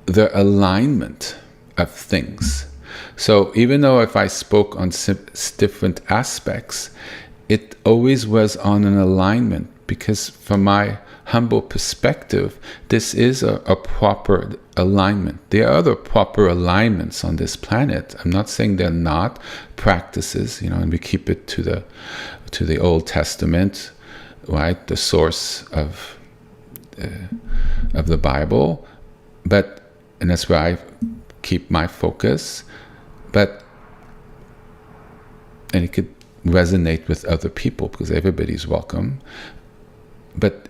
the alignment of things. So even though if I spoke on different aspects, it always was on an alignment, because from my humble perspective, this is a proper alignment. There are other proper alignments on this planet. I'm not saying they're not practices, and we keep it to the Old Testament, right? The source of the Bible, and that's where I keep my focus. And it could resonate with other people, because everybody's welcome. But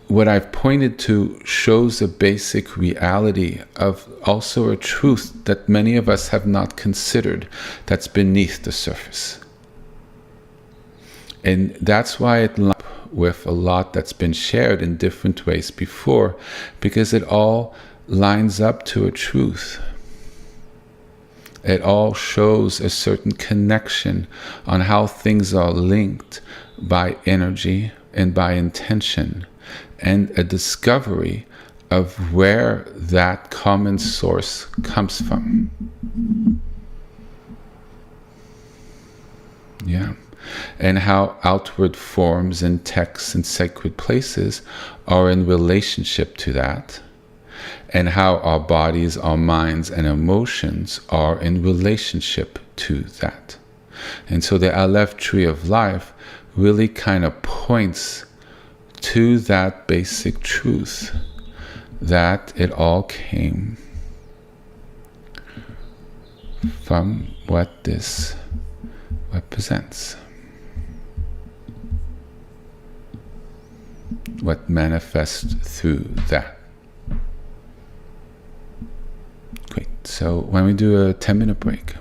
what I've pointed to shows a basic reality of also a truth that many of us have not considered, that's beneath the surface. And that's why it lines up with a lot that's been shared in different ways before, because it all lines up to a truth. It all shows a certain connection on how things are linked by energy and by intention, and a discovery of where that common source comes from. Yeah. And how outward forms and texts and sacred places are in relationship to that, and how our bodies, our minds, and emotions are in relationship to that. And so the Aleph tree of life really kind of points to that basic truth, that it all came from what this represents. what manifests through that. Great. So when we do a 10-minute break.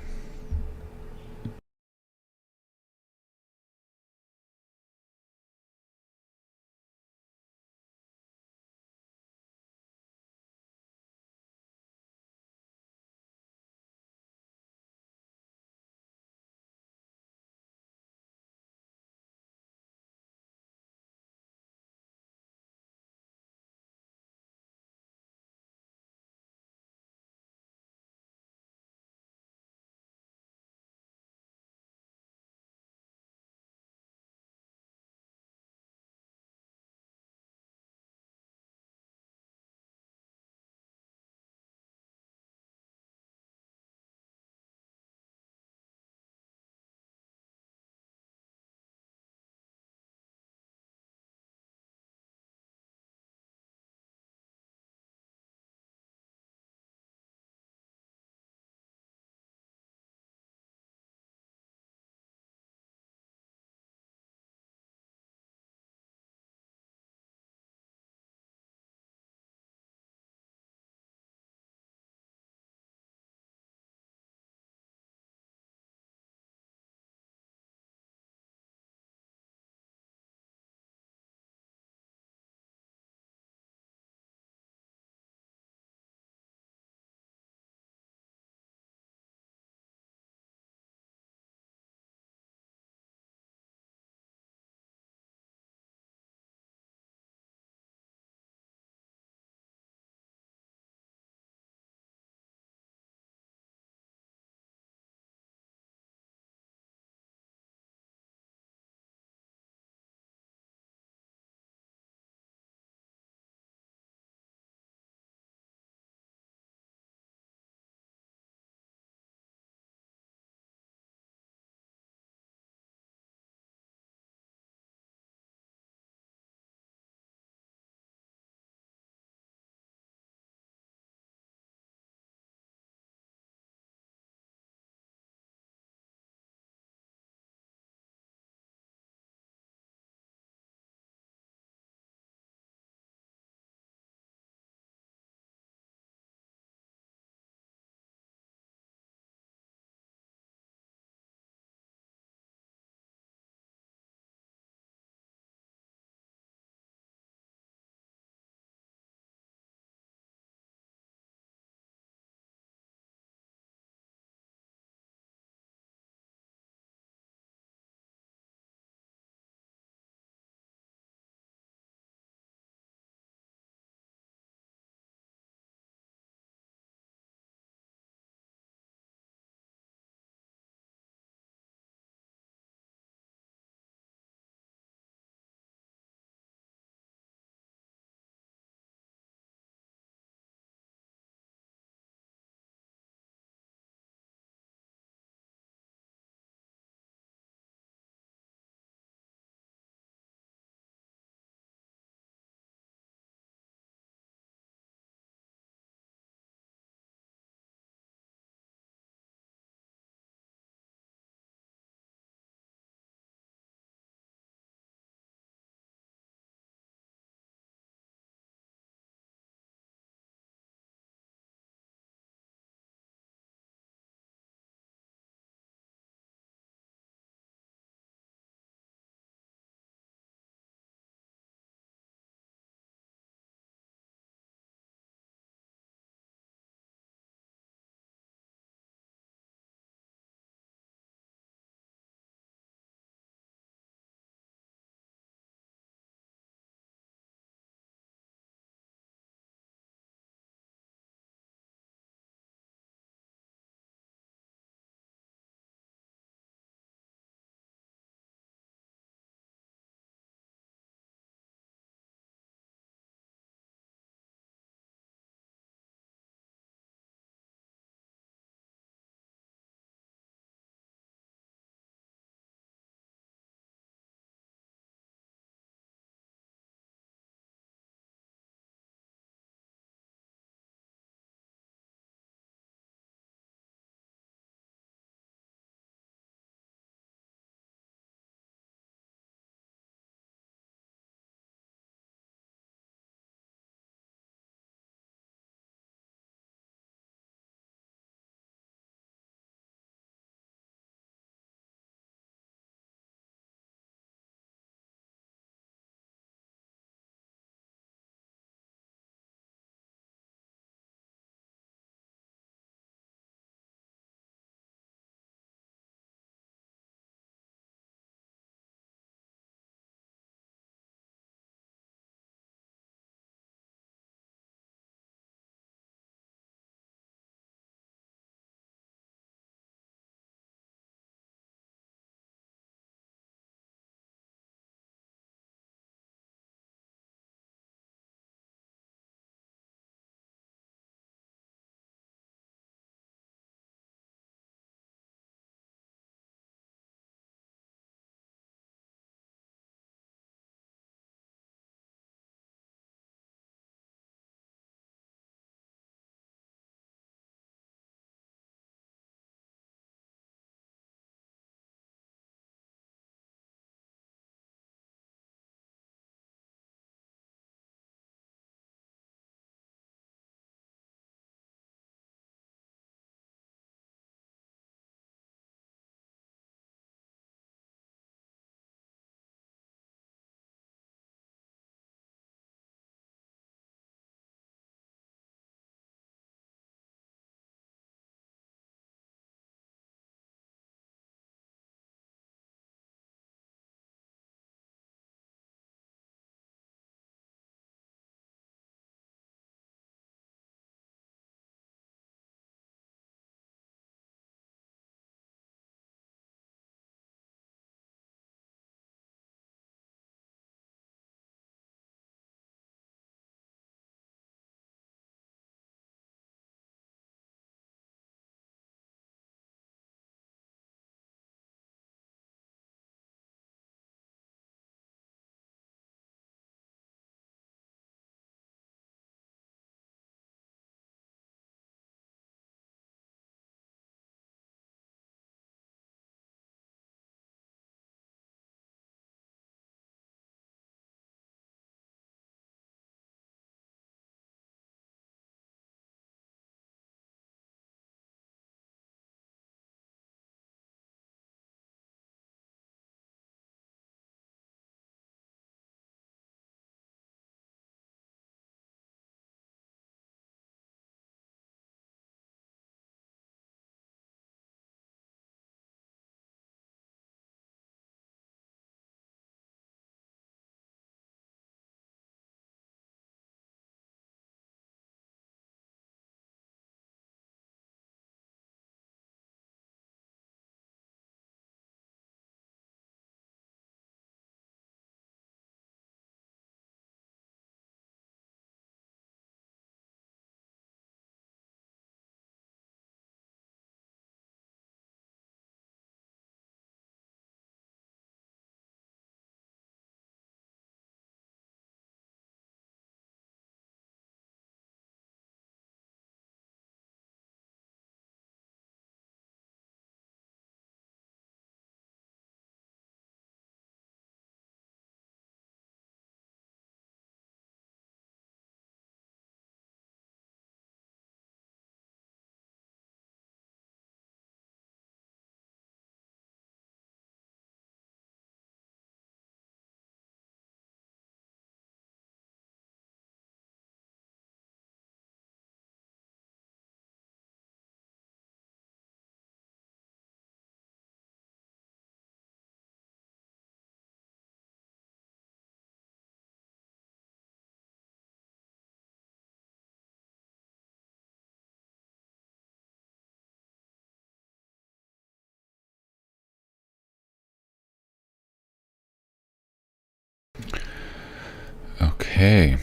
Okay.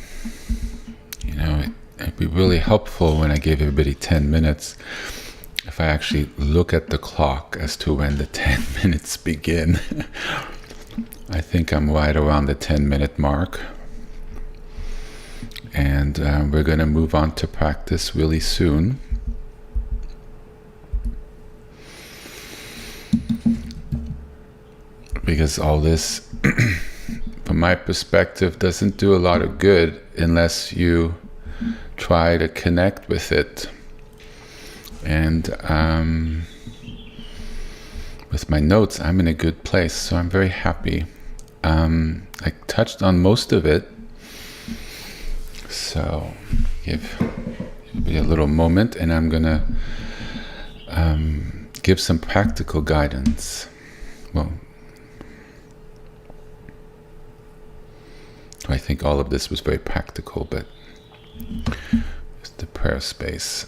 It'd be really helpful when I gave everybody 10 minutes if I actually look at the clock as to when the 10 minutes begin. I think I'm right around the 10-minute mark. And we're going to move on to practice really soon. Because all this, from my perspective, doesn't do a lot of good unless you try to connect with it. And with my notes, I'm in a good place, so I'm very happy. I touched on most of it, so give everybody a little moment, and I'm going to give some practical guidance. Well, I think all of this was very practical, but just the prayer space.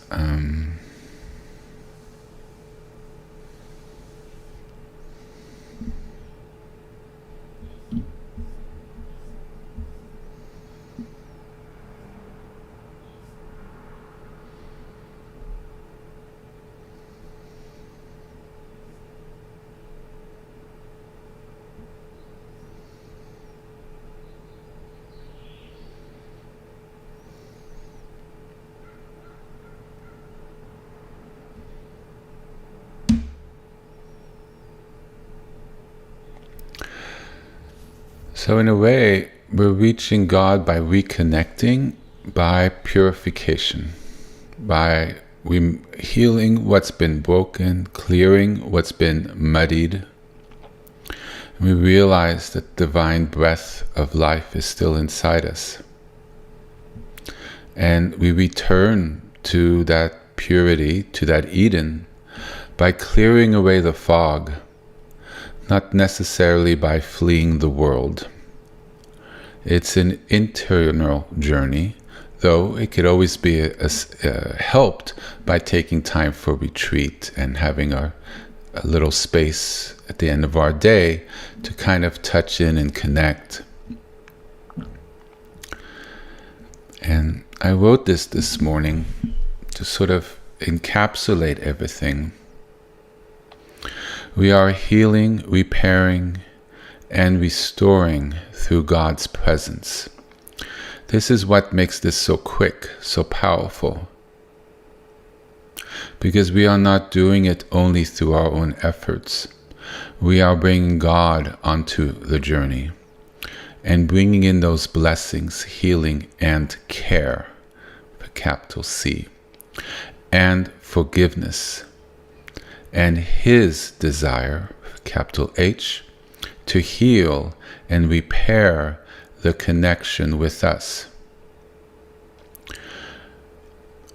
So in a way, we're reaching God by reconnecting, by purification, by healing what's been broken, clearing what's been muddied. We realize that divine breath of life is still inside us. And we return to that purity, to that Eden, by clearing away the fog, not necessarily by fleeing the world. It's an internal journey, though it could always be helped by taking time for retreat and having a little space at the end of our day to kind of touch in and connect. And I wrote this morning to sort of encapsulate everything. We are healing, repairing, and restoring through God's presence. This is what makes this so quick, so powerful. Because we are not doing it only through our own efforts. We are bringing God onto the journey and bringing in those blessings, healing, and care, with a capital C, and forgiveness, and His desire, with a capital H, to heal and repair the connection with us.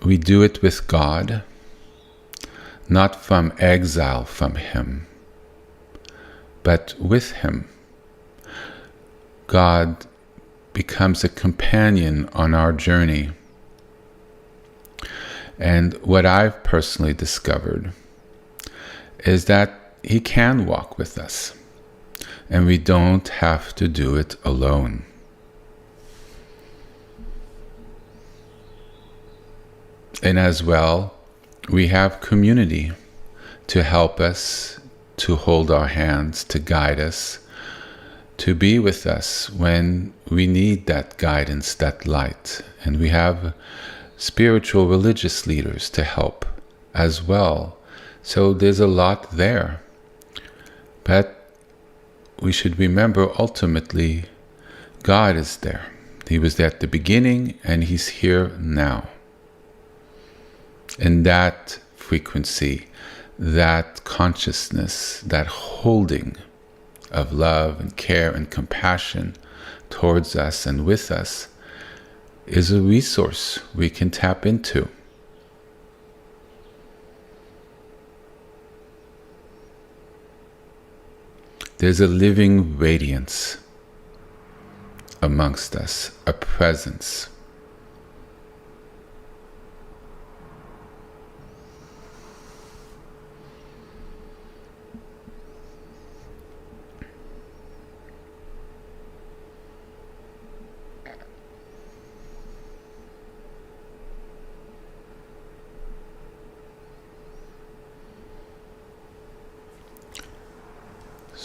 We do it with God, not from exile from Him, but with Him. God becomes a companion on our journey. And what I've personally discovered is that He can walk with us. And we don't have to do it alone. And as well, we have community to help us, to hold our hands, to guide us, to be with us when we need that guidance, that light. And we have spiritual religious leaders to help as well. So there's a lot there. But we should remember ultimately God is there. He was there at the beginning and He's here now. And that frequency, that consciousness, that holding of love and care and compassion towards us and with us is a resource we can tap into. There's a living radiance amongst us, a presence.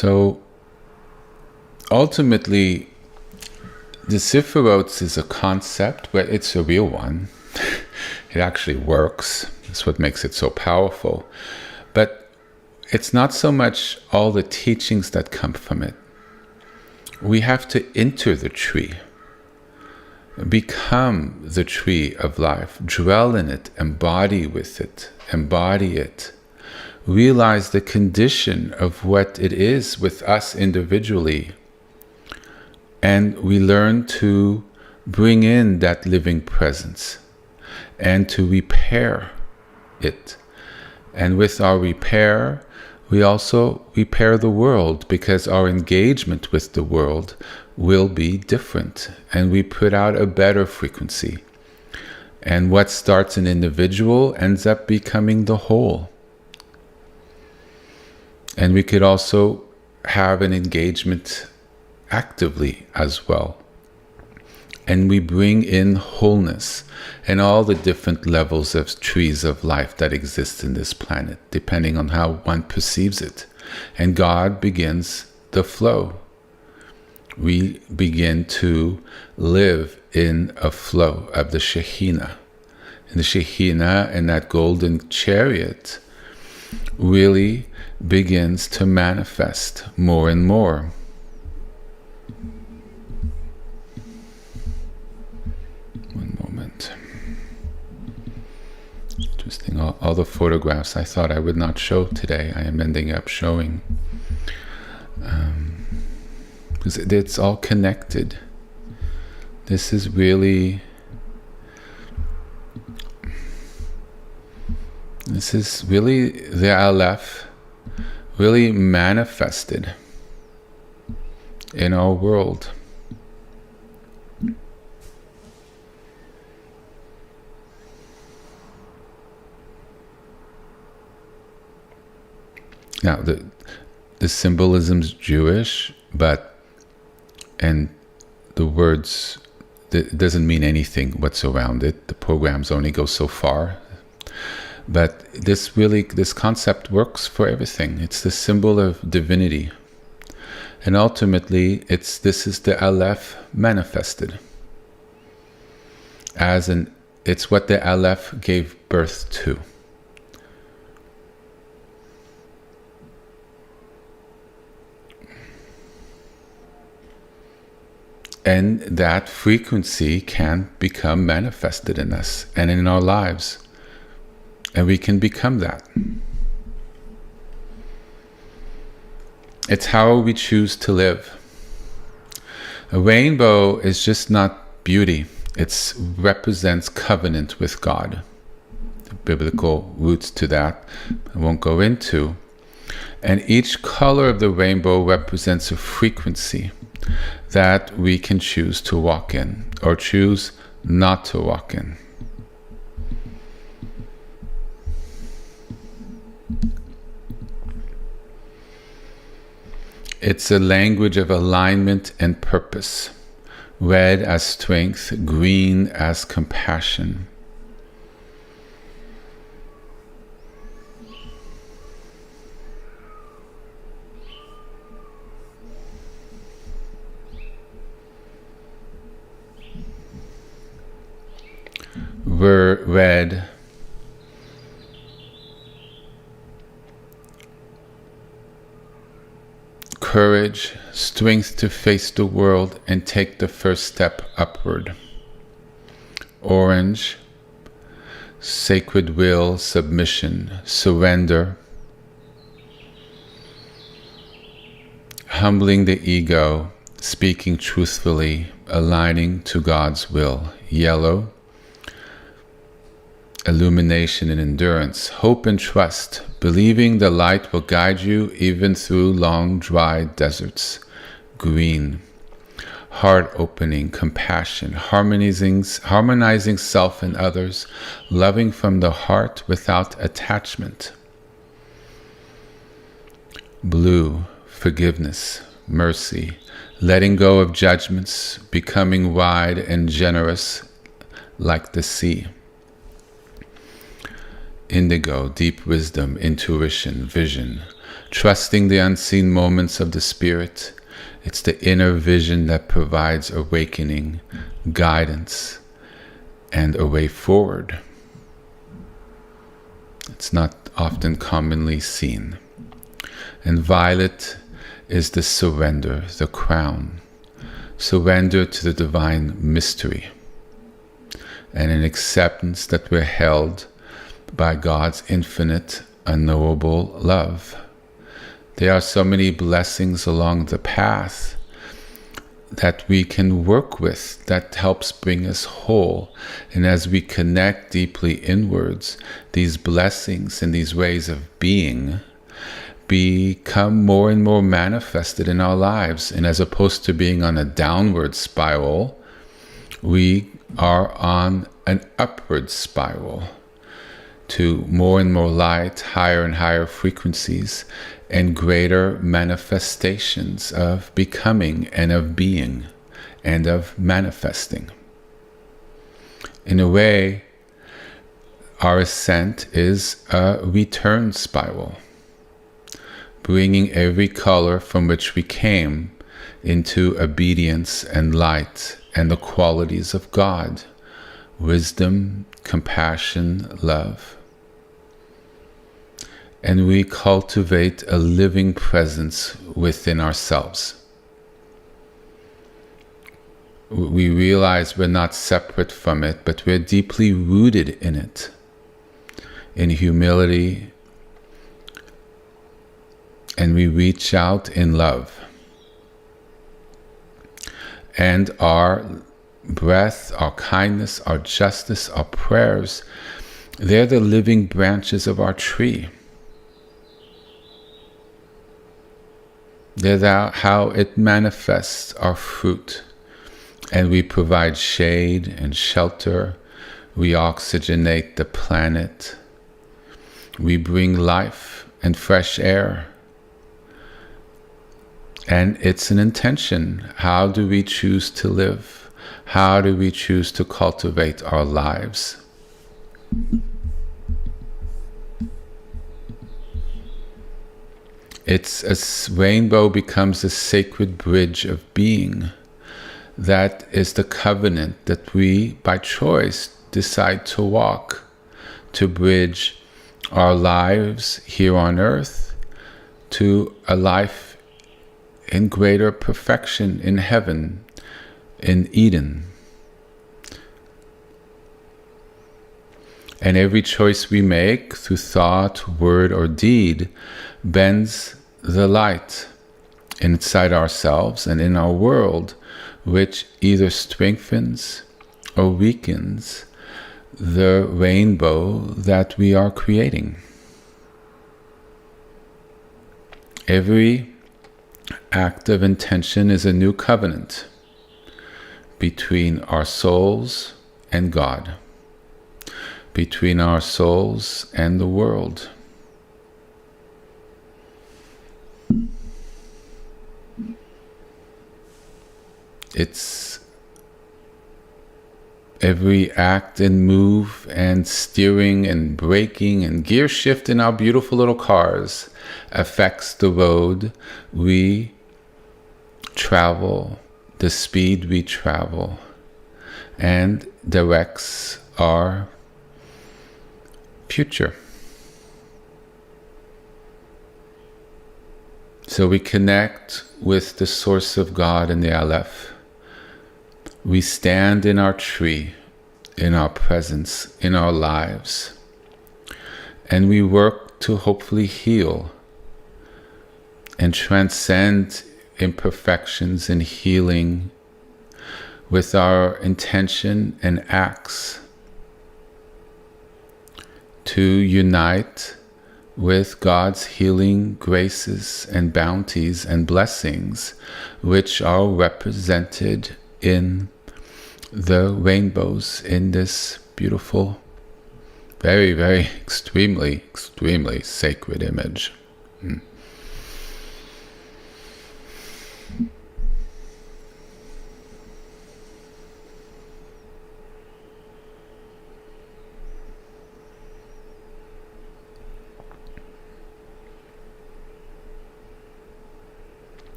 So ultimately, the Sifirot is a concept, but it's a real one. It actually works. That's what makes it so powerful. But it's not so much all the teachings that come from it. We have to enter the tree, become the tree of life, dwell in it, embody it, realize the condition of what it is with us individually. And we learn to bring in that living presence and to repair it. And with our repair, we also repair the world, because our engagement with the world will be different, and we put out a better frequency. And what starts an individual ends up becoming the whole. And we could also have an engagement actively as well. And we bring in wholeness and all the different levels of trees of life that exist in this planet, depending on how one perceives it. And God begins the flow. We begin to live in a flow of the Shekhinah. And the Shekhinah and that golden chariot really begins to manifest more and more. Interesting. All the photographs I thought I would not show today, I am ending up showing. Because it's all connected. This is really the Aleph, really manifested in our world. Now, the symbolism's Jewish, and the words, it doesn't mean anything what's around it. The programs only go so far. But this concept works for everything. It's the symbol of divinity. And ultimately, this is the Aleph manifested. It's what the Aleph gave birth to. And that frequency can become manifested in us and in our lives. And we can become that. It's how we choose to live. A rainbow is just not beauty. It represents covenant with God. The biblical roots to that I won't go into. And each color of the rainbow represents a frequency that we can choose to walk in or choose not to walk in. It's a language of alignment and purpose. Red as strength, green as compassion. Red courage, strength to face the world and take the first step upward. Orange, sacred will, submission, surrender. Humbling the ego, speaking truthfully, aligning to God's will. Yellow, illumination and endurance, hope and trust, believing the light will guide you even through long, dry deserts. Green, heart opening, compassion, harmonizing self and others, loving from the heart without attachment. Blue, forgiveness, mercy, letting go of judgments, becoming wide and generous like the sea. Indigo, deep wisdom, intuition, vision, trusting the unseen moments of the Spirit. It's the inner vision that provides awakening, guidance, and a way forward. It's not often commonly seen. And violet is the surrender, the crown. Surrender to the divine mystery. And an acceptance that we're held by God's infinite, unknowable love. There are so many blessings along the path that we can work with that helps bring us whole. And as we connect deeply inwards, these blessings and these ways of being become more and more manifested in our lives. And as opposed to being on a downward spiral, we are on an upward spiral to more and more light, higher and higher frequencies, and greater manifestations of becoming and of being and of manifesting. In a way, our ascent is a return spiral, bringing every color from which we came into obedience and light and the qualities of God, wisdom, compassion, love. And we cultivate a living presence within ourselves. We realize we're not separate from it, but we're deeply rooted in it, in humility, and we reach out in love. And our breath, our kindness, our justice, our prayers, they're the living branches of our tree. They're how it manifests our fruit. And we provide shade and shelter. We oxygenate the planet. We bring life and fresh air. And it's an intention. How do we choose to live? How do we choose to cultivate our lives? Rainbow becomes a sacred bridge of being. That is the covenant that we, by choice, decide to walk, to bridge our lives here on earth to a life in greater perfection in heaven, in Eden. And every choice we make through thought, word, or deed bends the light inside ourselves and in our world, which either strengthens or weakens the rainbow that we are creating. Every act of intention is a new covenant between our souls and God, between our souls and the world. It's every act and move and steering and braking and gear shift in our beautiful little cars affects the road we travel, the speed we travel, and directs our future. So we connect with the source of God in the Aleph. We stand in our tree, in our presence, in our lives, and we work to hopefully heal and transcend imperfections and healing with our intention and acts to unite with God's healing graces and bounties and blessings, which are represented in the rainbows in this beautiful, very, very extremely sacred image.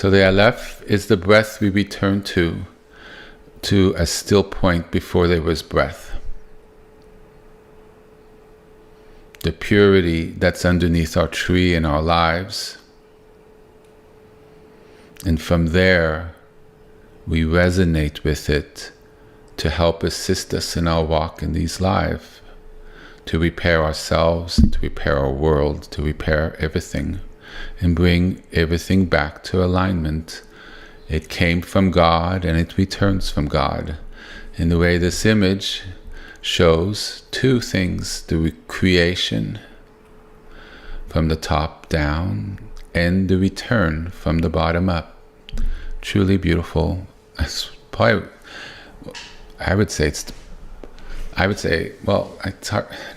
So the Aleph is the breath we return to a still point before there was breath. The purity that's underneath our tree in our lives. And from there, we resonate with it to help assist us in our walk in these lives, to repair ourselves, to repair our world, to repair everything, and bring everything back to alignment. It came from God and it returns from God. In the way this image shows two things: the creation from the top down and the return from the bottom up. Truly beautiful. It's probably, I would say, well, I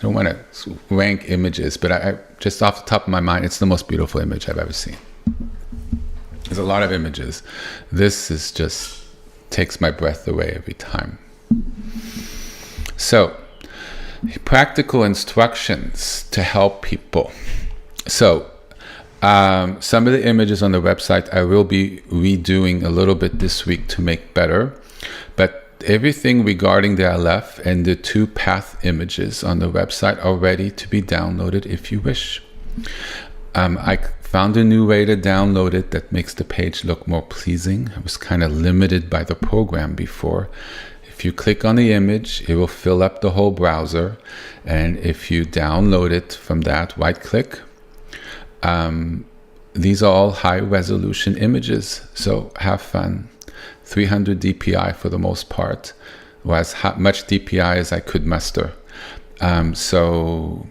don't want to rank images, but I just off the top of my mind, it's the most beautiful image I've ever seen. There's a lot of images. This is just takes my breath away every time. So, practical instructions to help people. So, some of the images on the website I will be redoing a little bit this week to make better, but everything regarding the Aleph and the 2 path images on the website are ready to be downloaded if you wish. I found a new way to download it that makes the page look more pleasing. I was kind of limited by the program before. If you click on the image, it will fill up the whole browser, and if you download it from that, right click. These are all high resolution images, so have fun. 300 dpi for the most part, or as much dpi as I could muster. So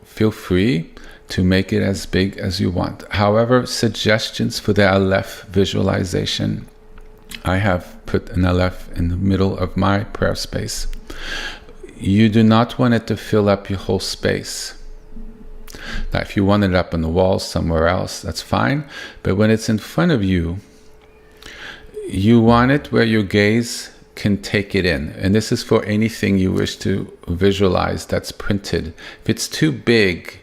feel free to make it as big as you want. However, suggestions for the Aleph visualization, I have put an Aleph in the middle of my prayer space. You do not want it to fill up your whole space. Now, if you want it up on the wall somewhere else, that's fine. But when it's in front of you, you want it where your gaze can take it in. And this is for anything you wish to visualize that's printed. If it's too big,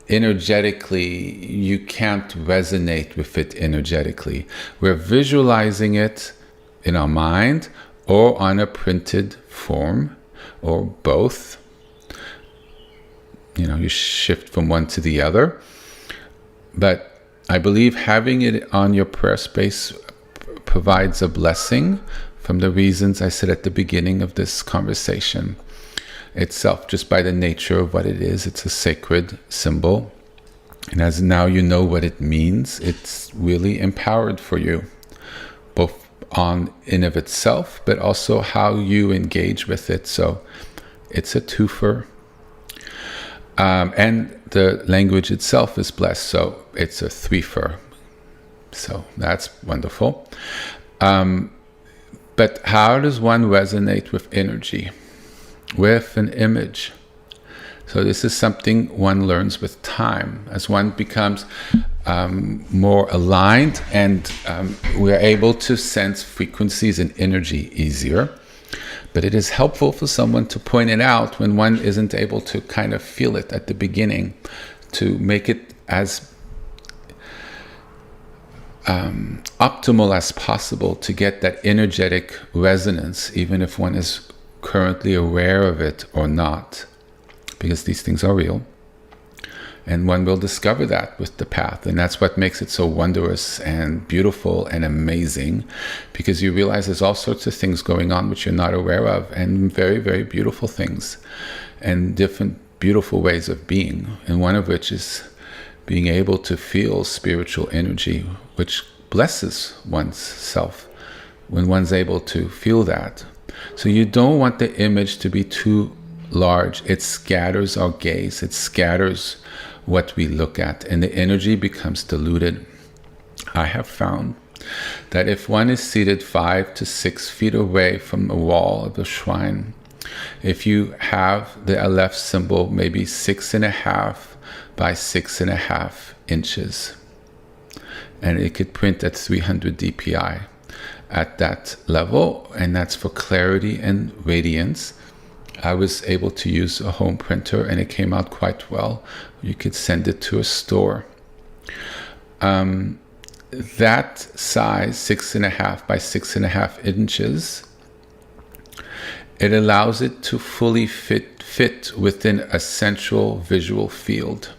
energetically, you can't resonate with it energetically. We're visualizing it in our mind or on a printed form or both. You know, you shift from one to the other. But I believe having it on your prayer space provides a blessing from the reasons I said at the beginning of this conversation. Itself, just by the nature of what it is, it's a sacred symbol. And as now you know what it means, it's really empowered for you, both on in of itself, but also how you engage with it. So it's a twofer. And the language itself is blessed, so it's a threefer. So that's wonderful. But how does one resonate with energy? With an image. So this is something one learns with time as one becomes more aligned, and we're able to sense frequencies and energy easier. But it is helpful for someone to point it out when one isn't able to kind of feel it at the beginning, to make it as optimal as possible to get that energetic resonance, even if one is currently aware of it or not, because these things are real, and one will discover that with the path. And that's what makes it so wondrous and beautiful and amazing, because you realize there's all sorts of things going on which you're not aware of, and very, very beautiful things and different beautiful ways of being, and one of which is being able to feel spiritual energy, which blesses one's self when one's able to feel that. So you don't want the image to be too large. It scatters our gaze. It scatters what we look at, and the energy becomes diluted. I have found that if one is seated 5 to 6 feet away from the wall of the shrine, if you have the Aleph symbol maybe 6.5 by 6.5 inches, and it could print at 300 dpi at that level, and that's for clarity and radiance. I was able to use a home printer, and it came out quite well. You could send it to a store. that size, 6.5 by 6.5 inches, it allows it to fully fit within a central visual field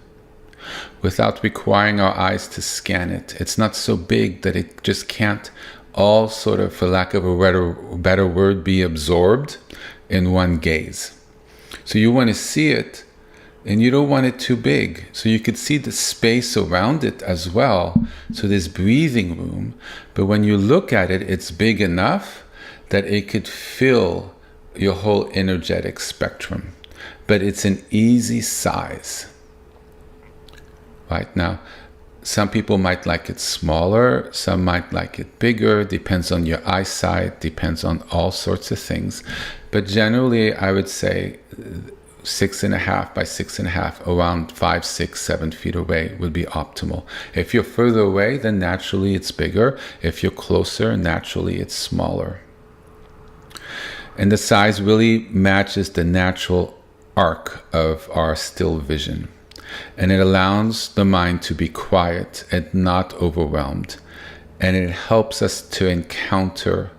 without requiring our eyes to scan it. It's not so big that it just can't all sort of, for lack of a better word, be absorbed in one gaze. So you want to see it, and you don't want it too big. So you could see the space around it as well. So there's breathing room. But when you look at it, it's big enough that it could fill your whole energetic spectrum. But it's an easy size. Right now, some people might like it smaller, some might like it bigger, depends on your eyesight, depends on all sorts of things. But generally, I would say 6.5 by 6.5, around 5, 6, 7 feet away would be optimal. If you're further away, then naturally it's bigger. If you're closer, naturally it's smaller. And the size really matches the natural arc of our still vision. And it allows the mind to be quiet and not overwhelmed. And it helps us to encounter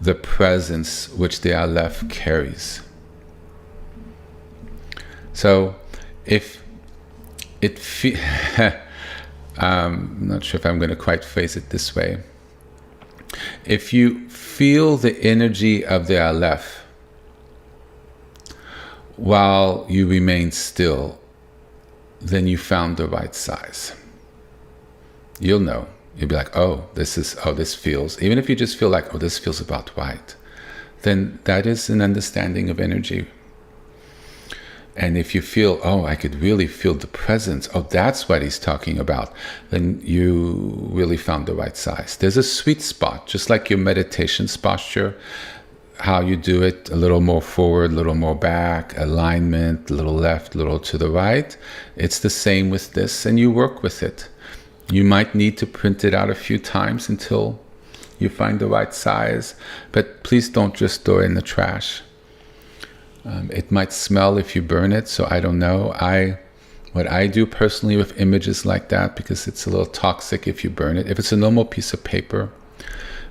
the presence which the Aleph carries. So if it I'm not sure if I'm going to quite phrase it this way. If you feel the energy of the Aleph while you remain still, then you found the right size. You'll know. You'll be like, oh, this feels, even if you just feel like, oh, this feels about right, then that is an understanding of energy. And if you feel, oh, I could really feel the presence, oh, that's what he's talking about, then you really found the right size. There's a sweet spot, just like your meditation posture, how you do it, a little more forward, a little more back, alignment, a little left, a little to the right. It's the same with this, and you work with it. You might need to print it out a few times until you find the right size, but please don't just throw it in the trash. It might smell if you burn it, so I don't know. What I do personally with images like that, because it's a little toxic if you burn it. If it's a normal piece of paper,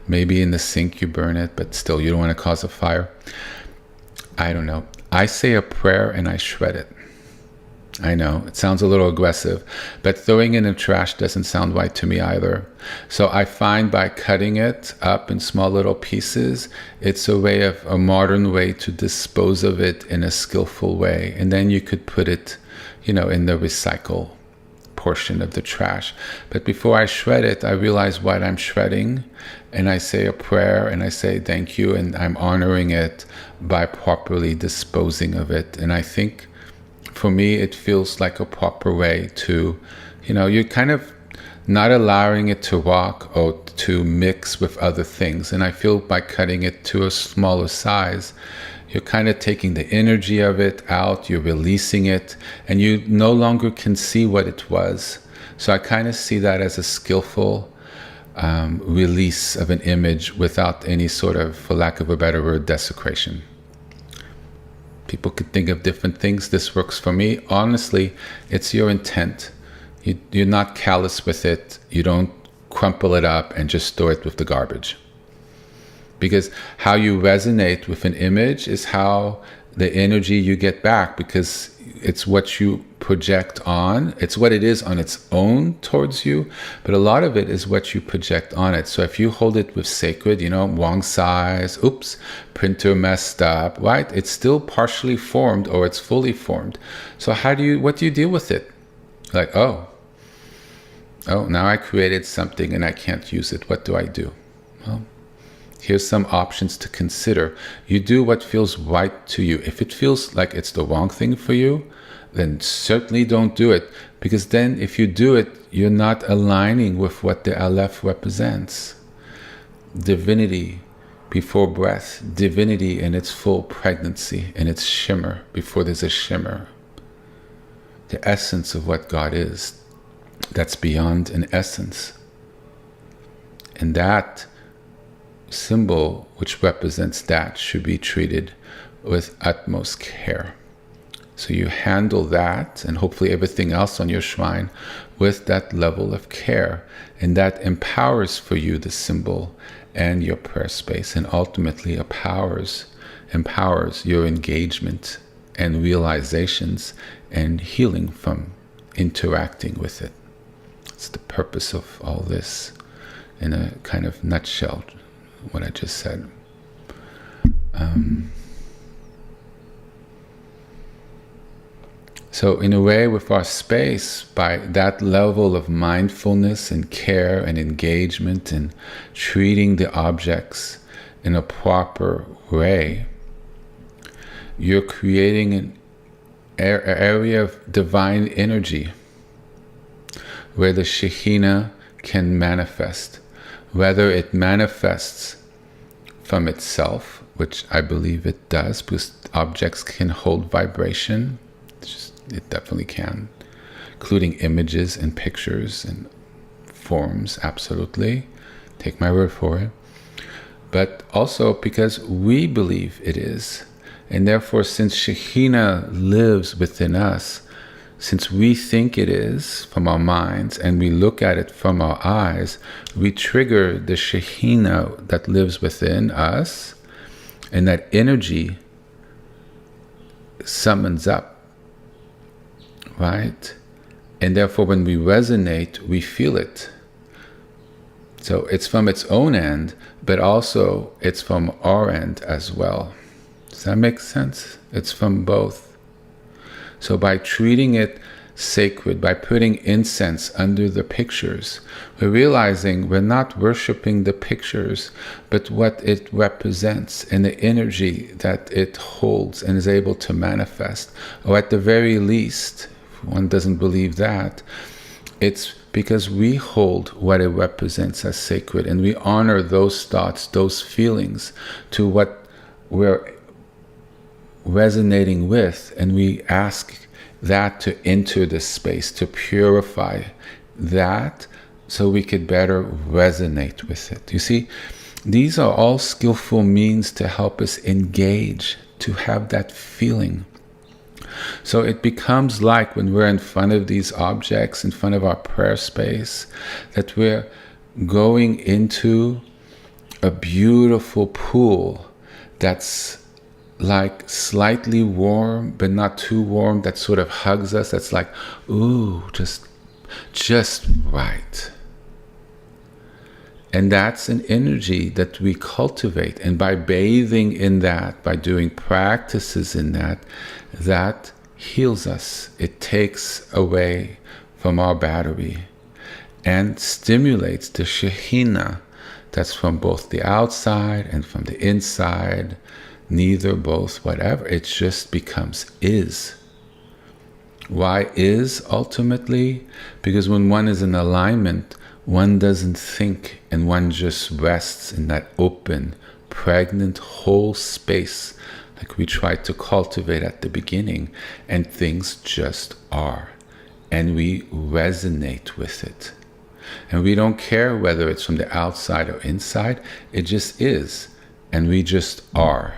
maybe in the sink you burn it, but still you don't want to cause a fire. I don't know. I say a prayer and I shred it. I know, it sounds a little aggressive, but throwing it in the trash doesn't sound right to me either. So I find by cutting it up in small little pieces, it's a modern way to dispose of it in a skillful way. And then you could put it, in the recycle portion of the trash. But before I shred it, I realize what I'm shredding, and I say a prayer and I say thank you, and I'm honoring it by properly disposing of it. And I think for me, it feels like a proper way to, you're kind of not allowing it to rock or to mix with other things. And I feel by cutting it to a smaller size, you're kind of taking the energy of it out, you're releasing it, and you no longer can see what it was. So I kind of see that as a skillful release of an image without any sort of, for lack of a better word, desecration. People could think of different things. This works for me. Honestly, it's your intent. You're not callous with it. You don't crumple it up and just store it with the garbage. Because how you resonate with an image is how the energy you get back, because it's what you project on. It's what it is on its own towards you, but a lot of it is what you project on it. So if you hold it with sacred, wrong size, oops, printer messed up, right? It's still partially formed or it's fully formed. So what do you deal with it? Like, oh, now I created something and I can't use it. What do I do? Well, here's some options to consider. You do what feels right to you. If it feels like it's the wrong thing for you, then certainly don't do it. Because then if you do it, you're not aligning with what the Aleph represents. Divinity before breath. Divinity in its full pregnancy, in its shimmer, before there's a shimmer. The essence of what God is. That's beyond an essence. And that symbol which represents that should be treated with utmost care. So you handle that and hopefully everything else on your shrine with that level of care. And that empowers for you the symbol and your prayer space, and ultimately empowers your engagement and realizations and healing from interacting with it. It's the purpose of all this in a kind of nutshell, what I just said. So in a way, with our space, by that level of mindfulness and care and engagement and treating the objects in a proper way, you're creating an area of divine energy where the Shekhinah can manifest, whether it manifests from itself, which I believe it does, because objects can hold vibration. It definitely can, including images and pictures and forms, absolutely. Take my word for it. But also because we believe it is. And therefore, since Shekhinah lives within us, since we think it is from our minds and we look at it from our eyes, we trigger the Shekhinah that lives within us, and that energy summons up. Right? And therefore, when we resonate, we feel it. So it's from its own end, but also it's from our end as well. Does that make sense? It's from both. So by treating it sacred, by putting incense under the pictures, we're realizing we're not worshiping the pictures, but what it represents and the energy that it holds and is able to manifest. Or at the very least, one doesn't believe that, it's because we hold what it represents as sacred, and we honor those thoughts, those feelings, to what we're resonating with, and we ask that to enter the space, to purify that so we could better resonate with it. You see, these are all skillful means to help us engage, to have that feeling. So it becomes like when we're in front of these objects, in front of our prayer space, that we're going into a beautiful pool that's like slightly warm, but not too warm, that sort of hugs us. That's like, ooh, just right. And that's an energy that we cultivate. And by bathing in that, by doing practices in that, that heals us. It takes away from our battery and stimulates the Shekhinah that's from both the outside and from the inside. Neither, both, whatever. It just becomes is. Why is ultimately? Because when one is in alignment, one doesn't think and one just rests in that open, pregnant, whole space like we tried to cultivate at the beginning, and things just are. And we resonate with it. And we don't care whether it's from the outside or inside, it just is. And we just are.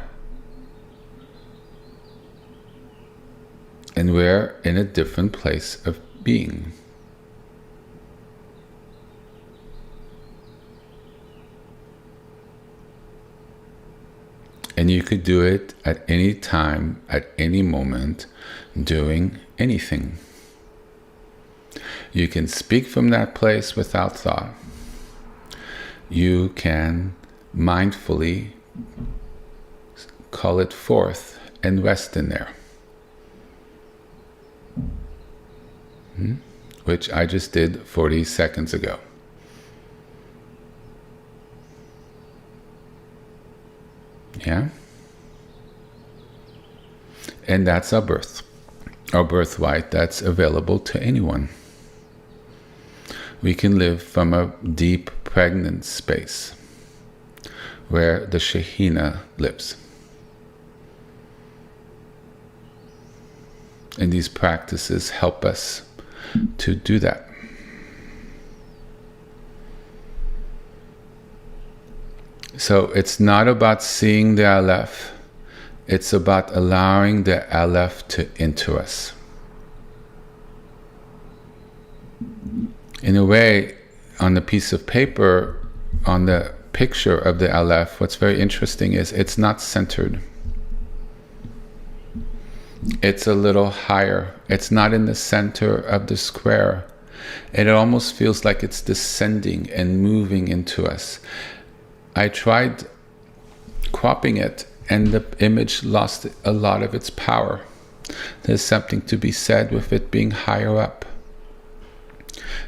And we're in a different place of being. And you could do it at any time, at any moment, doing anything. You can speak from that place without thought. You can mindfully call it forth and rest in there. Which I just did 40 seconds ago. Yeah? And that's our birthright that's available to anyone. We can live from a deep, pregnant space where the Shekhinah lives. And these practices help us to do that. So it's not about seeing the Aleph. It's about allowing the Aleph to enter us. In a way, on the piece of paper, on the picture of the Aleph, what's very interesting is it's not centered. It's a little higher. It's not in the center of the square. And it almost feels like it's descending and moving into us. I tried cropping it, and the image lost a lot of its power. There's something to be said with it being higher up.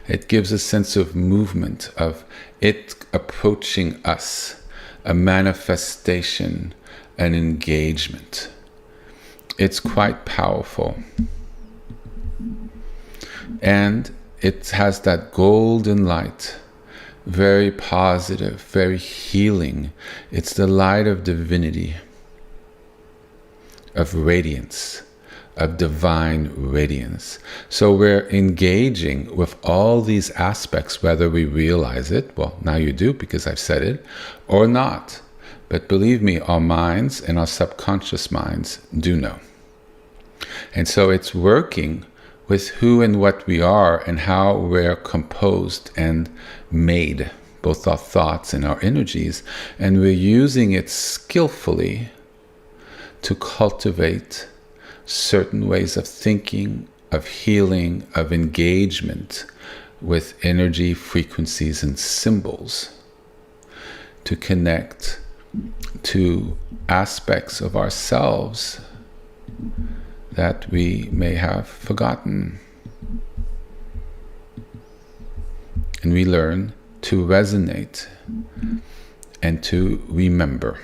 It gives a sense of movement, of it approaching us, a manifestation, an engagement. It's quite powerful. And it has that golden light, very positive, very healing. It's the light of divinity, of radiance, of divine radiance. So we're engaging with all these aspects, whether we realize it, well, now you do because I've said it, or not. But believe me, our minds and our subconscious minds do know. And so it's working with who and what we are and how we're composed and made, both our thoughts and our energies, and we're using it skillfully to cultivate certain ways of thinking, of healing, of engagement with energy, frequencies, and symbols to connect to aspects of ourselves that we may have forgotten. And we learn to resonate and to remember.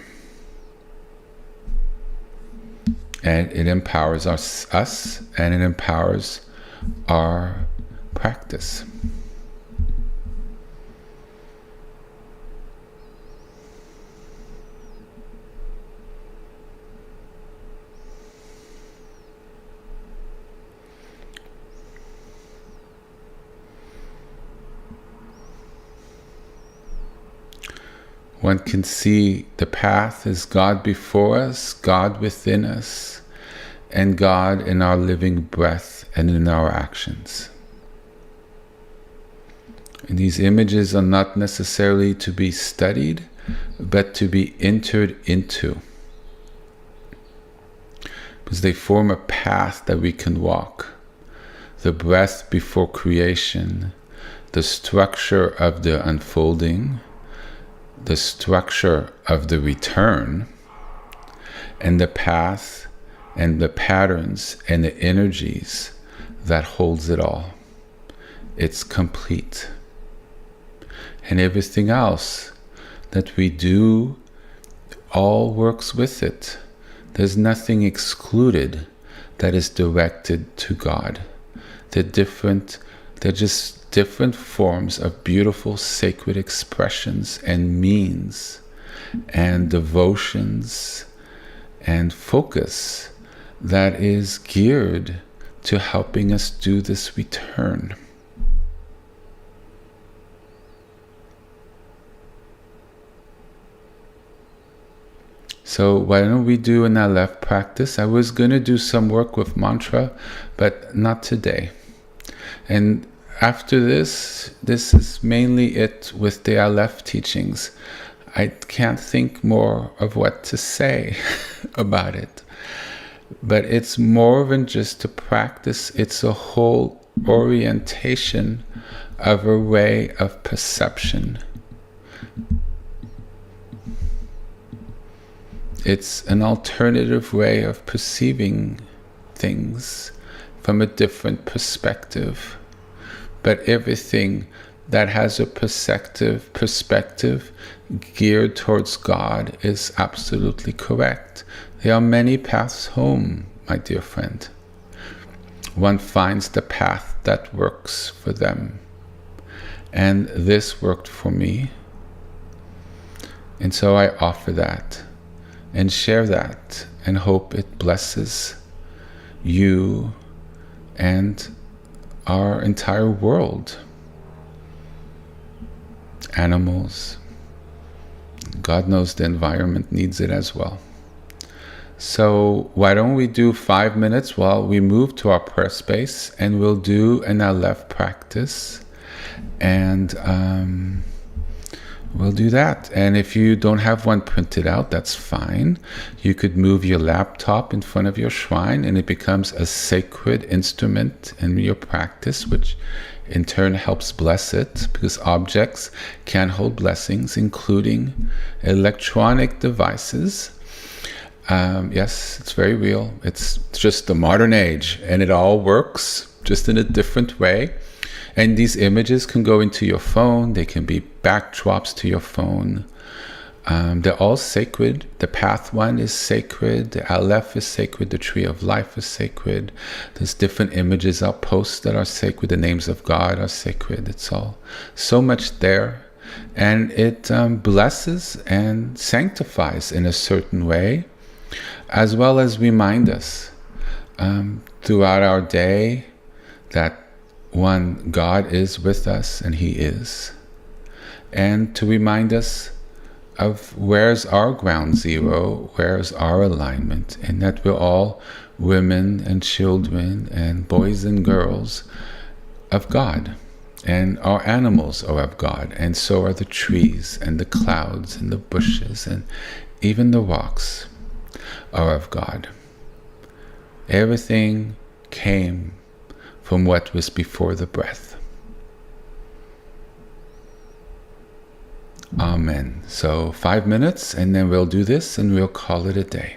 And it empowers us and it empowers our practice. One can see the path as God before us, God within us, and God in our living breath and in our actions. And these images are not necessarily to be studied, but to be entered into, because they form a path that we can walk. The breath before creation, the structure of the unfolding, the structure of the return, and the path and the patterns and the energies that holds it all. It's complete. And everything else that we do all works with it. There's nothing excluded that is directed to God. They're just different forms of beautiful sacred expressions and means and devotions and focus that is geared to helping us do this return. So why don't we do an Aleph practice? I was going to do some work with mantra, but not today. And after this is mainly it with the Aleph teachings. I can't think more of what to say about it. But it's more than just a practice. It's a whole orientation of a way of perception. It's an alternative way of perceiving things from a different perspective. But everything that has a perspective geared towards God is absolutely correct. There are many paths home, my dear friend. One finds the path that works for them. And this worked for me. And so I offer that and share that and hope it blesses you and our entire world. Animals. God knows the environment needs it as well. So why don't we do 5 minutes while we move to our prayer space, and we'll do an Aleph practice, and we'll do that. And if you don't have one printed out, that's fine. You could move your laptop in front of your shrine, and it becomes a sacred instrument in your practice, which in turn helps bless it, because objects can hold blessings, including electronic devices. Yes, it's very real. It's just the modern age, and it all works just in a different way. And these images can go into your phone. They can be backdrops to your phone. They're all sacred. The path one is sacred. The Aleph is sacred. The tree of life is sacred. There's different images I'll post that are sacred. The names of God are sacred. It's all so much there. And it blesses and sanctifies in a certain way, as well as remind us throughout our day that one, God is with us, and He is. And to remind us of where's our ground zero, where's our alignment, and that we're all women and children and boys and girls of God. And our animals are of God, and so are the trees and the clouds and the bushes, and even the rocks are of God. Everything came from what was before the breath. Amen. So 5 minutes, and then we'll do this, and we'll call it a day.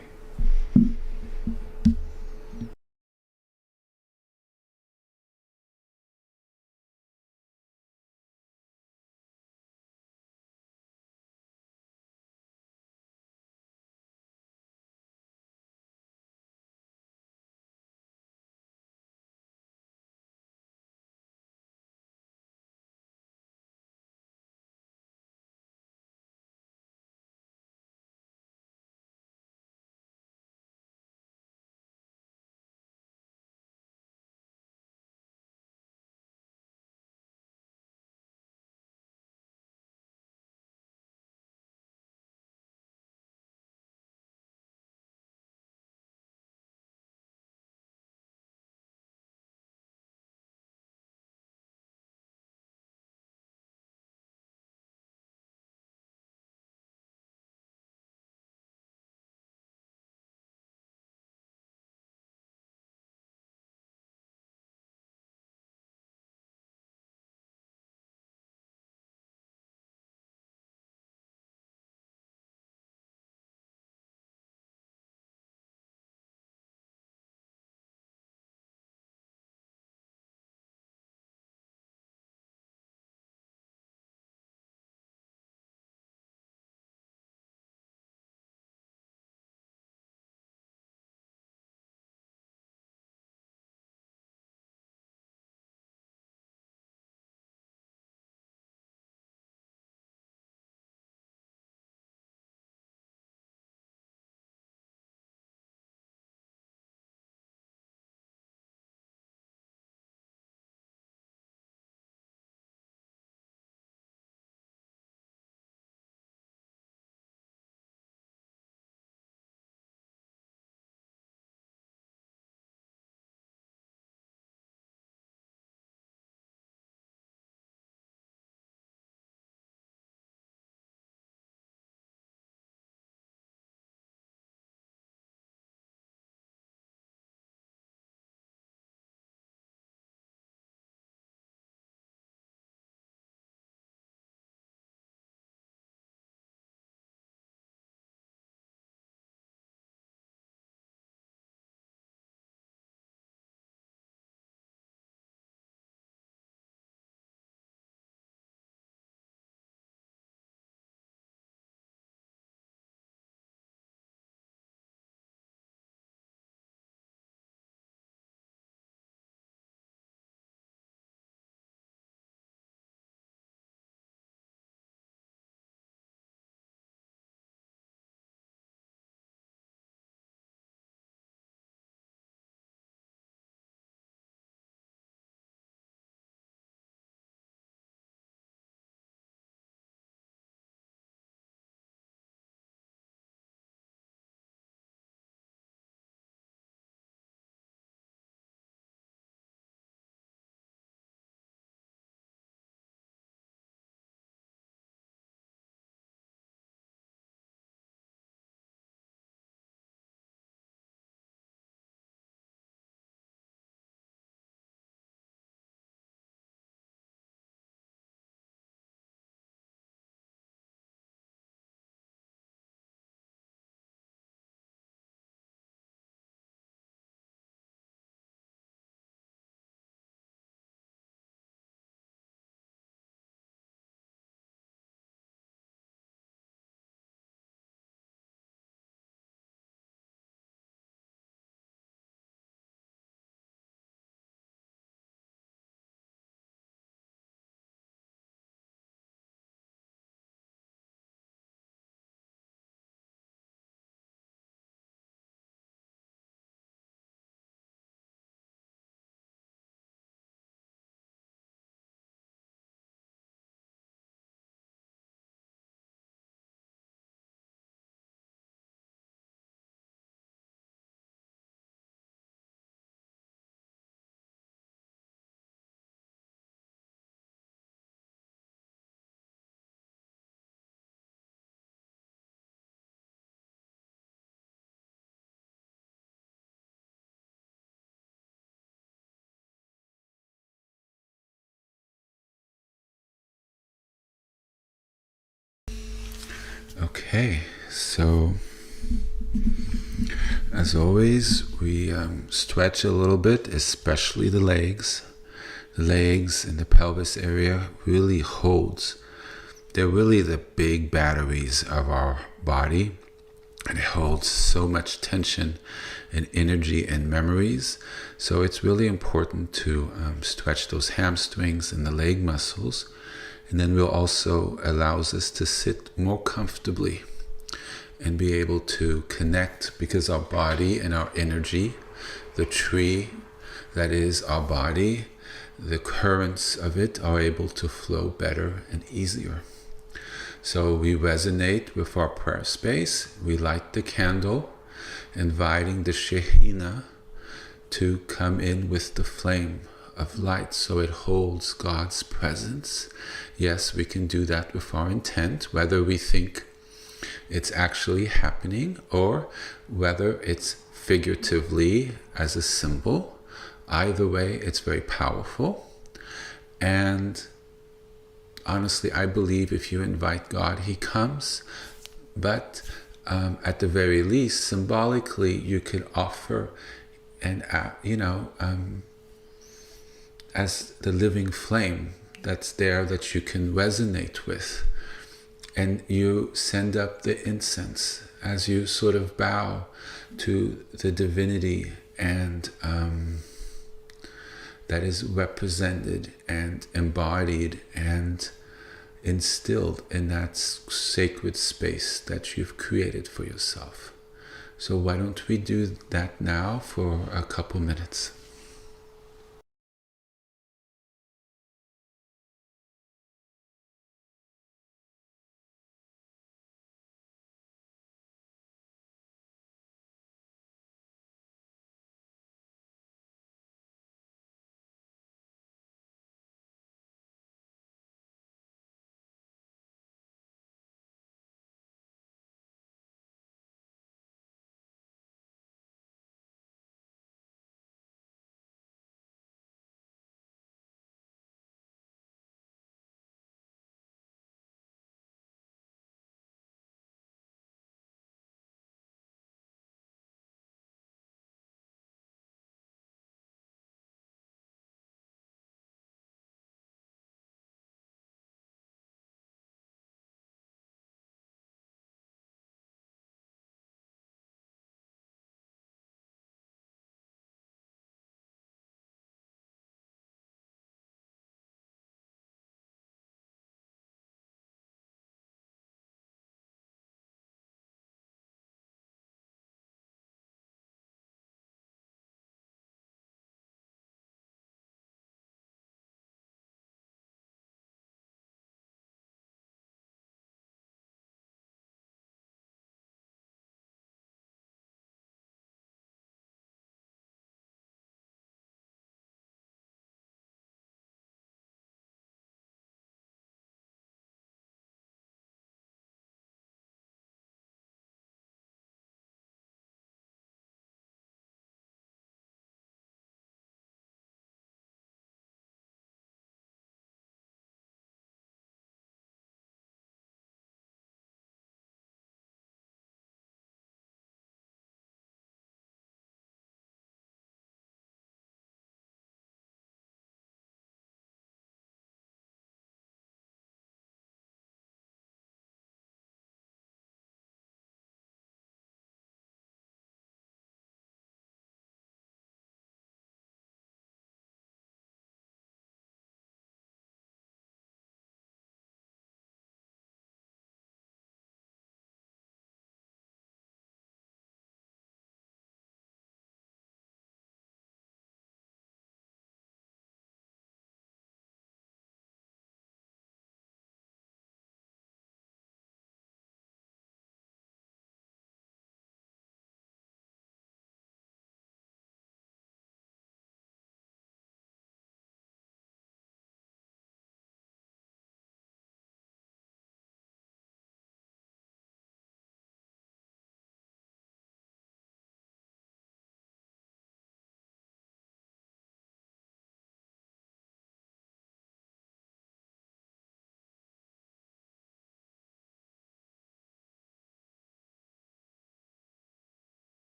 Okay, so as always, we stretch a little bit, especially the legs. The legs and the pelvis area really holds. They're really the big batteries of our body, and it holds so much tension and energy and memories. So it's really important to stretch those hamstrings and the leg muscles. And then will also allows us to sit more comfortably and be able to connect, because our body and our energy, the tree that is our body, the currents of it are able to flow better and easier. So we resonate with our prayer space. We light the candle, inviting the Shekhinah to come in with the flame of light, so it holds God's presence. Yes, we can do that with our intent, whether we think it's actually happening or whether it's figuratively as a symbol. Either way, it's very powerful. And honestly, I believe if you invite God, He comes. But at the very least, symbolically, you could offer an, as the living flame that's there that you can resonate with. And you send up the incense as you sort of bow to the divinity and that is represented and embodied and instilled in that sacred space that you've created for yourself. So why don't we do that now for a couple minutes?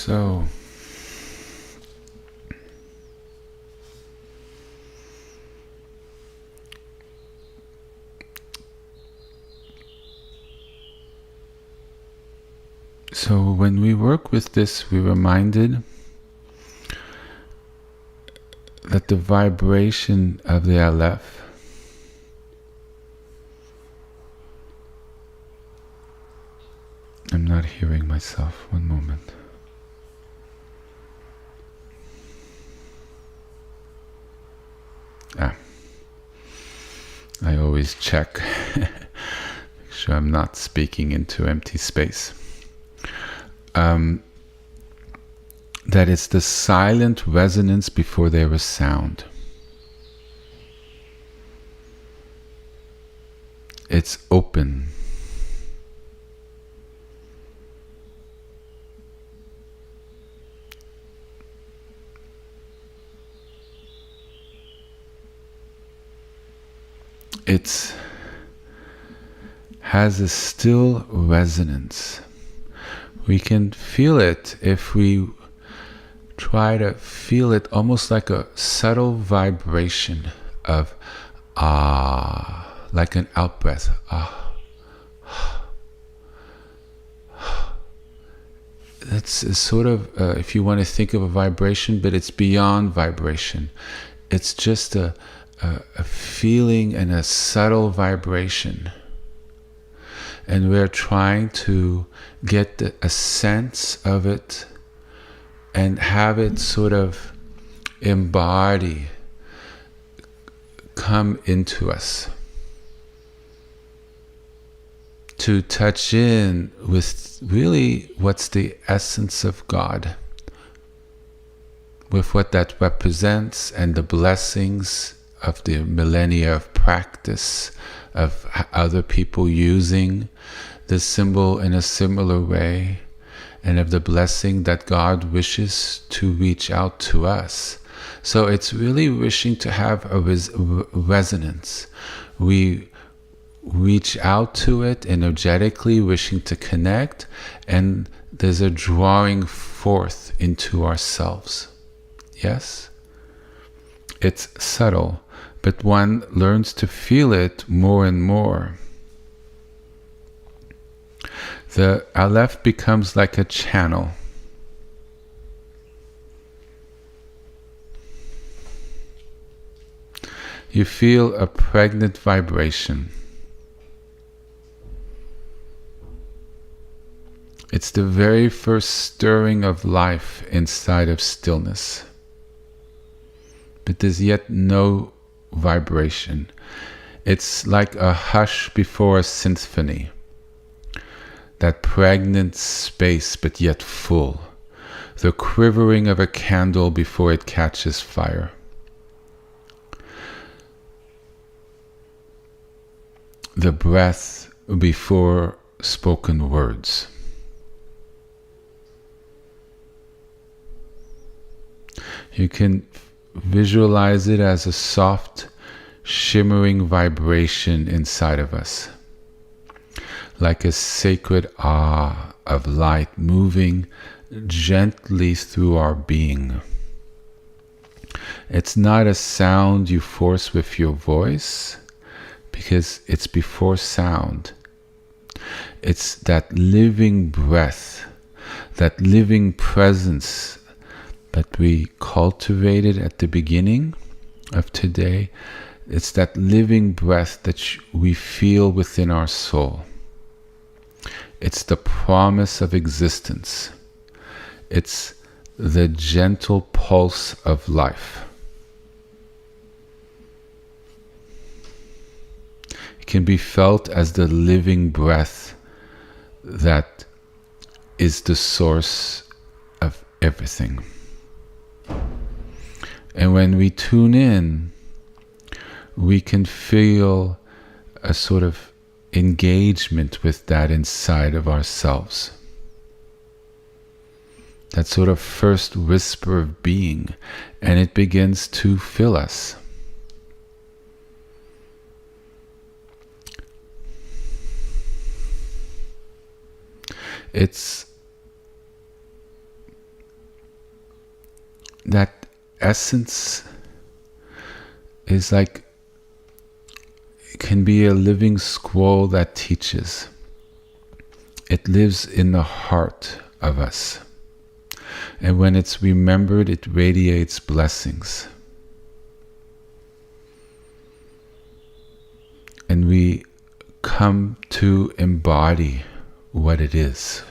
So when we work with this, we're reminded that the vibration of the Aleph I'm not hearing myself. One moment. I always check. Make sure I'm not speaking into empty space. That it's the silent resonance before there is sound. It's open. It has a still resonance. We can feel it if we try to feel it almost like a subtle vibration of like an out-breath. That's sort of, if you want to think of a vibration, but it's beyond vibration. It's just a feeling and a subtle vibration. And we're trying to get a sense of it and have it sort of embody, come into us. To touch in with really what's the essence of God, with what that represents and the blessings of the millennia of practice, of other people using the symbol in a similar way, and of the blessing that God wishes to reach out to us. So it's really wishing to have a resonance. We reach out to it energetically, wishing to connect, and there's a drawing forth into ourselves. Yes? It's subtle, but one learns to feel it more and more. The Aleph becomes like a channel. You feel a pregnant vibration. It's the very first stirring of life inside of stillness. But there's yet no vibration. It's like a hush before a symphony. That pregnant space, but yet full. The quivering of a candle before it catches fire. The breath before spoken words. You can visualize it as a soft, shimmering vibration inside of us. Like a sacred of light moving gently through our being. It's not a sound you force with your voice, because it's before sound. It's that living breath, that living presence that we cultivated at the beginning of today. It's that living breath that we feel within our soul. It's the promise of existence. It's the gentle pulse of life. It can be felt as the living breath that is the source of everything. And when we tune in, we can feel a sort of engagement with that inside of ourselves. That sort of first whisper of being, and it begins to fill us. It's essence is like, it can be a living scroll that teaches. It lives in the heart of us. And when it's remembered, it radiates blessings. And we come to embody what it is.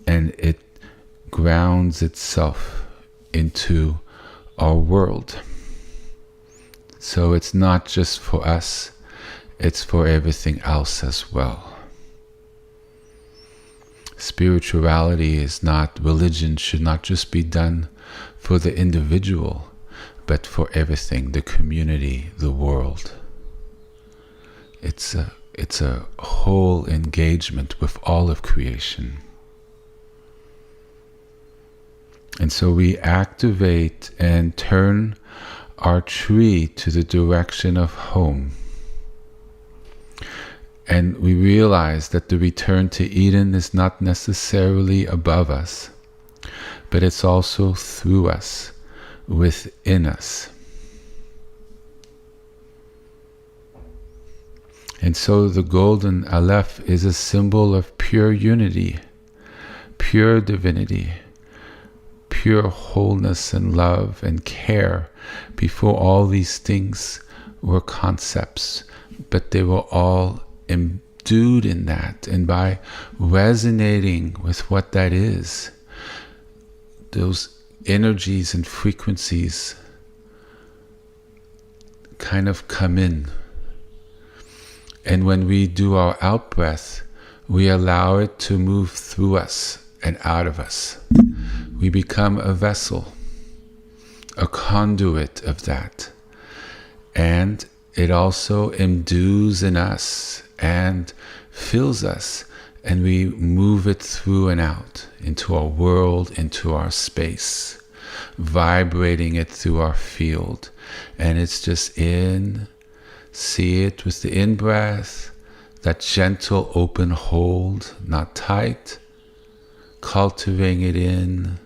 And it grounds itself into our world. So it's not just for us, it's for everything else as well. Spirituality is not, religion should not just be done for the individual, but for everything, the community, the world. It's a whole engagement with all of creation. And so we activate and turn our tree to the direction of home. And we realize that the return to Eden is not necessarily above us, but it's also through us, within us. And so the golden Aleph is a symbol of pure unity, pure divinity, pure wholeness and love and care before all these things were concepts, but they were all endued in that. And by resonating with what that is, those energies and frequencies kind of come in. And when we do our out-breath, we allow it to move through us and out of us. We become a vessel, a conduit of that. And it also imbues in us and fills us, and we move it through and out into our world, into our space, vibrating it through our field. And it's just in, see it with the in-breath, that gentle open hold, not tight, cultivating it in,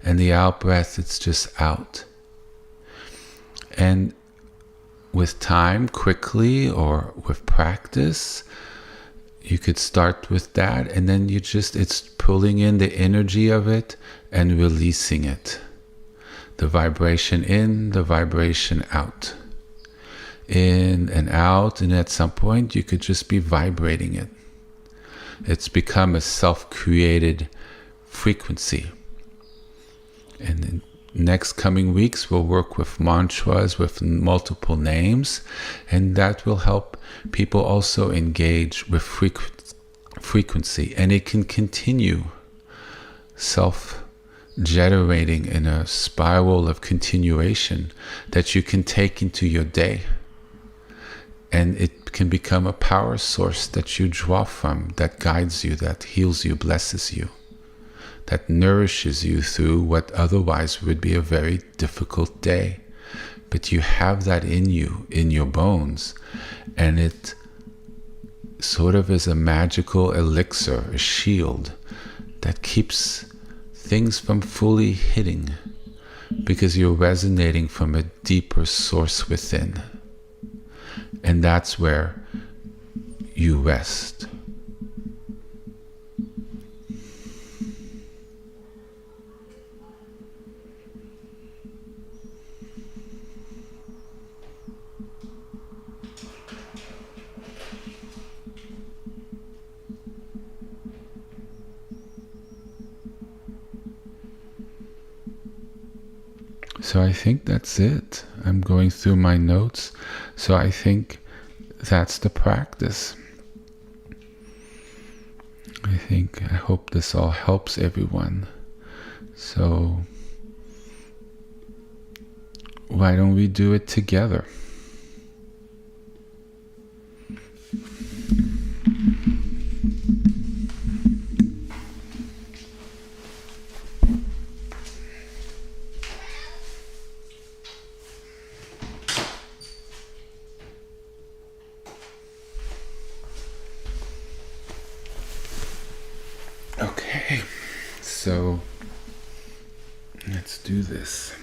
and the out-breath, it's just out. And with time, quickly, or with practice, you could start with that, and then it's pulling in the energy of it and releasing it. The vibration in, the vibration out. In and out, and at some point you could just be vibrating it. It's become a self-created frequency. And in next coming weeks we'll work with mantras with multiple names, and that will help people also engage with frequency, and it can continue self-generating in a spiral of continuation that you can take into your day. And it can become a power source that you draw from, that guides you, that heals you, blesses you, that nourishes you through what otherwise would be a very difficult day. But you have that in you, in your bones, and it sort of is a magical elixir, a shield that keeps things from fully hitting, because you're resonating from a deeper source within. And that's where you rest. So I think that's it. I'm going through my notes. So I think that's the practice. I hope this all helps everyone. So why don't we do it together? Okay, so this.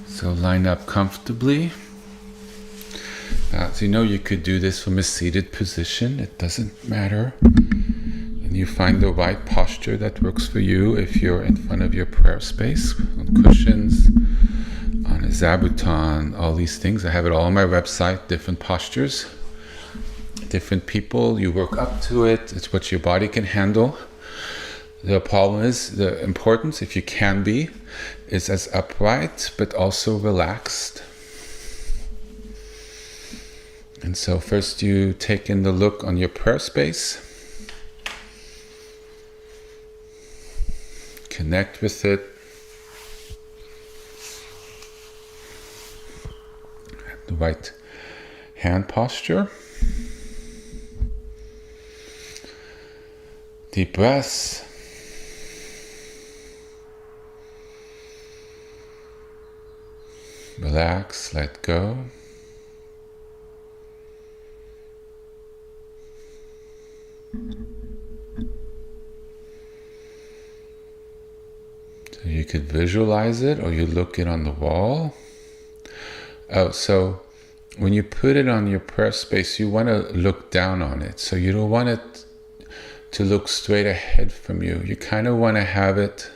So line up comfortably. So you could do this from a seated position. It doesn't matter. And you find the right posture that works for you if you're in front of your prayer space, on cushions, on a zabuton, all these things. I have it all on my website, different postures, different people. You work up to it. It's what your body can handle. The problem is, the importance, if you can be, is as upright but also relaxed. And so first you take in the look on your prayer space. Connect with it. The right hand posture. Deep breaths. Relax, let go. So you could visualize it, or you look it on the wall. Oh, so when you put it on your prayer space, you want to look down on it. So you don't want it to look straight ahead from you. You kind of want to have it,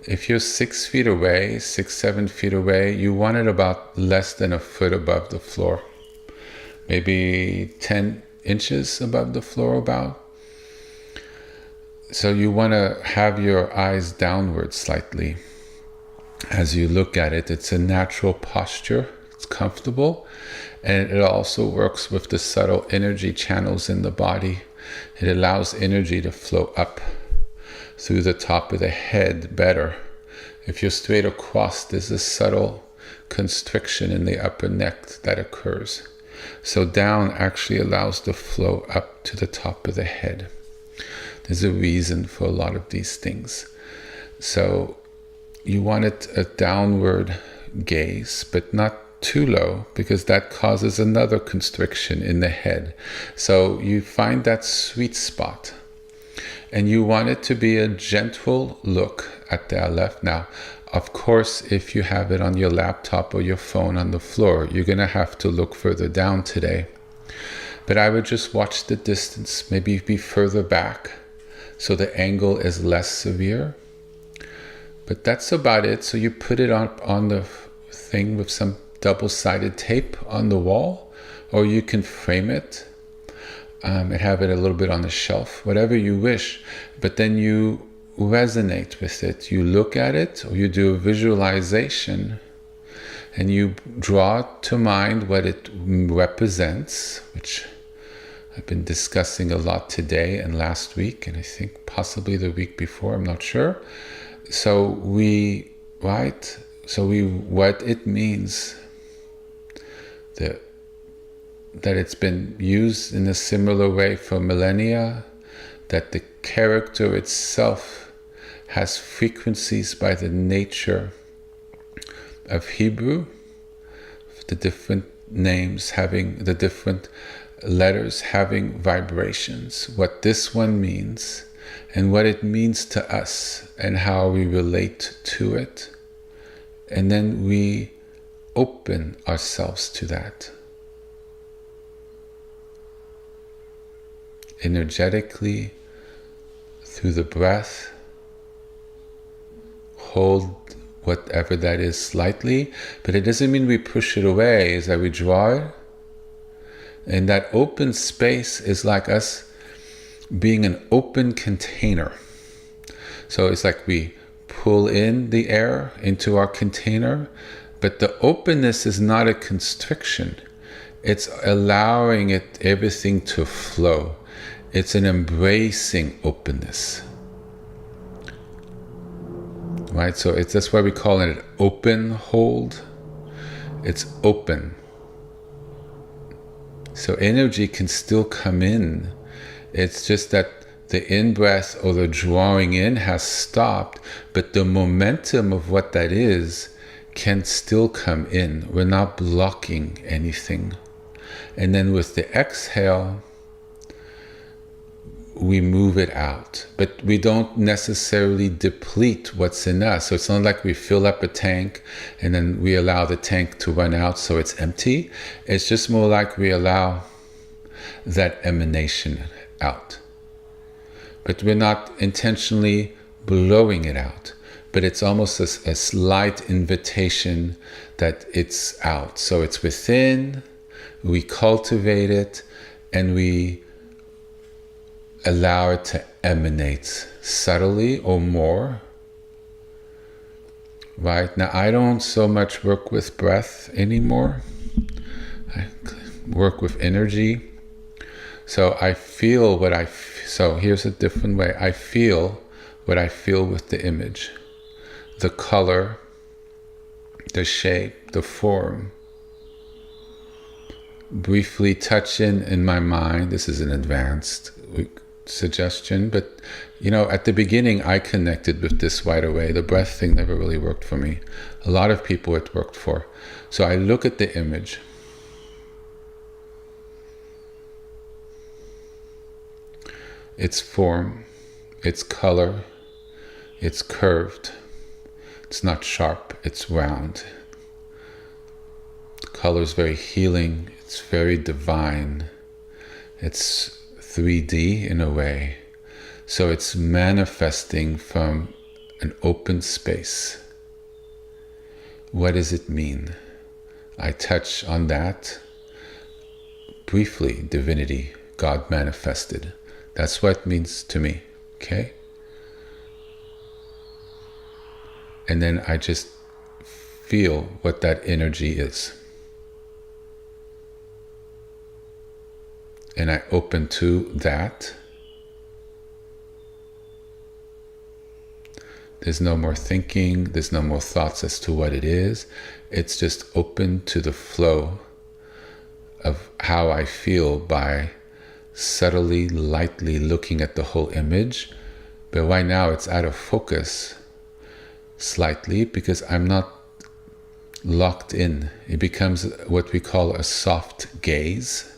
if you're 6 feet away, 7 feet away, you want it about less than a foot above the floor. Maybe 10 inches above the floor about. So you want to have your eyes downward slightly as you look at it. It's a natural posture. It's comfortable. And it also works with the subtle energy channels in the body. It allows energy to flow up through the top of the head better. If you're straight across, there's a subtle constriction in the upper neck that occurs. So down actually allows the flow up to the top of the head. There's a reason for a lot of these things. So you want it a downward gaze, but not too low, because that causes another constriction in the head. So you find that sweet spot. And you want it to be a gentle look at the Aleph. Now, of course, if you have it on your laptop or your phone on the floor, you're going to have to look further down today. But I would just watch the distance, maybe be further back, so the angle is less severe. But that's about it. So you put it on the thing with some double-sided tape on the wall, or you can frame it. And have it a little bit on the shelf, whatever you wish, but then you resonate with it. You look at it, or you do a visualization, and you draw to mind what it represents, which I've been discussing a lot today and last week, and I think possibly the week before, I'm not sure. So what it means, that it's been used in a similar way for millennia, that the character itself has frequencies by the nature of Hebrew, the different names having, the different letters having vibrations, what this one means, and what it means to us, and how we relate to it. And then we open ourselves to that. Energetically, through the breath, hold whatever that is slightly, but it doesn't mean we push it away, is that we draw it. And that open space is like us being an open container. So it's like we pull in the air into our container, but the openness is not a constriction. It's allowing everything to flow. It's an embracing openness. Right? So that's why we call it an open hold. It's open. So energy can still come in. It's just that The in-breath or the drawing in has stopped, but the momentum of what that is can still come in. We're not blocking anything. And then with the exhale, we move it out, but we don't necessarily deplete what's in us. So it's not like we fill up a tank and then we allow the tank to run out so it's empty. It's just more like we allow that emanation out. But we're not intentionally blowing it out, but it's almost a slight invitation that it's out. So it's within, we cultivate it, and we allow it to emanate subtly or more. Right? Now, I don't so much work with breath anymore. I work with energy. So I feel what so here's a different way. I feel what I feel with the image. The color, the shape, the form. Briefly touch in my mind. This is an advanced suggestion, but at the beginning I connected with this right away. The breath thing never really worked for me. A lot of people it worked for. So I look at the image. Its form, its color, it's curved. It's not sharp, it's round. The color is very healing. It's very divine. It's 3D in a way. So it's manifesting from an open space. What does it mean? I touch on that briefly. Divinity, God manifested. That's what it means to me, okay? And then I just feel what that energy is. And I open to that. There's no more thinking. There's no more thoughts as to what it is. It's just open to the flow of how I feel by subtly, lightly looking at the whole image. But right now it's out of focus slightly because I'm not locked in. It becomes what we call a soft gaze.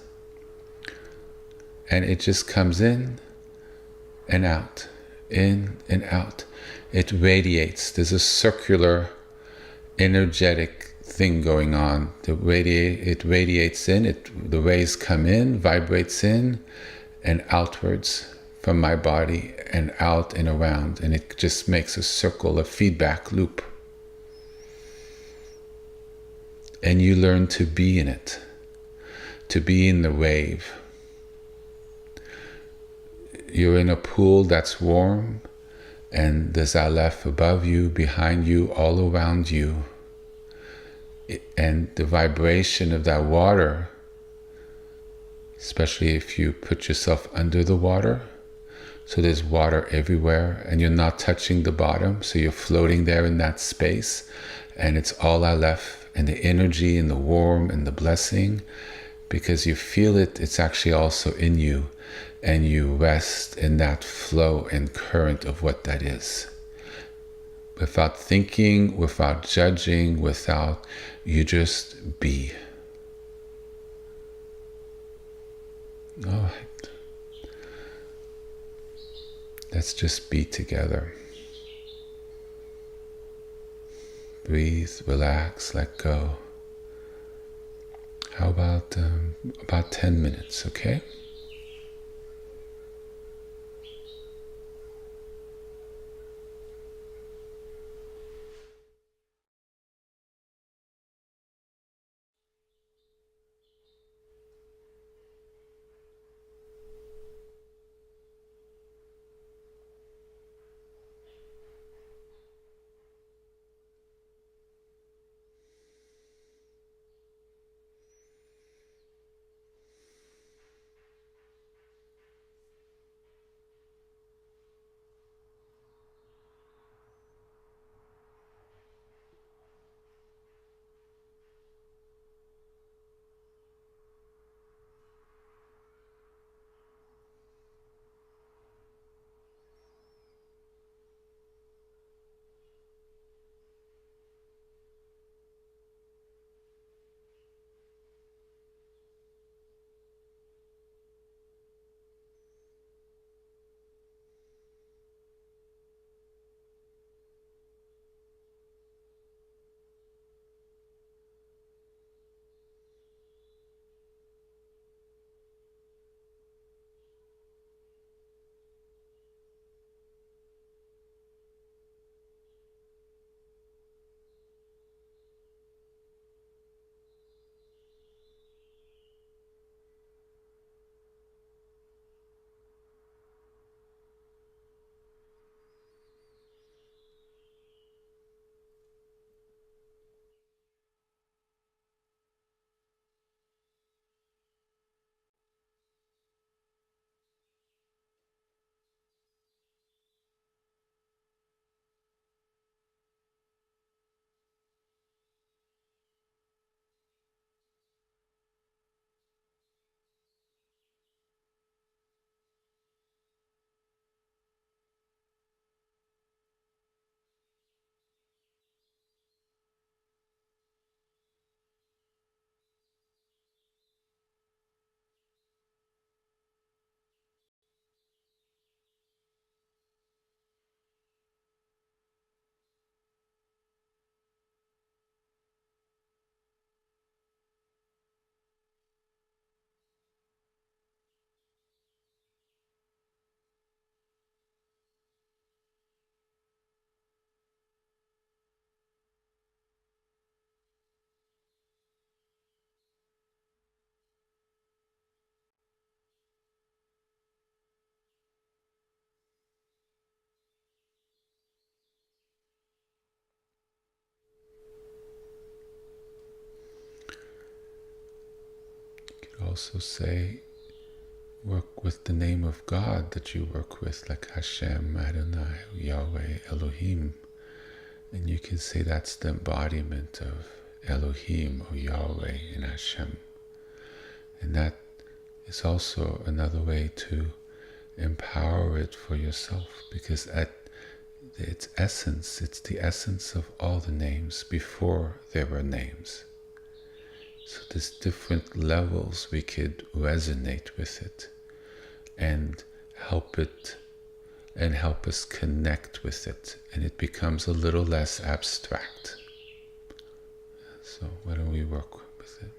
And it just comes in and out, in and out. It radiates. There's a circular, energetic thing going on. It radiates in. The rays come in, vibrates in, and outwards from my body and out and around. And it just makes a circle, a feedback loop. And you learn to be in it, to be in the wave. You're in a pool that's warm, and there's Aleph above you, behind you, all around you. And the vibration of that water, especially if you put yourself under the water, so there's water everywhere, and you're not touching the bottom, so you're floating there in that space, and it's all Aleph, and the energy, and the warmth, and the blessing, because you feel it, it's actually also in you. And you rest in that flow and current of what that is. Without thinking, without judging, you just be. All right. Let's just be together. Breathe, relax, let go. How about 10 minutes, okay? also say, work with the name of God that you work with, like Hashem, Adonai, Yahweh, Elohim. And you can say that's the embodiment of Elohim or Yahweh in Hashem. And that is also another way to empower it for yourself, because at its essence, it's the essence of all the names before there were names. So there's different levels we could resonate with it and help us connect with it, and it becomes a little less abstract. So why don't we work with it?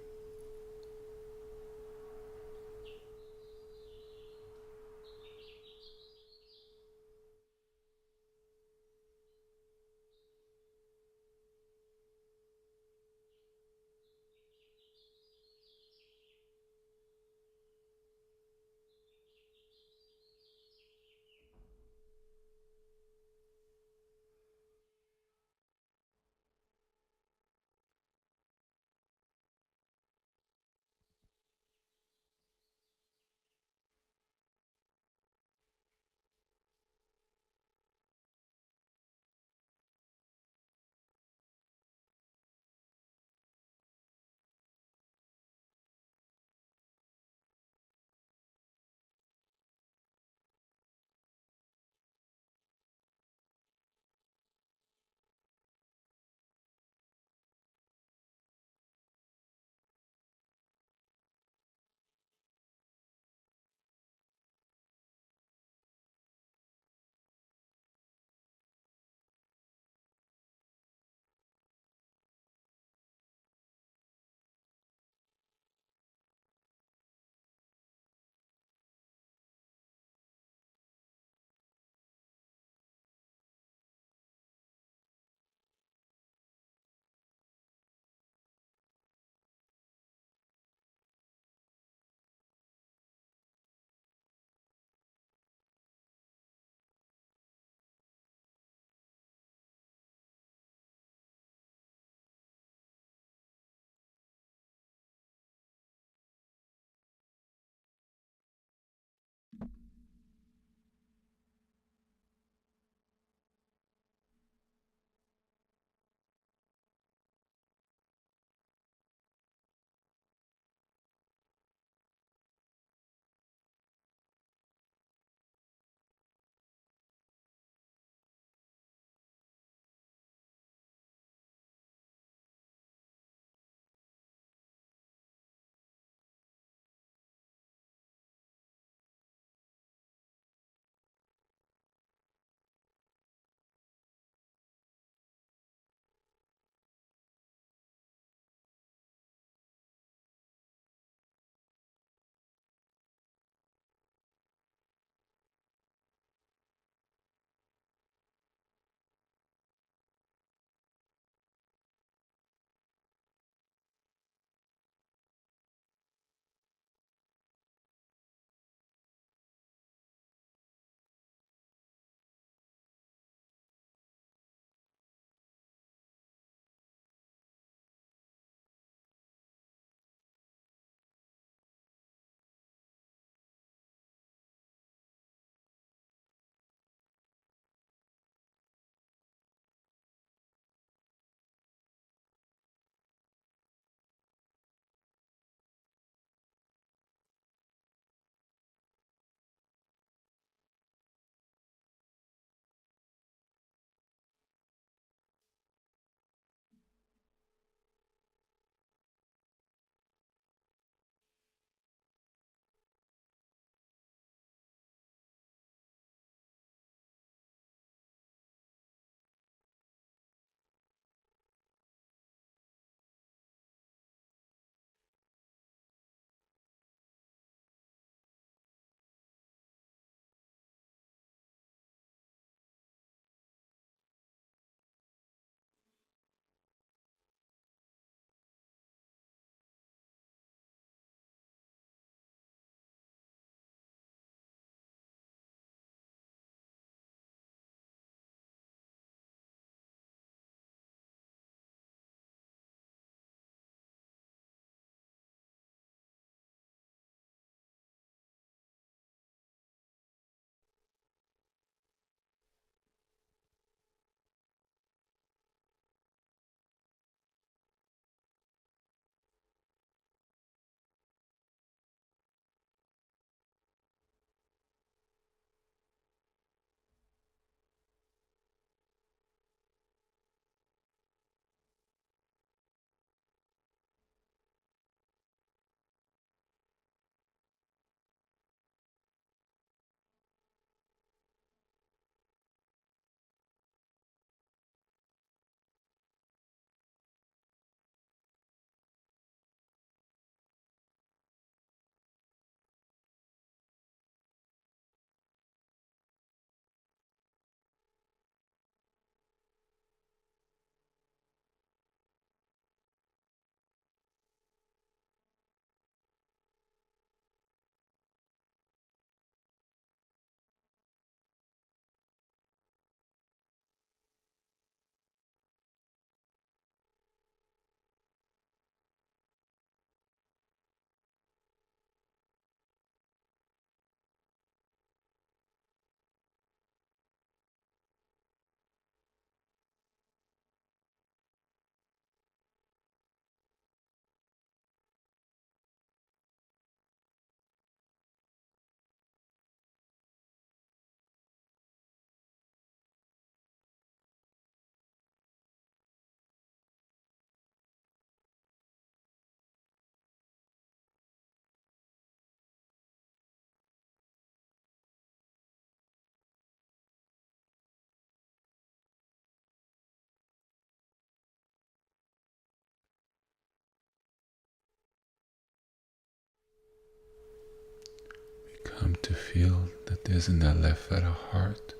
feel that there's an Aleph at our heart.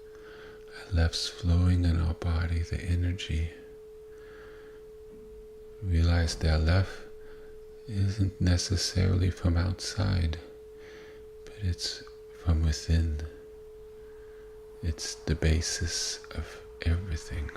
Aleph's flowing in our body, the energy. Realize the Aleph isn't necessarily from outside, but it's from within. It's the basis of everything.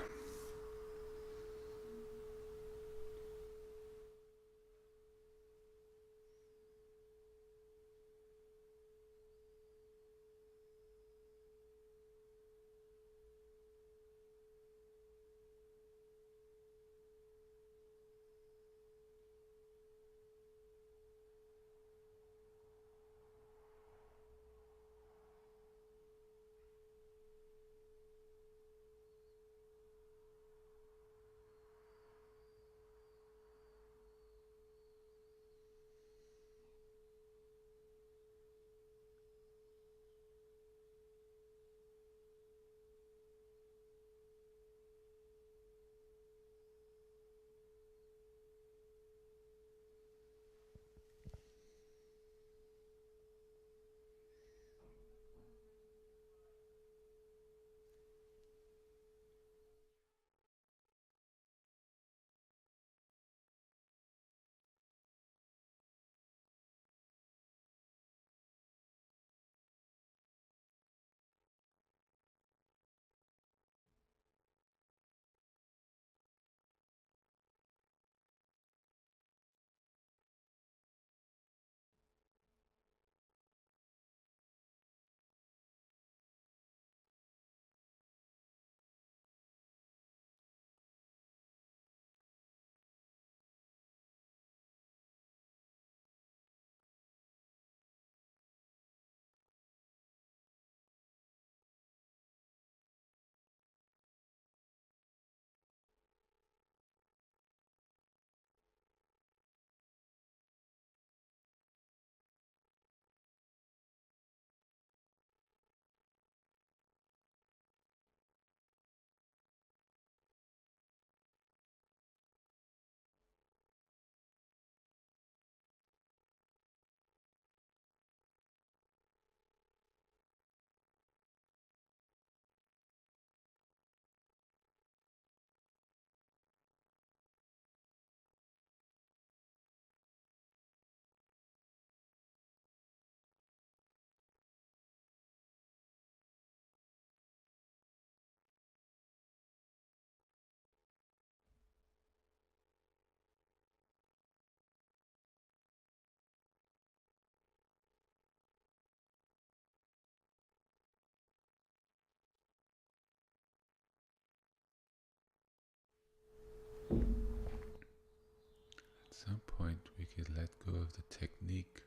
At some point we could let go of the technique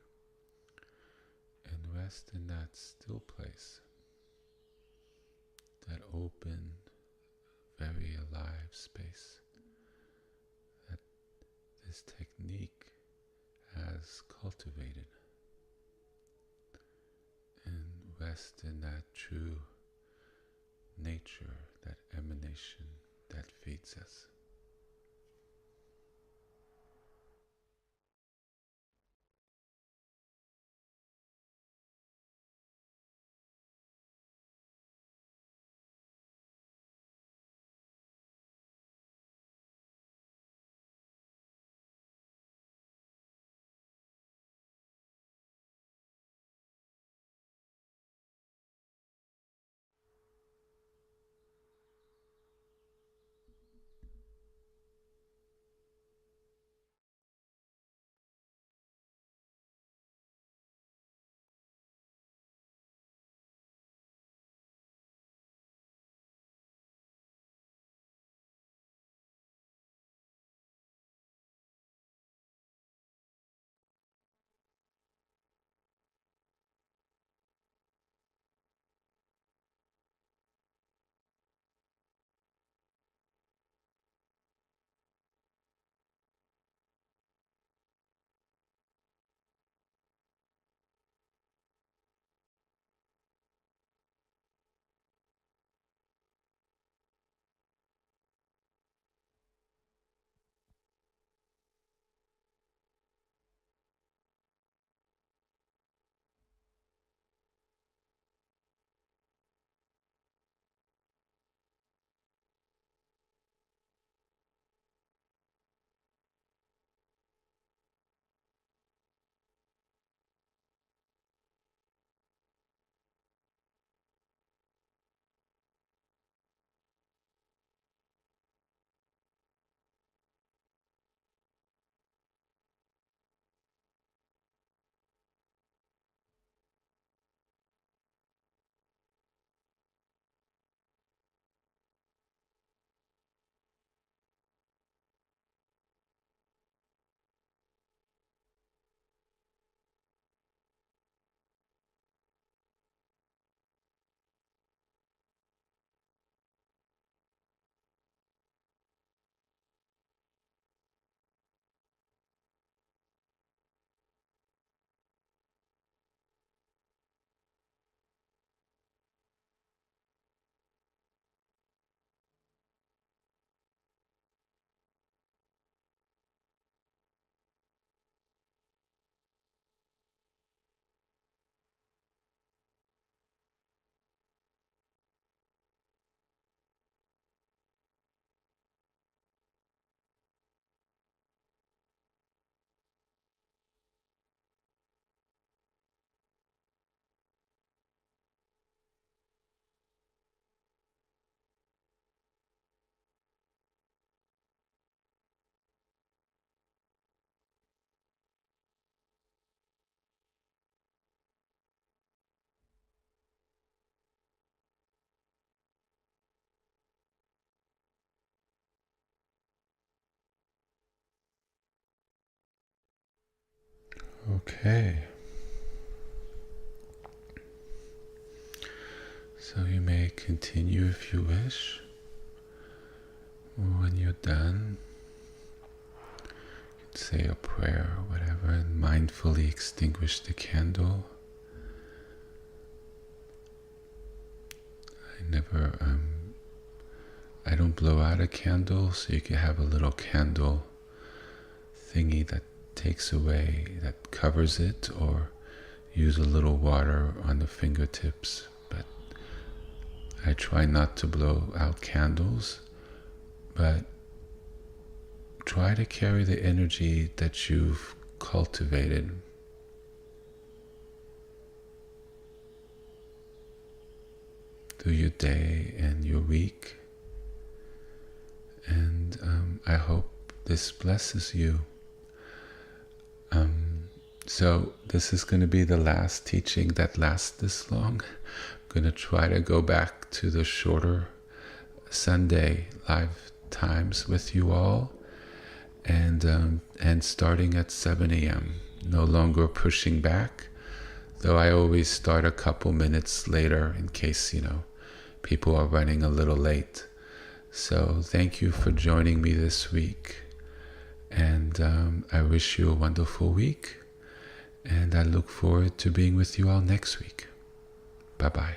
and rest in that still place, that open, very alive space that this technique has cultivated, and rest in that true nature, that emanation that feeds us. Okay. So you may continue if you wish. When you're done, you can say a prayer or whatever and mindfully extinguish the candle. I don't blow out a candle, so you can have a little candle thingy that takes away, that covers it, or use a little water on the fingertips. But I try not to blow out candles, but try to carry the energy that you've cultivated. Through your day and your week. And I hope this blesses you. So this is going to be the last teaching that lasts this long. I'm going to try to go back to the shorter Sunday live times with you all, and starting at 7 a.m. No longer pushing back, though I always start a couple minutes later in case, people are running a little late. So thank you for joining me this week, and I wish you a wonderful week, and I look forward to being with you all next week. Bye-bye.